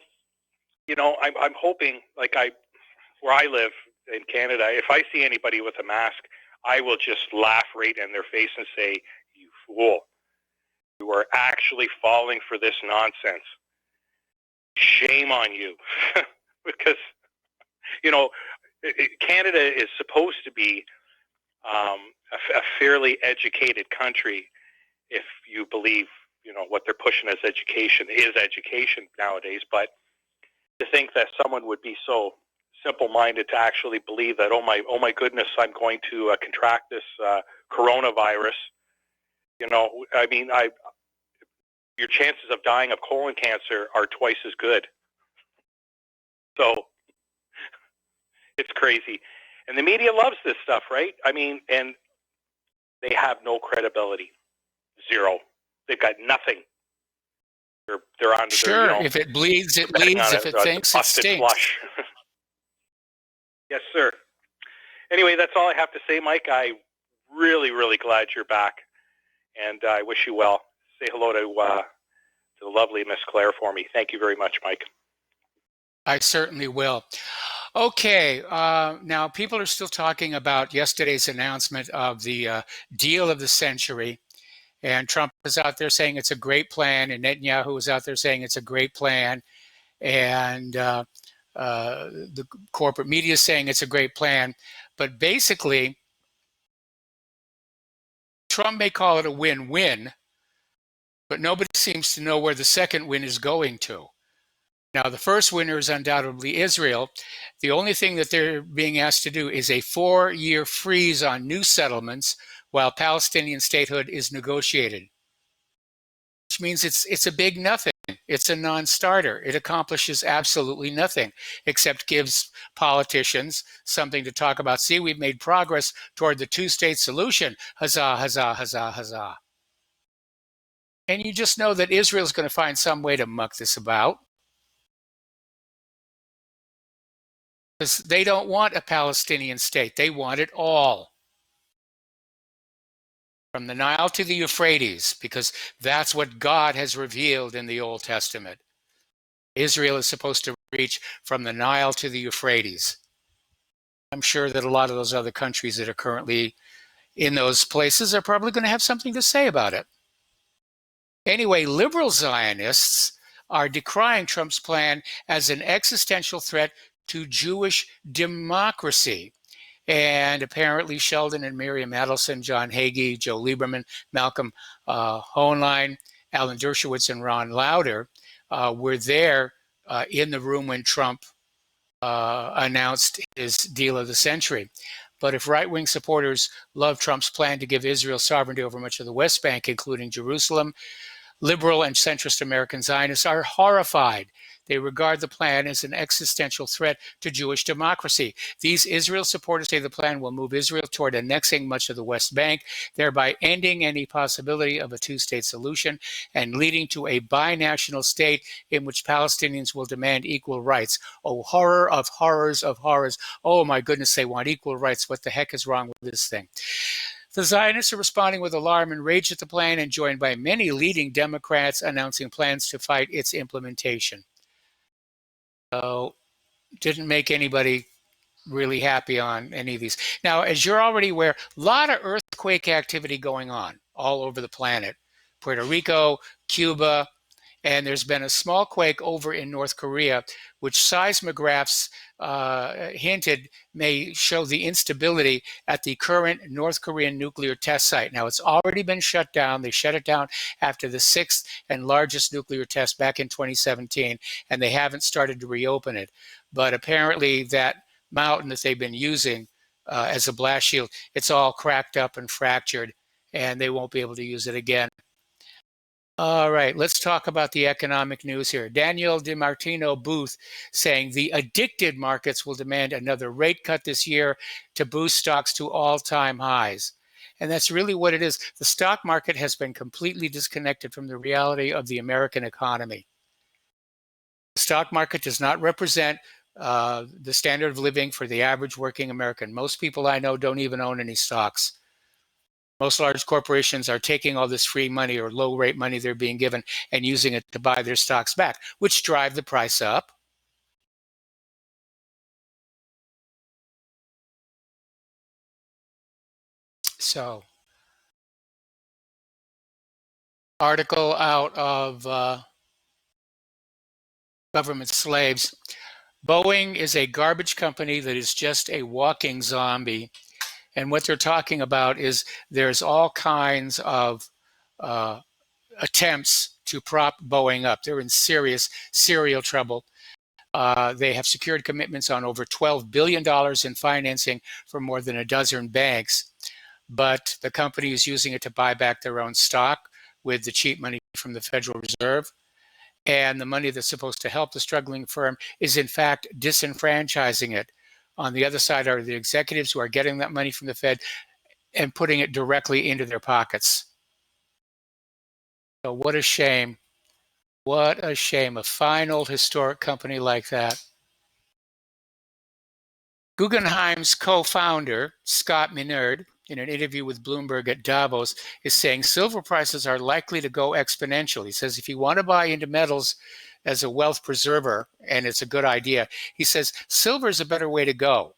I'm hoping, where I live in Canada, if I see anybody with a mask, I will just laugh right in their face and say, "You fool. You are actually falling for this nonsense. Shame on you." Because, Canada is supposed to be a fairly educated country, if you believe, what they're pushing as education is education nowadays. But to think that someone would be so simple-minded to actually believe that, oh my goodness, I'm going to contract this coronavirus. Your chances of dying of colon cancer are twice as good. So it's crazy. And the media loves this stuff, right? And they have no credibility. Zero. They've got nothing. They're on. Sure. If it bleeds, it bleeds. If it thinks, it stinks. Yes, sir. Anyway, that's all I have to say, Mike. I'm really, really glad you're back, and I wish you well. Say hello to the lovely Miss Claire for me. Thank you very much, Mike. I certainly will. Okay, now people are still talking about yesterday's announcement of the deal of the century. And Trump is out there saying it's a great plan, and Netanyahu is out there saying it's a great plan, and the corporate media is saying it's a great plan. But basically, Trump may call it a win-win, but nobody seems to know where the second win is going to. Now, the first winner is undoubtedly Israel. The only thing that they're being asked to do is a 4-year freeze on new settlements while Palestinian statehood is negotiated, which means it's a big nothing. It's a non-starter. It accomplishes absolutely nothing except gives politicians something to talk about. See, we've made progress toward the two-state solution. Huzzah, huzzah, huzzah, huzzah. And you just know that Israel's going to find some way to muck this about. Because they don't want a Palestinian state. They want it all. From the Nile to the Euphrates, because that's what God has revealed in the Old Testament. Israel is supposed to reach from the Nile to the Euphrates. I'm sure that a lot of those other countries that are currently in those places are probably going to have something to say about it. Anyway, liberal Zionists are decrying Trump's plan as an existential threat to Jewish democracy. And apparently Sheldon and Miriam Adelson, John Hagee, Joe Lieberman, Malcolm Hoenlein, Alan Dershowitz, and Ron Lauder were there in the room when Trump announced his deal of the century. But if right-wing supporters love Trump's plan to give Israel sovereignty over much of the West Bank, including Jerusalem, liberal and centrist American Zionists are horrified. They regard the plan as an existential threat to Jewish democracy. These Israel supporters say the plan will move Israel toward annexing much of the West Bank, thereby ending any possibility of a two-state solution and leading to a binational state in which Palestinians will demand equal rights. Oh, horror of horrors of horrors. Oh my goodness, they want equal rights. What the heck is wrong with this thing? The Zionists are responding with alarm and rage at the plan and joined by many leading Democrats announcing plans to fight its implementation. So, didn't make anybody really happy on any of these. Now, as you're already aware, a lot of earthquake activity going on all over the planet. Puerto Rico, Cuba, and there's been a small quake over in North Korea, which seismographs hinted may show the instability at the current North Korean nuclear test site. Now, it's already been shut down. They shut it down after the 6th and largest nuclear test back in 2017, and they haven't started to reopen it. But apparently that mountain that they've been using as a blast shield, it's all cracked up and fractured, and they won't be able to use it again. All right, let's talk about the economic news here. Daniel DiMartino Booth saying the addicted markets will demand another rate cut this year to boost stocks to all-time highs. And that's really what it is. The stock market has been completely disconnected from the reality of the American economy. The stock market does not represent the standard of living for the average working American. Most people I know don't even own any stocks. Most large corporations are taking all this free money or low rate money they're being given and using it to buy their stocks back, which drive the price up. So, article out of Government Slaves. Boeing is a garbage company that is just a walking zombie. And what they're talking about is there's all kinds of attempts to prop Boeing up. They're in serious serial trouble. They have secured commitments on over $12 billion in financing from more than a dozen banks. But the company is using it to buy back their own stock with the cheap money from the Federal Reserve. And the money that's supposed to help the struggling firm is in fact disenfranchising it. On the other side are the executives who are getting that money from the Fed and putting it directly into their pockets. So what a shame. What a shame. A fine old historic company like that. Guggenheim's co-founder, Scott Minerd, in an interview with Bloomberg at Davos, is saying silver prices are likely to go exponential. He says if you want to buy into metals as a wealth preserver, and it's a good idea, he says silver is a better way to go.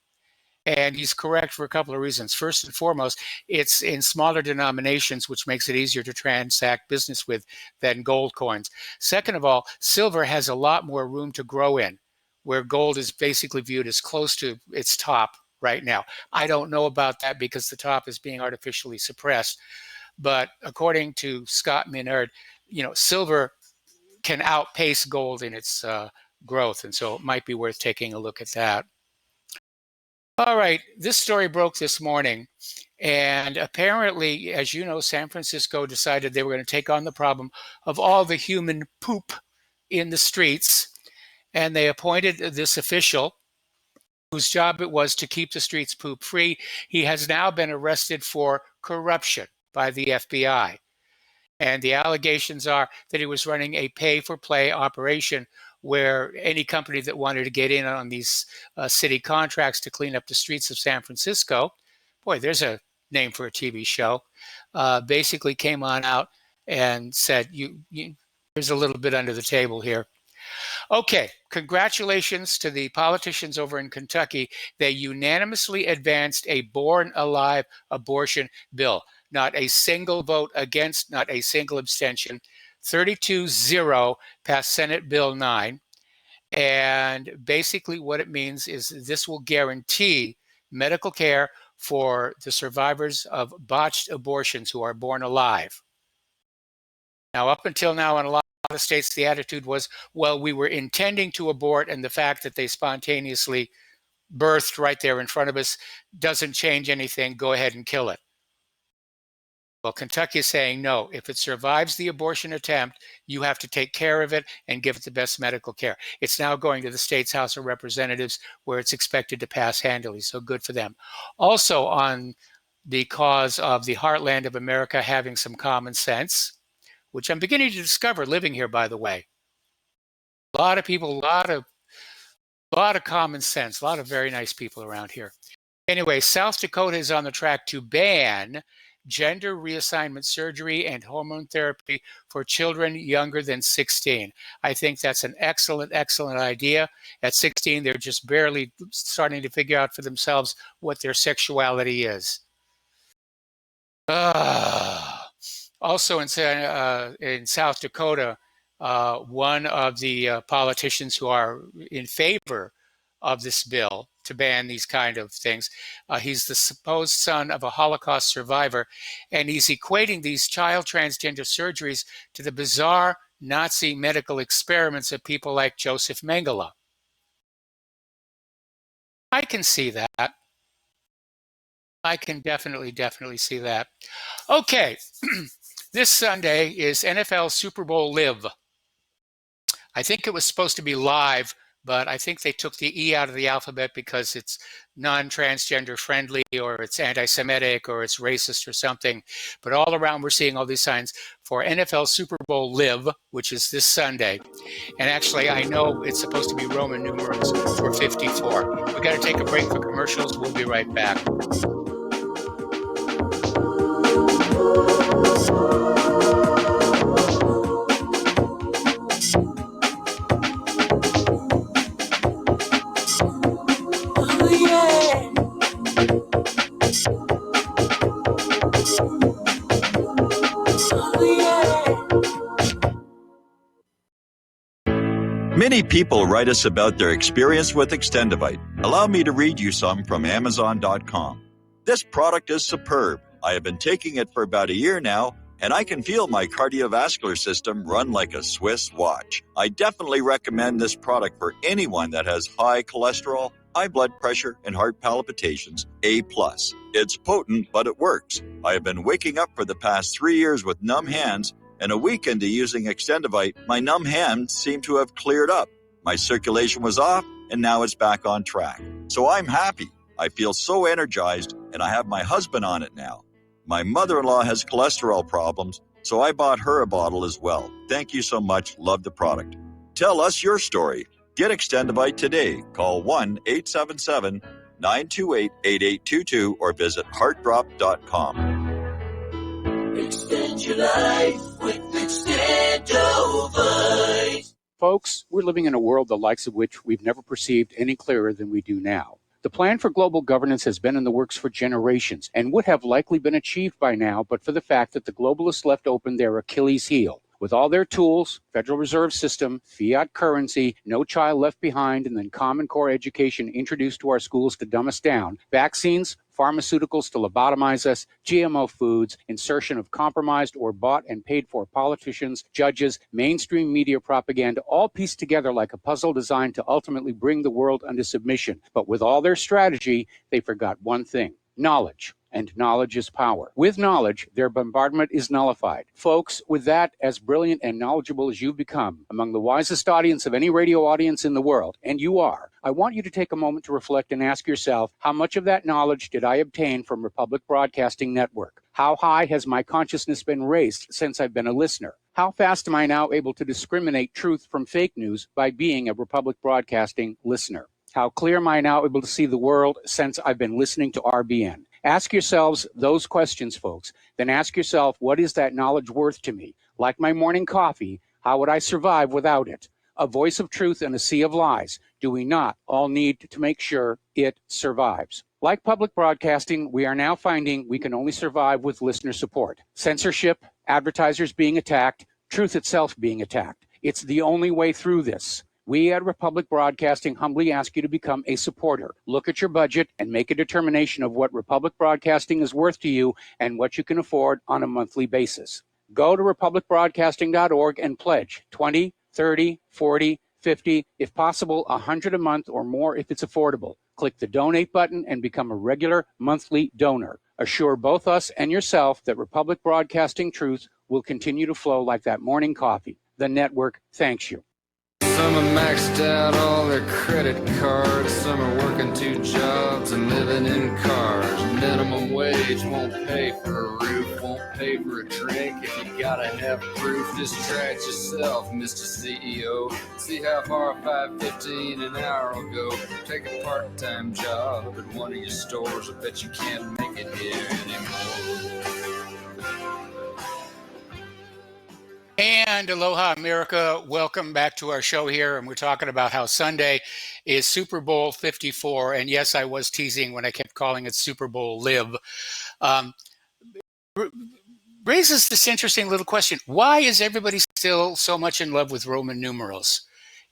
And he's correct for a couple of reasons. First and foremost, it's in smaller denominations, which makes it easier to transact business with than gold coins. Second of all, silver has a lot more room to grow in, where gold is basically viewed as close to its top right now. I don't know about that because the top is being artificially suppressed. But according to Scott Minerd, silver can outpace gold in its growth. And so it might be worth taking a look at that. All right, this story broke this morning. And apparently, as you know, San Francisco decided they were going to take on the problem of all the human poop in the streets. And they appointed this official whose job it was to keep the streets poop free. He has now been arrested for corruption by the FBI. And the allegations are that he was running a pay-for-play operation where any company that wanted to get in on these city contracts to clean up the streets of San Francisco, boy, there's a name for a TV show, basically came on out and said, there's a little bit under the table here. Okay, congratulations to the politicians over in Kentucky. They unanimously advanced a born-alive abortion bill. Not a single vote against, not a single abstention. 32-0 passed Senate Bill 9. And basically what it means is this will guarantee medical care for the survivors of botched abortions who are born alive. Now, up until now, in a lot lot of states, the attitude was, well, we were intending to abort, and the fact that they spontaneously birthed right there in front of us doesn't change anything. Go ahead and kill it. Well, Kentucky is saying, no, if it survives the abortion attempt, you have to take care of it and give it the best medical care. It's now going to the state's House of Representatives, where it's expected to pass handily, so good for them. Also, on the cause of the heartland of America having some common sense, which I'm beginning to discover living here, by the way. A lot of people, a lot of common sense, a lot of very nice people around here. Anyway, South Dakota is on the track to ban gender reassignment surgery and hormone therapy for children younger than 16. I think that's an excellent, excellent idea. At 16, they're just barely starting to figure out for themselves what their sexuality is. Also in South Dakota, one of the politicians who are in favor of this bill to ban these kind of things, he's the supposed son of a Holocaust survivor, and he's equating these child transgender surgeries to the bizarre Nazi medical experiments of people like Joseph Mengele. I can see that. I can definitely see that. Okay, this Sunday is NFL Super Bowl Live. I think it was supposed to be live, but I think they took the E out of the alphabet because it's non-transgender friendly, or it's anti-Semitic, or it's racist or something. But all around, we're seeing all these signs for NFL Super Bowl Live, which is this Sunday. And actually, I know it's supposed to be Roman numerals for 54. We got to take a break for commercials. We'll be right back. Many people write us about their experience with Extendivite. Allow me to read you some from Amazon.com. This product is superb. I have been taking it for about a year now, and I can feel my cardiovascular system run like a Swiss watch. I definitely recommend this product for anyone that has high cholesterol, high blood pressure, and heart palpitations, A+. It's potent, but it works. I have been waking up for the past 3 years with numb hands, and a week into using Extendivite, my numb hands seem to have cleared up. My circulation was off, and now it's back on track. So I'm happy. I feel so energized, and I have my husband on it now. My mother-in-law has cholesterol problems, so I bought her a bottle as well. Thank you so much. Love the product. Tell us your story. Get Extendivite today. Call 1-877-928-8822 or visit heartdrop.com. Extend your life with Extendovite. Folks, we're living in a world the likes of which we've never perceived any clearer than we do now. The plan for global governance has been in the works for generations and would have likely been achieved by now, but for the fact that the globalists left open their Achilles heel. With all their tools, Federal Reserve System, fiat currency, no child left behind, and then Common Core education introduced to our schools to dumb us down, vaccines, pharmaceuticals to lobotomize us, GMO foods, insertion of compromised or bought and paid for politicians, judges, mainstream media propaganda, all pieced together like a puzzle designed to ultimately bring the world under submission. But with all their strategy, they forgot one thing: knowledge. And knowledge is power. With knowledge, their bombardment is nullified. Folks, with that, as brilliant and knowledgeable as you've become, among the wisest audience of any radio audience in the world, and you are, I want you to take a moment to reflect and ask yourself, how much of that knowledge did I obtain from Republic Broadcasting Network? How high has my consciousness been raised since I've been a listener? How fast am I now able to discriminate truth from fake news by being a Republic Broadcasting listener? How clear am I now able to see the world since I've been listening to RBN? Ask yourselves those questions, folks. Then ask yourself, what is that knowledge worth to me? Like my morning coffee, how would I survive without it? A voice of truth in a sea of lies. Do we not all need to make sure it survives? Like public broadcasting, we are now finding we can only survive with listener support. Censorship, advertisers being attacked, truth itself being attacked. It's the only way through this. We at Republic Broadcasting humbly ask you to become a supporter. Look at your budget and make a determination of what Republic Broadcasting is worth to you and what you can afford on a monthly basis. Go to republicbroadcasting.org and pledge 20, 30, 40, 50, if possible, 100 a month or more if it's affordable. Click the donate button and become a regular monthly donor. Assure both us and yourself that Republic Broadcasting truth will continue to flow like that morning coffee. The network thanks you. Some have maxed out all their credit cards. Some are working 2 jobs and living in cars. Minimum wage won't pay for a roof, won't pay for a drink. If you gotta have proof, just try it yourself, Mr. CEO. See how far $5.15 an hour will go. Take a part-time job at one of your stores. I bet you can't make it here anymore. And aloha, America. Welcome back to our show here. And we're talking about how Sunday is Super Bowl 54. And yes, I was teasing when I kept calling it Super Bowl Live. Raises this interesting little question. Why is everybody still so much in love with Roman numerals?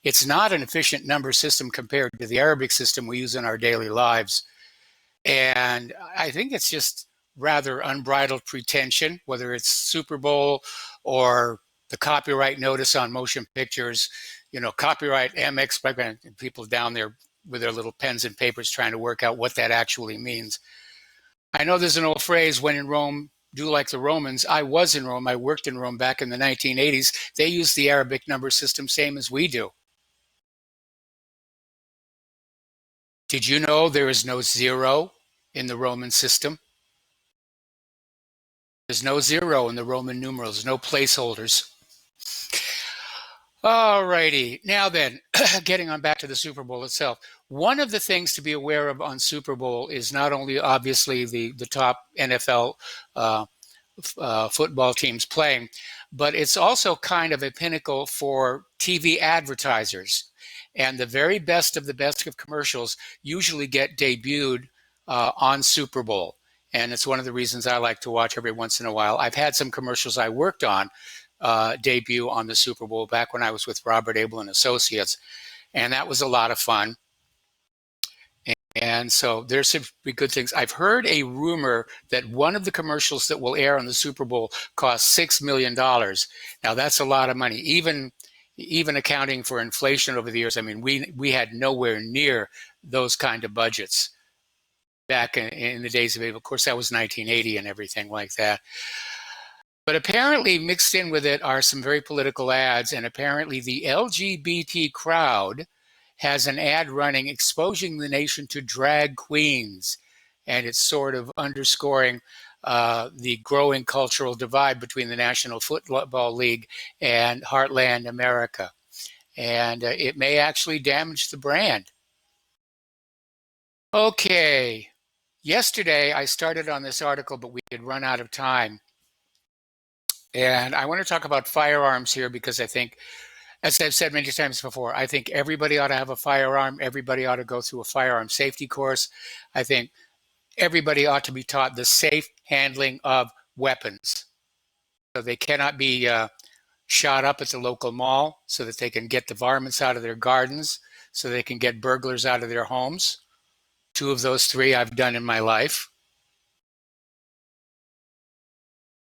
It's not an efficient number system compared to the Arabic system we use in our daily lives. And I think it's just rather unbridled pretension, whether it's Super Bowl or the copyright notice on motion pictures, copyright MX, people down there with their little pens and papers trying to work out what that actually means. I know there's an old phrase, when in Rome, do like the Romans. I was in Rome. I worked in Rome back in the 1980s. They used the Arabic number system same as we do. Did you know there is no 0 in the Roman system? There's no 0 in the Roman numerals, no placeholders. All righty. Now then, getting on back to the Super Bowl itself. One of the things to be aware of on Super Bowl is not only obviously the top NFL football teams playing, but it's also kind of a pinnacle for TV advertisers. And the very best of the best of commercials usually get debuted on Super Bowl. And it's one of the reasons I like to watch every once in a while. I've had some commercials I worked on debut on the Super Bowl back when I was with Robert Abel and Associates. And that was a lot of fun. And so there's some good things. I've heard a rumor that one of the commercials that will air on the Super Bowl costs $6 million. Now that's a lot of money, even accounting for inflation over the years. I mean, we had nowhere near those kind of budgets back in the days of Abel. Of course, that was 1980 and everything like that. But apparently mixed in with it are some very political ads, and apparently the LGBT crowd has an ad running exposing the nation to drag queens, and it's sort of underscoring the growing cultural divide between the National Football League and Heartland America. And it may actually damage the brand. Okay. Yesterday, I started on this article, but we had run out of time. And I want to talk about firearms here because I think, as I've said many times before, I think everybody ought to have a firearm. Everybody ought to go through a firearm safety course. I think everybody ought to be taught the safe handling of weapons. So they cannot be shot up at the local mall so that they can get the varmints out of their gardens, so they can get burglars out of their homes. 2 of those 3 I've done in my life.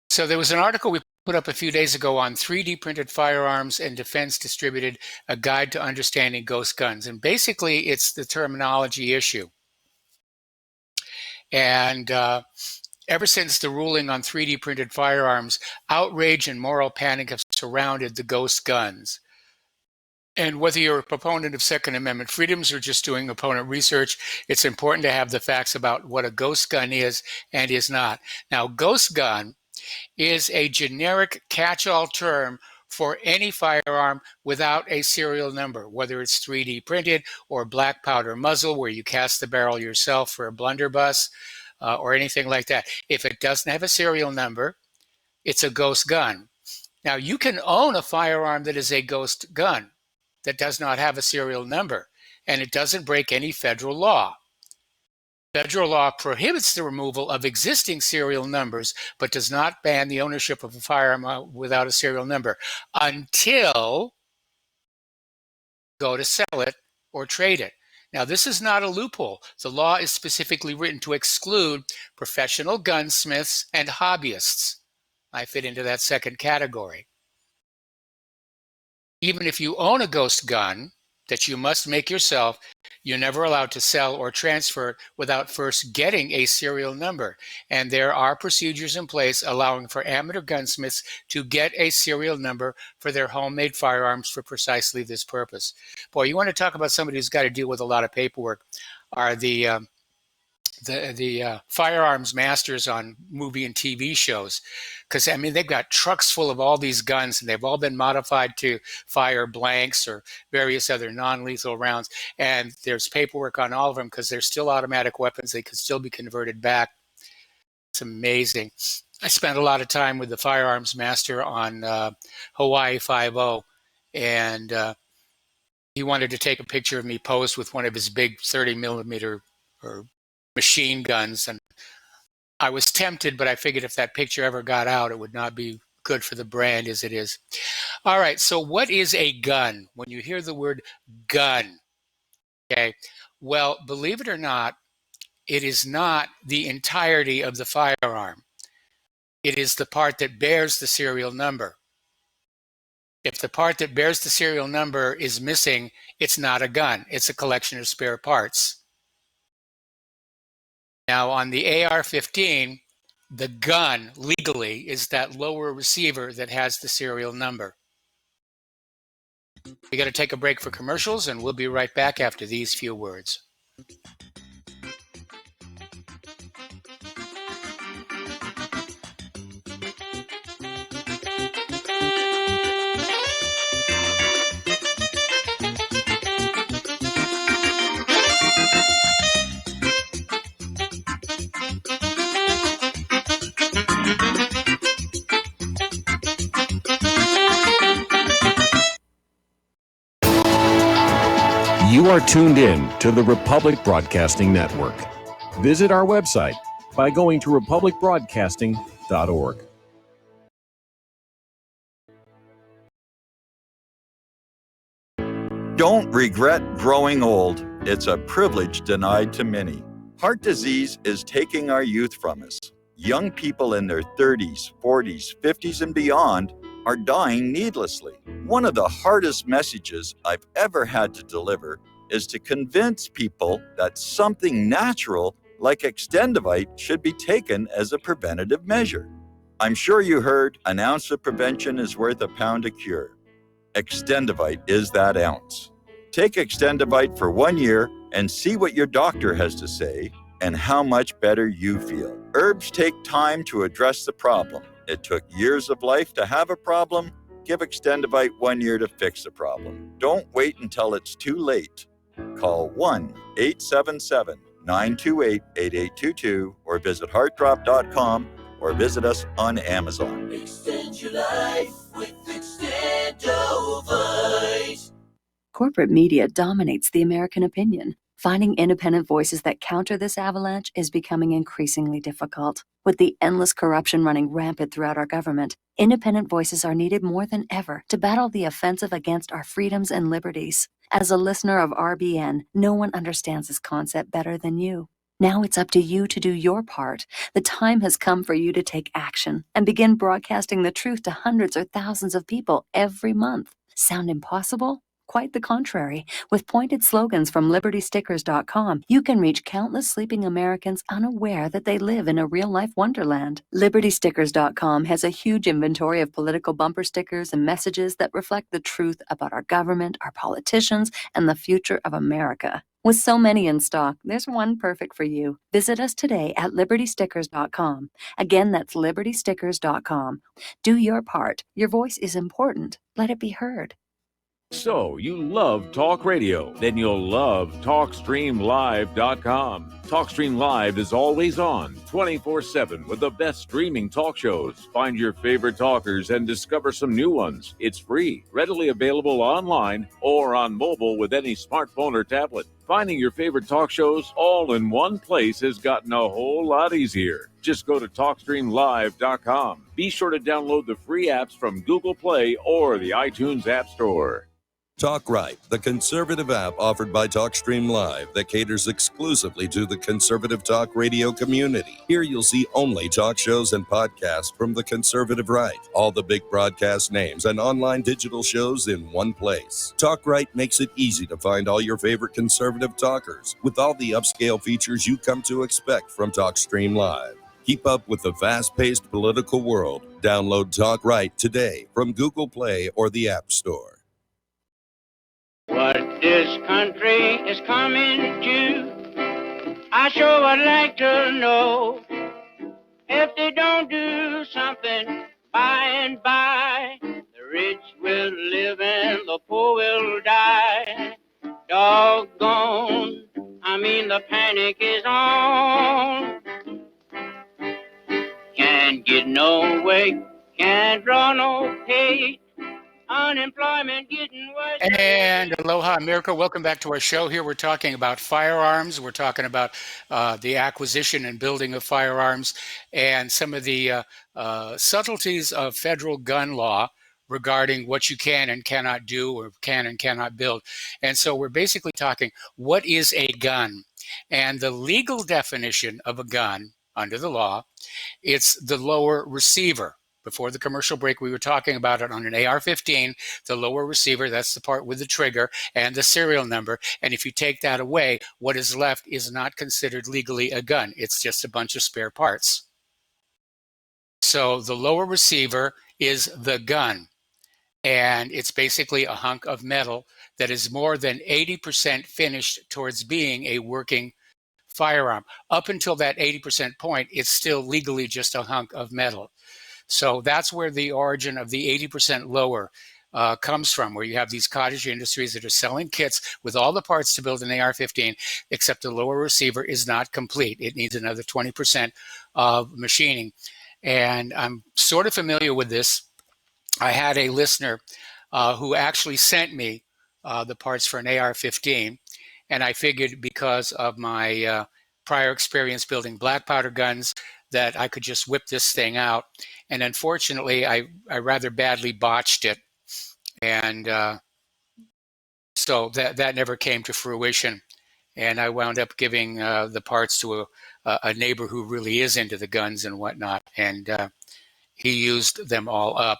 So there was an article we put up a few days ago on 3D printed firearms and Defense Distributed, a guide to understanding ghost guns. And basically it's the terminology issue. And ever since the ruling on 3D printed firearms, outrage and moral panic have surrounded the ghost guns. And whether you're a proponent of Second Amendment freedoms or just doing opponent research, it's important to have the facts about what a ghost gun is and is not. Now, ghost gun is a generic catch-all term for any firearm without a serial number, whether it's 3D printed or black powder muzzle where you cast the barrel yourself for a blunderbuss or anything like that. If it doesn't have a serial number, it's a ghost gun. Now, you can own a firearm that is a ghost gun that does not have a serial number, and it doesn't break any federal law. Federal law prohibits the removal of existing serial numbers, but does not ban the ownership of a firearm without a serial number until you go to sell it or trade it. Now, this is not a loophole. The law is specifically written to exclude professional gunsmiths and hobbyists. I fit into that second category. Even if you own a ghost gun that you must make yourself, you're never allowed to sell or transfer it without first getting a serial number. And there are procedures in place allowing for amateur gunsmiths to get a serial number for their homemade firearms for precisely this purpose. Boy, you want to talk about somebody who's got to deal with a lot of paperwork, are the firearms masters on movie and TV shows. Because, I mean, they've got trucks full of all these guns, and they've all been modified to fire blanks or various other non-lethal rounds. And there's paperwork on all of them because they're still automatic weapons. They could still be converted back. It's amazing. I spent a lot of time with the firearms master on Hawaii Five-0, and he wanted to take a picture of me posed with one of his big 30 millimeter or machine guns, and I was tempted, but I figured if that picture ever got out, it would not be good for the brand as it is. All right, so what is a gun? When you hear the word gun, okay, well, believe it or not, it is not the entirety of the firearm. It is the part that bears the serial number. If the part that bears the serial number is missing, it's not a gun. It's a collection of spare parts. Now, on the AR-15, the gun, legally, is that lower receiver that has the serial number. We got to take a break for commercials, and we'll be right back after these few words. You are tuned in to the Republic Broadcasting Network. Visit our website by going to republicbroadcasting.org. Don't regret growing old. It's a privilege denied to many. Heart disease is taking our youth from us. Young people in their 30s, 40s, 50s, and beyond are dying needlessly. One of the hardest messages I've ever had to deliver is to convince people that something natural like Extendivite should be taken as a preventative measure. I'm sure you heard an ounce of prevention is worth a pound of cure. Extendivite is that ounce. Take Extendivite for 1 year and see what your doctor has to say and how much better you feel. Herbs take time to address the problem. It took years of life to have a problem. Give Extendivite 1 year to fix the problem. Don't wait until it's too late. Call 1-877-928-8822 or visit heartdrop.com or visit us on Amazon. Extend your life with Extendovite. Corporate media dominates the American opinion. Finding independent voices that counter this avalanche is becoming increasingly difficult. With the endless corruption running rampant throughout our government, independent voices are needed more than ever to battle the offensive against our freedoms and liberties. As a listener of RBN, no one understands this concept better than you. Now it's up to you to do your part. The time has come for you to take action and begin broadcasting the truth to hundreds or thousands of people every month. Sound impossible? Quite the contrary. With pointed slogans from LibertyStickers.com, you can reach countless sleeping Americans unaware that they live in a real-life wonderland. LibertyStickers.com has a huge inventory of political bumper stickers and messages that reflect the truth about our government, our politicians, and the future of America. With so many in stock, there's one perfect for you. Visit us today at LibertyStickers.com. Again, that's LibertyStickers.com. Do your part. Your voice is important. Let it be heard. So, you love talk radio? Then you'll love TalkStreamLive.com. TalkStream Live is always on, 24/7, with the best streaming talk shows. Find your favorite talkers and discover some new ones. It's free, readily available online or on mobile with any smartphone or tablet. Finding your favorite talk shows all in one place has gotten a whole lot easier. Just go to TalkStreamLive.com. Be sure to download the free apps from Google Play or the iTunes App Store. Talk Right, the conservative app offered by TalkStream Live that caters exclusively to the conservative talk radio community. Here you'll see only talk shows and podcasts from the conservative right, all the big broadcast names and online digital shows in one place. Talk Right makes it easy to find all your favorite conservative talkers with all the upscale features you come to expect from TalkStream Live. Keep up with the fast-paced political world. Download Talk Right today from Google Play or the App Store. What this country is coming to, I sure would like to know. If they don't do something by and by, the rich will live and the poor will die. Doggone, the panic is on. Can't get no way, can't draw no pay. Unemployment getting worse. And aloha, America. Welcome back to our show. Here we're talking about firearms. We're talking about the acquisition and building of firearms and some of the subtleties of federal gun law regarding what you can and cannot do or can and cannot build. And so we're basically talking, what is a gun? And the legal definition of a gun under the law, it's the lower receiver. Before the commercial break, we were talking about it on an AR-15, the lower receiver, that's the part with the trigger and the serial number. And if you take that away, what is left is not considered legally a gun. It's just a bunch of spare parts. So the lower receiver is the gun. And it's basically a hunk of metal that is more than 80% finished towards being a working firearm. Up until that 80% point, it's still legally just a hunk of metal. So that's where the origin of the 80% lower comes from, where you have these cottage industries that are selling kits with all the parts to build an AR-15, except the lower receiver is not complete. It needs another 20% of machining. And I'm sort of familiar with this. I had a listener who actually sent me the parts for an AR-15, and I figured because of my prior experience building black powder guns that I could just whip this thing out. And unfortunately, I rather badly botched it. And so that never came to fruition. And I wound up giving the parts to a neighbor who really is into the guns and whatnot. And he used them all up.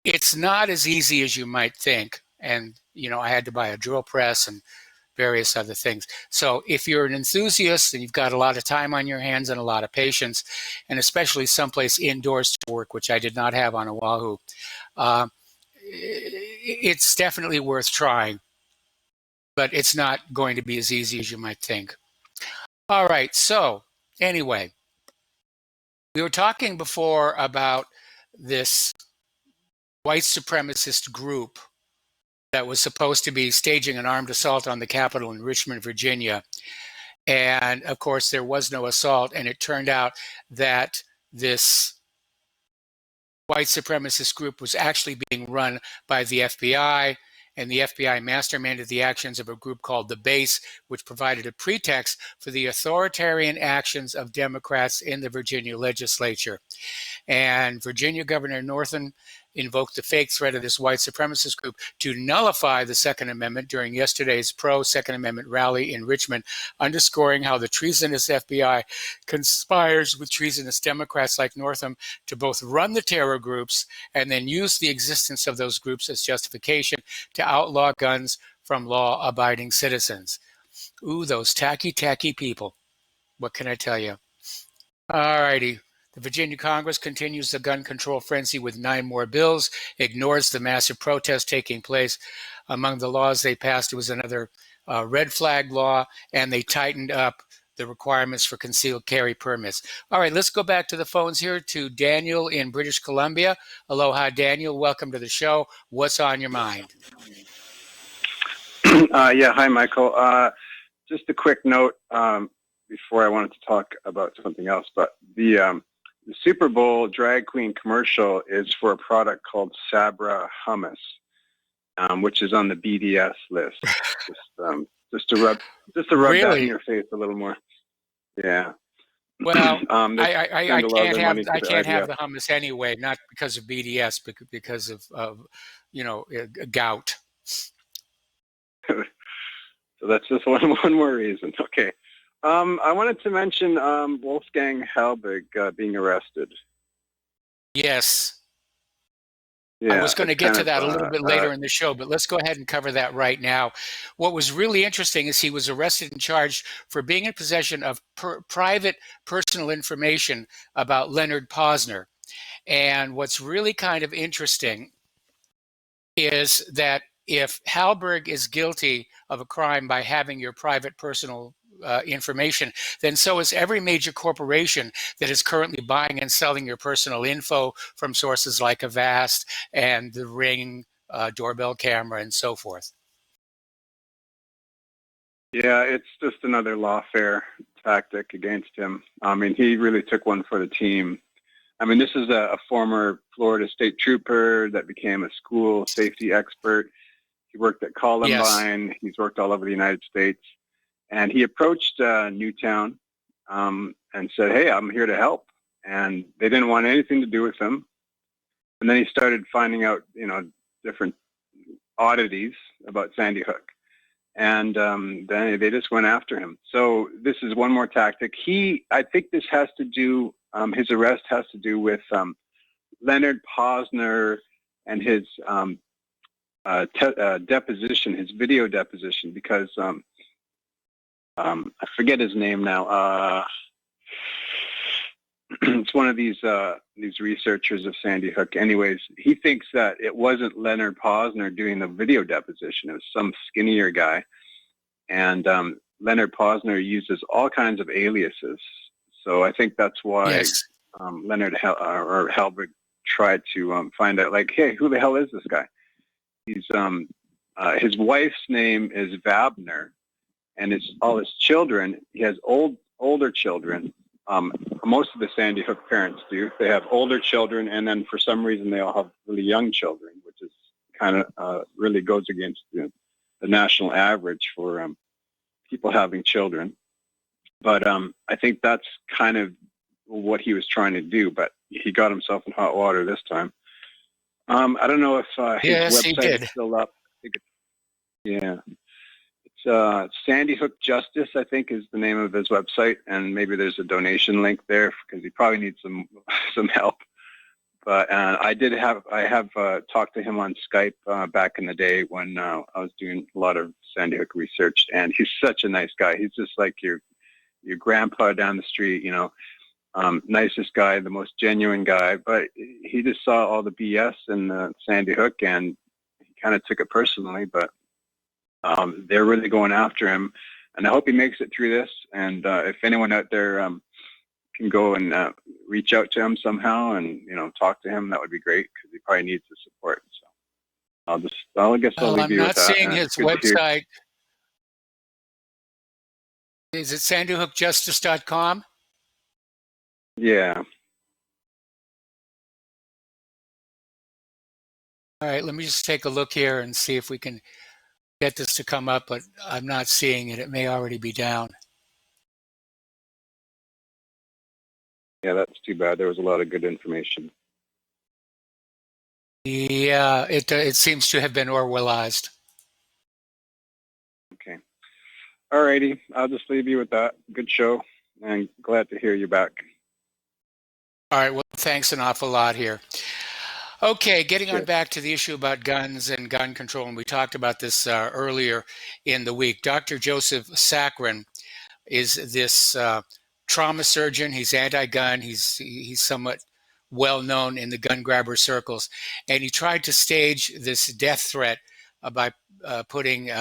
It's not as easy as you might think. And, you know, I had to buy a drill press and various other things. So if you're an enthusiast and you've got a lot of time on your hands and a lot of patience, and especially someplace indoors to work, which I did not have on Oahu, it's definitely worth trying, but it's not going to be as easy as you might think. All right, so anyway, we were talking before about this white supremacist group that was supposed to be staging an armed assault on the Capitol in Richmond, Virginia. And of course, there was no assault. And it turned out that this white supremacist group was actually being run by the FBI. And the FBI masterminded the actions of a group called The Base, which provided a pretext for the authoritarian actions of Democrats in the Virginia legislature. And Virginia Governor Northam invoked the fake threat of this white supremacist group to nullify the Second Amendment during yesterday's pro-Second Amendment rally in Richmond, underscoring how the treasonous FBI conspires with treasonous Democrats like Northam to both run the terror groups and then use the existence of those groups as justification to outlaw guns from law-abiding citizens. Ooh, those tacky people. What can I tell you? All righty. The Virginia Congress continues the gun control frenzy with 9 more bills, ignores the massive protest taking place. Among the laws they passed, it was another red flag law, and they tightened up the requirements for concealed carry permits. All right, let's go back to the phones here to Daniel in British Columbia. Aloha, Daniel. Welcome to the show. What's on your mind? Yeah, hi, Michael. Just a quick note before I wanted to talk about something else, but the Super Bowl drag queen commercial is for a product called Sabra hummus, which is on the BDS list. Just to rub really? That in your face a little more. Yeah. Well, I can't have the hummus anyway, not because of BDS, but because of gout. So that's just one more reason. Okay. I wanted to mention Wolfgang Halbig being arrested. Yes. Yeah, I was going to get to that a little bit later uh, in the show, but let's go ahead and cover that right now. What was really interesting is he was arrested and charged for being in possession of private personal information about Leonard Posner. And what's really kind of interesting is that if Halberg is guilty of a crime by having your private personal information, then so is every major corporation that is currently buying and selling your personal info from sources like Avast and the Ring doorbell camera and so forth. yeah, it's just another lawfare tactic against him. I mean, he really took one for the team. I mean, this is a former Florida state trooper that became a school safety expert. He worked at Columbine. Yes. He's worked all over the United States. And he approached Newtown and said, hey, I'm here to help. And they didn't want anything to do with him. And then he started finding out, different oddities about Sandy Hook. And then they just went after him. So this is one more tactic. I think this has to do, his arrest has to do with Leonard Posner and his deposition, his video deposition, because I forget his name now. It's one of these researchers of Sandy Hook. Anyways, he thinks that it wasn't Leonard Posner doing the video deposition. It was some skinnier guy. And Leonard Posner uses all kinds of aliases. So I think that's why Leonard or Halberg tried to find out, like, hey, who the hell is this guy? He's his wife's name is Vabner, and all his children. He has older children. Most of the Sandy Hook parents do. They have older children, and then for some reason they all have really young children, which is kind of really goes against the national average for people having children. But I think that's kind of what he was trying to do, but he got himself in hot water this time. I don't know if his website is still up. Yeah. It's Sandy Hook Justice, I think, is the name of his website, and maybe there's a donation link there because he probably needs some help. But I have talked to him on Skype back in the day when I was doing a lot of Sandy Hook research, and he's such a nice guy. He's just like your grandpa down the street, nicest guy, the most genuine guy. But he just saw all the BS in Sandy Hook, and he kind of took it personally. But they're really going after him, and I hope he makes it through this. And if anyone out there can go and reach out to him somehow and talk to him, that would be great because he probably needs the support. So I'll leave you with that. I'm not seeing his website. Is it sandyhookjustice.com? Yeah. All right, let me just take a look here and see if we can get this to come up, but I'm not seeing it. It may already be down. Yeah, that's too bad. There was a lot of good information. Yeah, it seems to have been Orwellized. Okay. All righty. I'll just leave you with that. Good show, and glad to hear you back. All right. Well, thanks an awful lot here. Okay, getting on back to the issue about guns and gun control, and we talked about this earlier in the week. Dr. Joseph Sakharine is this trauma surgeon. He's anti-gun. He's somewhat well known in the gun grabber circles, and he tried to stage this death threat by putting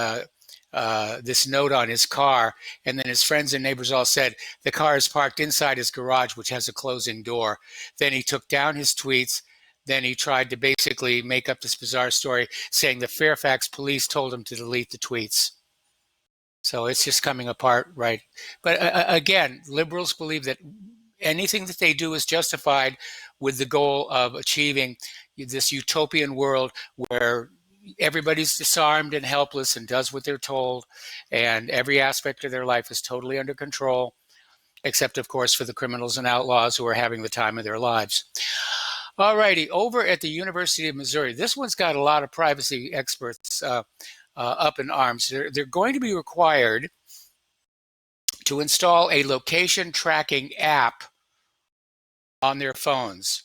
this note on his car, and then his friends and neighbors all said the car is parked inside his garage, which has a closing door. Then he took down his tweets. Then he tried to basically make up this bizarre story saying the Fairfax police told him to delete the tweets. So it's just coming apart, right? But again, liberals believe that anything that they do is justified with the goal of achieving this utopian world where everybody's disarmed and helpless and does what they're told, and every aspect of their life is totally under control, except, of course, for the criminals and outlaws who are having the time of their lives. All righty, over at the University of Missouri, this one's got a lot of privacy experts up in arms. They're going to be required to install a location tracking app on their phones,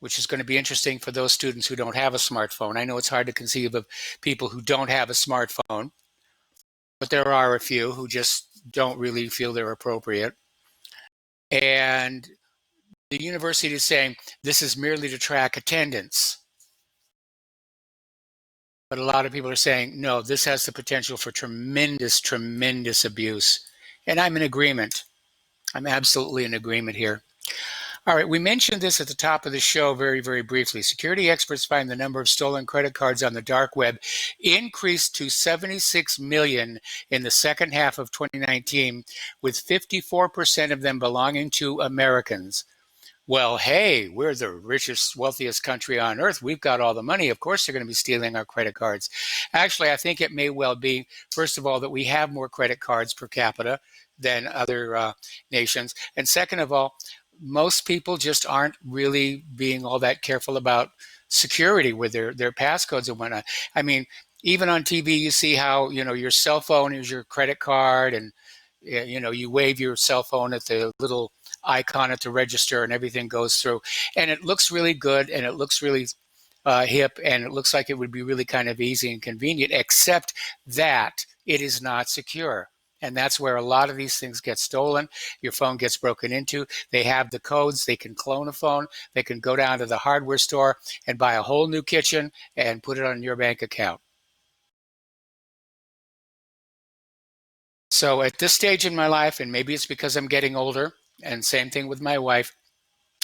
which is going to be interesting for those students who don't have a smartphone. I know it's hard to conceive of people who don't have a smartphone, but there are a few who just don't really feel they're appropriate. And the university is saying this is merely to track attendance. But a lot of people are saying, no, this has the potential for tremendous, tremendous abuse. And I'm in agreement. I'm absolutely in agreement here. All right, we mentioned this at the top of the show very, very briefly. Security experts find the number of stolen credit cards on the dark web increased to 76 million in the second half of 2019, with 54% of them belonging to Americans. Well, hey, we're the richest, wealthiest country on earth. We've got all the money. Of course, they're going to be stealing our credit cards. Actually, I think it may well be, first of all, that we have more credit cards per capita than other nations. And second of all, most people just aren't really being all that careful about security with their passcodes and whatnot. I mean, even on TV, you see how, your cell phone is your credit card, and, you wave your cell phone at the little icon at the register and everything goes through. And it looks really good, and it looks really hip, and it looks like it would be really kind of easy and convenient, except that it is not secure. And that's where a lot of these things get stolen. Your phone gets broken into. They have the codes. They can clone a phone. They can go down to the hardware store and buy a whole new kitchen and put it on your bank account. So at this stage in my life, and maybe it's because I'm getting older, and same thing with my wife,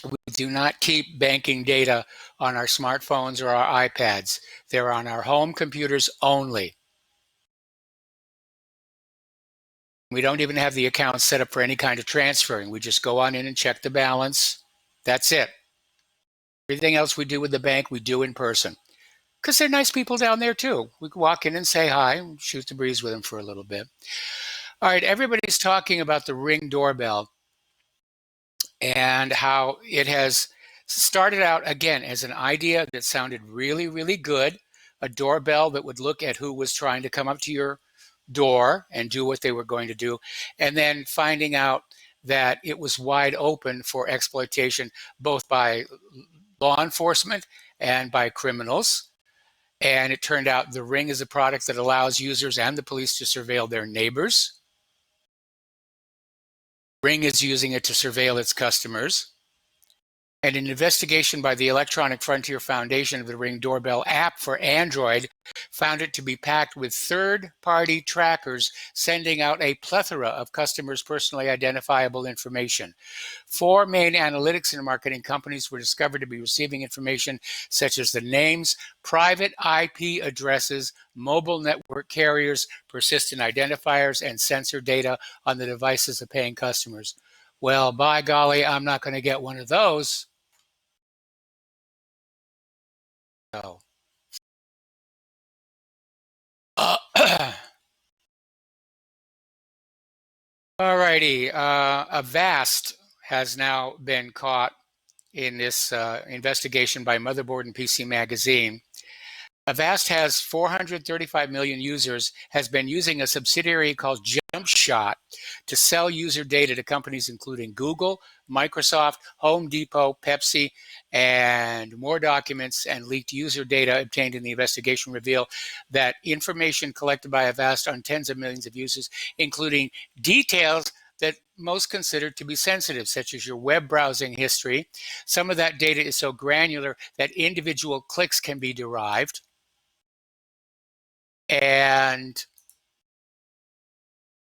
we do not keep banking data on our smartphones or our iPads. They're on our home computers only. We don't even have the account set up for any kind of transferring. We just go on in and check the balance. That's it. Everything else we do with the bank, we do in person. Because they're nice people down there too. We can walk in and say hi and shoot the breeze with them for a little bit. All right, everybody's talking about the Ring doorbell and how it has started out, again, as an idea that sounded really, really good. A doorbell that would look at who was trying to come up to your door and do what they were going to do, and then finding out that it was wide open for exploitation, both by law enforcement and by criminals. And it turned out the Ring is a product that allows users and the police to surveil their neighbors. Ring is using it to surveil its customers. And an investigation by the Electronic Frontier Foundation of the Ring doorbell app for Android found it to be packed with third-party trackers sending out a plethora of customers' personally identifiable information. 4 main analytics and marketing companies were discovered to be receiving information such as the names, private IP addresses, mobile network carriers, persistent identifiers, and sensor data on the devices of paying customers. Well, by golly, I'm not going to get one of those. So, all righty. Avast has now been caught in this investigation by Motherboard and PC Magazine. Avast has 435 million users, has been using a subsidiary called JumpShot to sell user data to companies including Google, Microsoft, Home Depot, Pepsi, and more documents and leaked user data obtained in the investigation reveal that information collected by Avast on tens of millions of users, including details that most considered to be sensitive, such as your web browsing history. Some of that data is so granular that individual clicks can be derived. And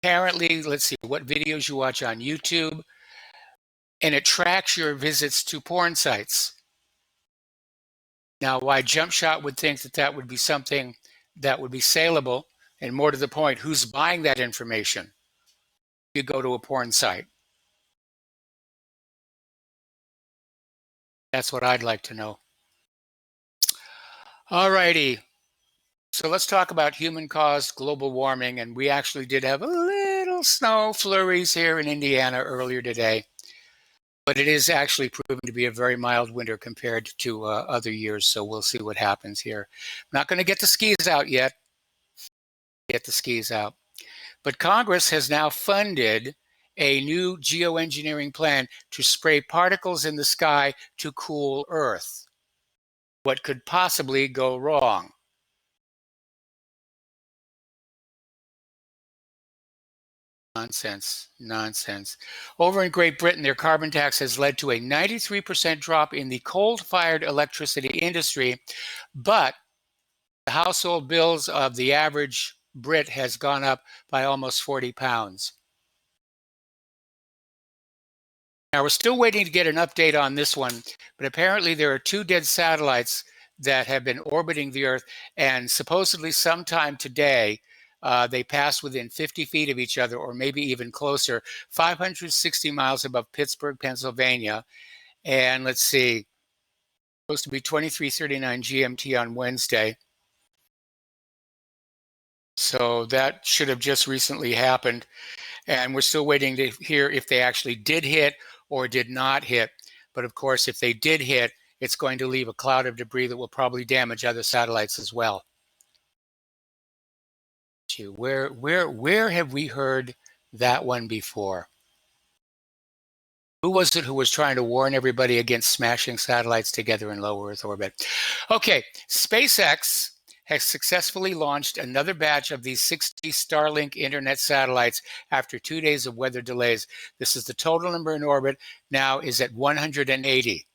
apparently, let's see, what videos you watch on YouTube, and it tracks your visits to porn sites. Now, why JumpShot would think that that would be something that would be saleable, and more to the point, who's buying that information? You go to a porn site. That's what I'd like to know. All righty. So let's talk about human-caused global warming, and we actually did have a little snow flurries here in Indiana earlier today, but it is actually proving to be a very mild winter compared to other years, so we'll see what happens here. I'm not going to get the skis out yet. get the skis out. But Congress has now funded a new geoengineering plan to spray particles in the sky to cool Earth. What could possibly go wrong? Nonsense. Over in Great Britain, their carbon tax has led to a 93% drop in the coal-fired electricity industry, but the household bills of the average Brit has gone up by almost 40 pounds. Now, we're still waiting to get an update on this one, but apparently there are 2 dead satellites that have been orbiting the Earth, and supposedly sometime today, they passed within 50 feet of each other, or maybe even closer, 560 miles above Pittsburgh, Pennsylvania. And let's see, supposed to be 23:39 GMT on Wednesday. So that should have just recently happened. And we're still waiting to hear if they actually did hit or did not hit. But of course, if they did hit, it's going to leave a cloud of debris that will probably damage other satellites as well. Where have we heard that one before? Who was it who was trying to warn everybody against smashing satellites together in low Earth orbit? Okay, SpaceX has successfully launched another batch of these 60 Starlink internet satellites after 2 days of weather delays. This is the total number in orbit now is at 180.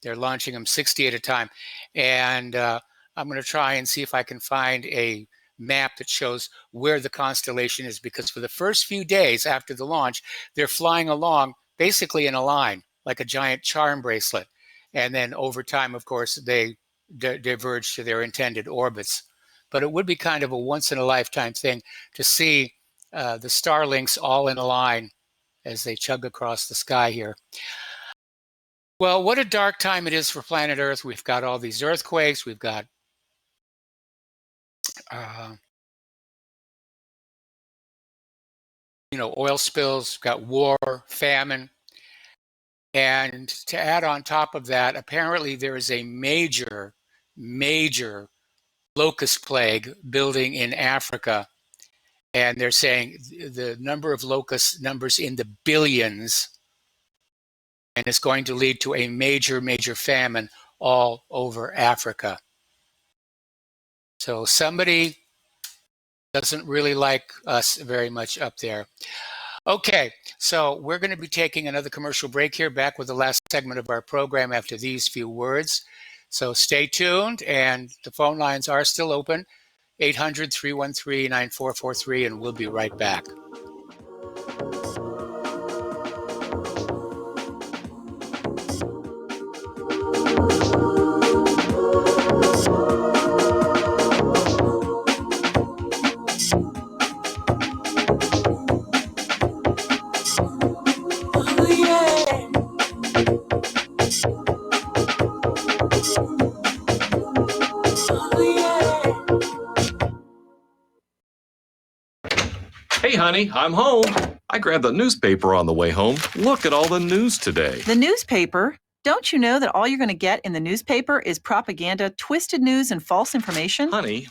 They're launching them 60 at a time. And I'm going to try and see if I can find a map that shows where the constellation is, because for the first few days after the launch, they're flying along basically in a line, like a giant charm bracelet. And then over time, of course, they diverge to their intended orbits. But it would be kind of a once-in-a-lifetime thing to see the Starlinks all in a line as they chug across the sky here. Well, what a dark time it is for planet Earth. We've got all these earthquakes. We've got oil spills, got war, famine. And to add on top of that, apparently there is a major locust plague building in Africa. And they're saying the number of locust numbers in the billions, and it's going to lead to a major famine all over Africa. So somebody doesn't really like us very much up there. Okay, so we're going to be taking another commercial break here, back with the last segment of our program after these few words. So stay tuned, and the phone lines are still open, 800-313-9443, and we'll be right back. Hey, honey, I'm home. I grabbed the newspaper on the way home. Look at all the news today. The newspaper? Don't you know that all you're going to get in the newspaper is propaganda, twisted news, and false information? Honey,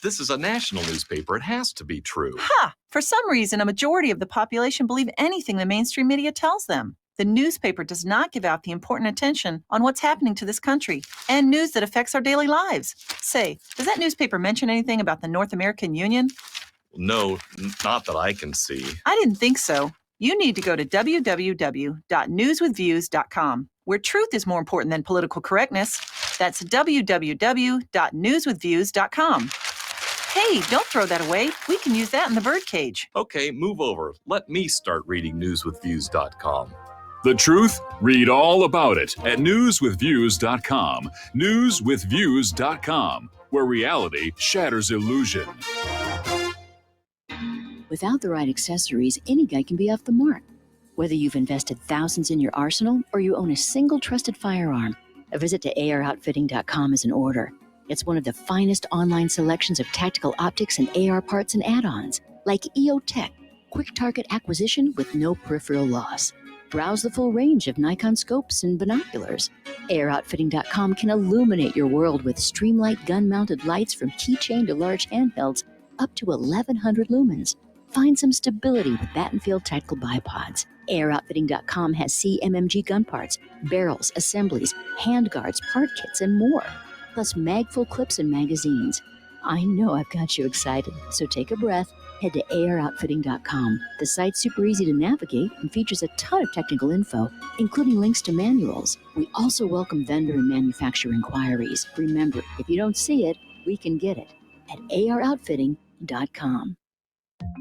this is a national newspaper. It has to be true. Ha! For some reason, a majority of the population believe anything the mainstream media tells them. The newspaper does not give out the important attention on what's happening to this country and news that affects our daily lives. Say, does that newspaper mention anything about the North American Union? No, not that I can see. I didn't think so. You need to go to www.newswithviews.com, where truth is more important than political correctness. That's www.newswithviews.com. Hey, don't throw that away. We can use that in the birdcage. Okay, move over. Let me start reading newswithviews.com. The truth? Read all about it at newswithviews.com. Newswithviews.com, where reality shatters illusion. Without the right accessories, any guy can be off the mark. Whether you've invested thousands in your arsenal or you own a single trusted firearm, a visit to AROutfitting.com is in order. It's one of the finest online selections of tactical optics and AR parts and add-ons, like EOTech, quick target acquisition with no peripheral loss. Browse the full range of Nikon scopes and binoculars. AROutfitting.com can illuminate your world with Streamlight gun-mounted lights from keychain to large handhelds, up to 1,100 lumens. Find some stability with Battenfield Tactical Bipods. Airoutfitting.com has CMMG gun parts, barrels, assemblies, handguards, part kits, and more. Plus mag-full clips and magazines. I know I've got you excited, so take a breath. Head to Airoutfitting.com. The site's super easy to navigate and features a ton of technical info, including links to manuals. We also welcome vendor and manufacturer inquiries. Remember, if you don't see it, we can get it at Airoutfitting.com.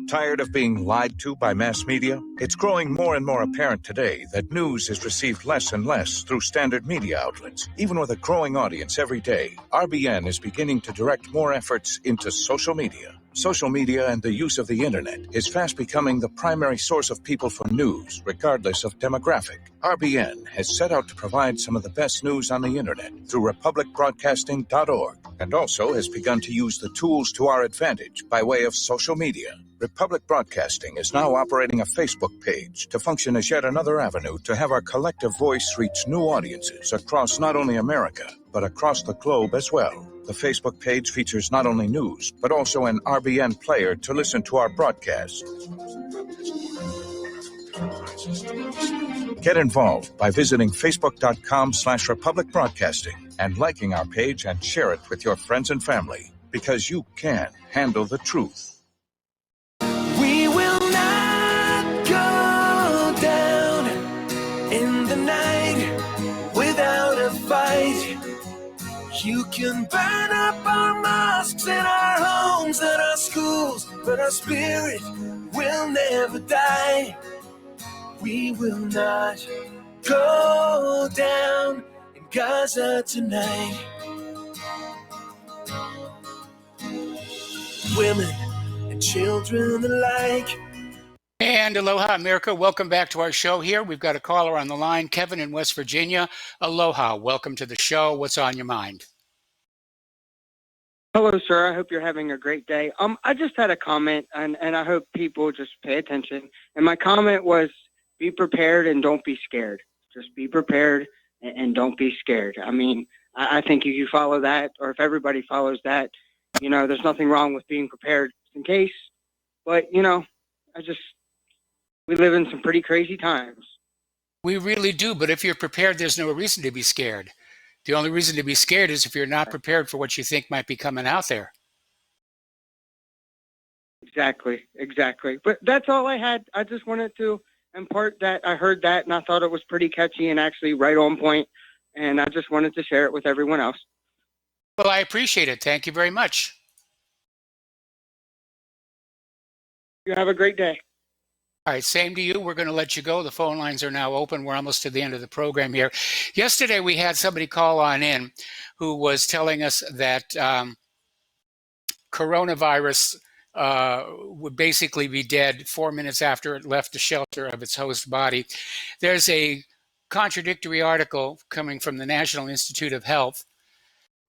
Tired of being lied to by mass media? It's growing more and more apparent today that news is received less and less through standard media outlets. Even with a growing audience every day, RBN is beginning to direct more efforts into social media. Social media and the use of the internet is fast becoming the primary source of people for news, regardless of demographic. RBN has set out to provide some of the best news on the internet through republicbroadcasting.org, and also has begun to use the tools to our advantage by way of social media. Republic Broadcasting is now operating a Facebook page to function as yet another avenue to have our collective voice reach new audiences across not only America, but across the globe as well. The Facebook page features not only news, but also an RBN player to listen to our broadcasts. Get involved by visiting facebook.com/Republic Broadcasting and liking our page and share it with your friends and family, because you can handle the truth. We will not go down in the night without a fight. You can burn up our mosques and our homes and our schools, but our spirit will never die. We will not go down in Gaza tonight. Women and children alike. And aloha, America. Welcome back to our show here. We've got a caller on the line, Kevin in West Virginia. Aloha. Welcome to the show. What's on your mind? Hello, sir. I hope you're having a great day. I just had a comment, and I hope people just pay attention. And my comment was, be prepared and don't be scared. Just be prepared and don't be scared. I mean, I think if you follow that, or if everybody follows that, you know, there's nothing wrong with being prepared in case. But, you know, we live in some pretty crazy times. We really do, but if you're prepared, there's no reason to be scared. The only reason to be scared is if you're not prepared for what you think might be coming out there. Exactly. But that's all I had. I just wanted to impart that. I heard that, and I thought it was pretty catchy and actually right on point, and I just wanted to share it with everyone else. Well, I appreciate it. Thank you very much. You have a great day. All right, same to you. We're going to let you go. The phone lines are now open. We're almost to the end of the program here. Yesterday, we had somebody call on in who was telling us that coronavirus would basically be dead 4 minutes after it left the shelter of its host body. There's a contradictory article coming from the National Institute of Health,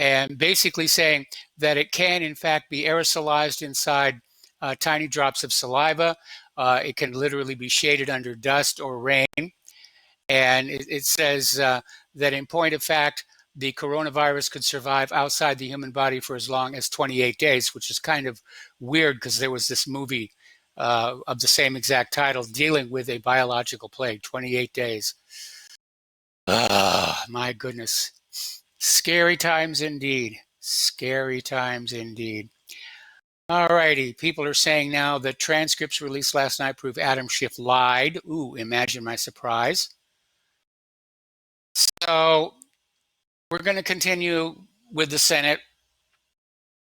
and basically saying that it can, in fact, be aerosolized inside tiny drops of saliva. It can literally be shaded under dust or rain. And it says that in point of fact, the coronavirus could survive outside the human body for as long as 28 days, which is kind of weird because there was this movie of the same exact title dealing with a biological plague, 28 days. My goodness. Scary times indeed. Scary times indeed. All righty. People are saying now that transcripts released last night prove Adam Schiff lied. Ooh, imagine my surprise. So we're going to continue with the Senate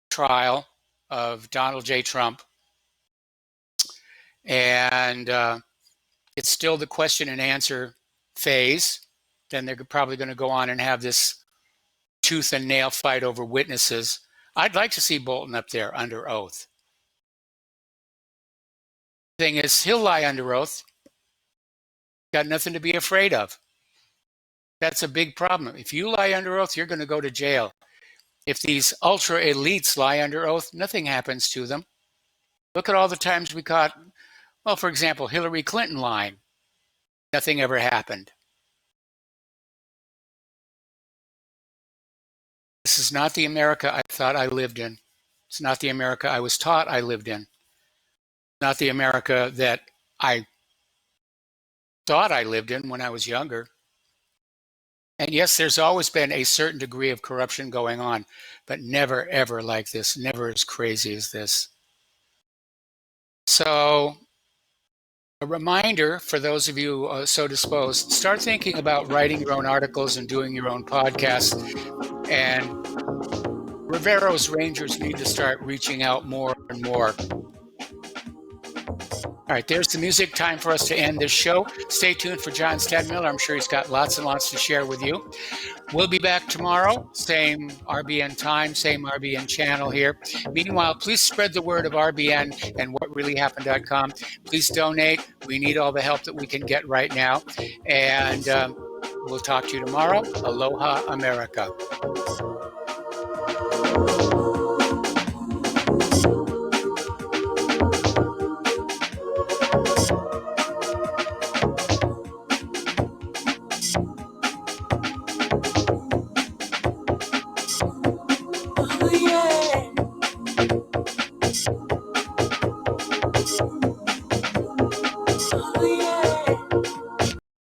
trial of Donald J. Trump. And it's still the question and answer phase. Then they're probably going to go on and have this tooth and nail fight over witnesses. I'd like to see Bolton up there under oath. Thing is, he'll lie under oath. Got nothing to be afraid of. That's a big problem. If you lie under oath, you're going to go to jail. If these ultra elites lie under oath, nothing happens to them. Look at all the times we caught, well, for example, Hillary Clinton lying. Nothing ever happened. This is not the America I thought I lived in. It's not the America I was taught I lived in. Not the America that I thought I lived in when I was younger. And yes, there's always been a certain degree of corruption going on, but never, ever like this, never as crazy as this. So a reminder for those of you so disposed, start thinking about writing your own articles and doing your own podcasts. And Rivero's Rangers need to start reaching out more and more. All right, there's the music. Time for us to end this show. Stay tuned for John Stadmiller. I'm sure he's got lots and lots to share with you. We'll be back tomorrow, same RBN time, same RBN channel here. Meanwhile, please spread the word of RBN and whatreallyhappened.com. Please donate. We need all the help that we can get right now. And we'll talk to you tomorrow. Aloha, America.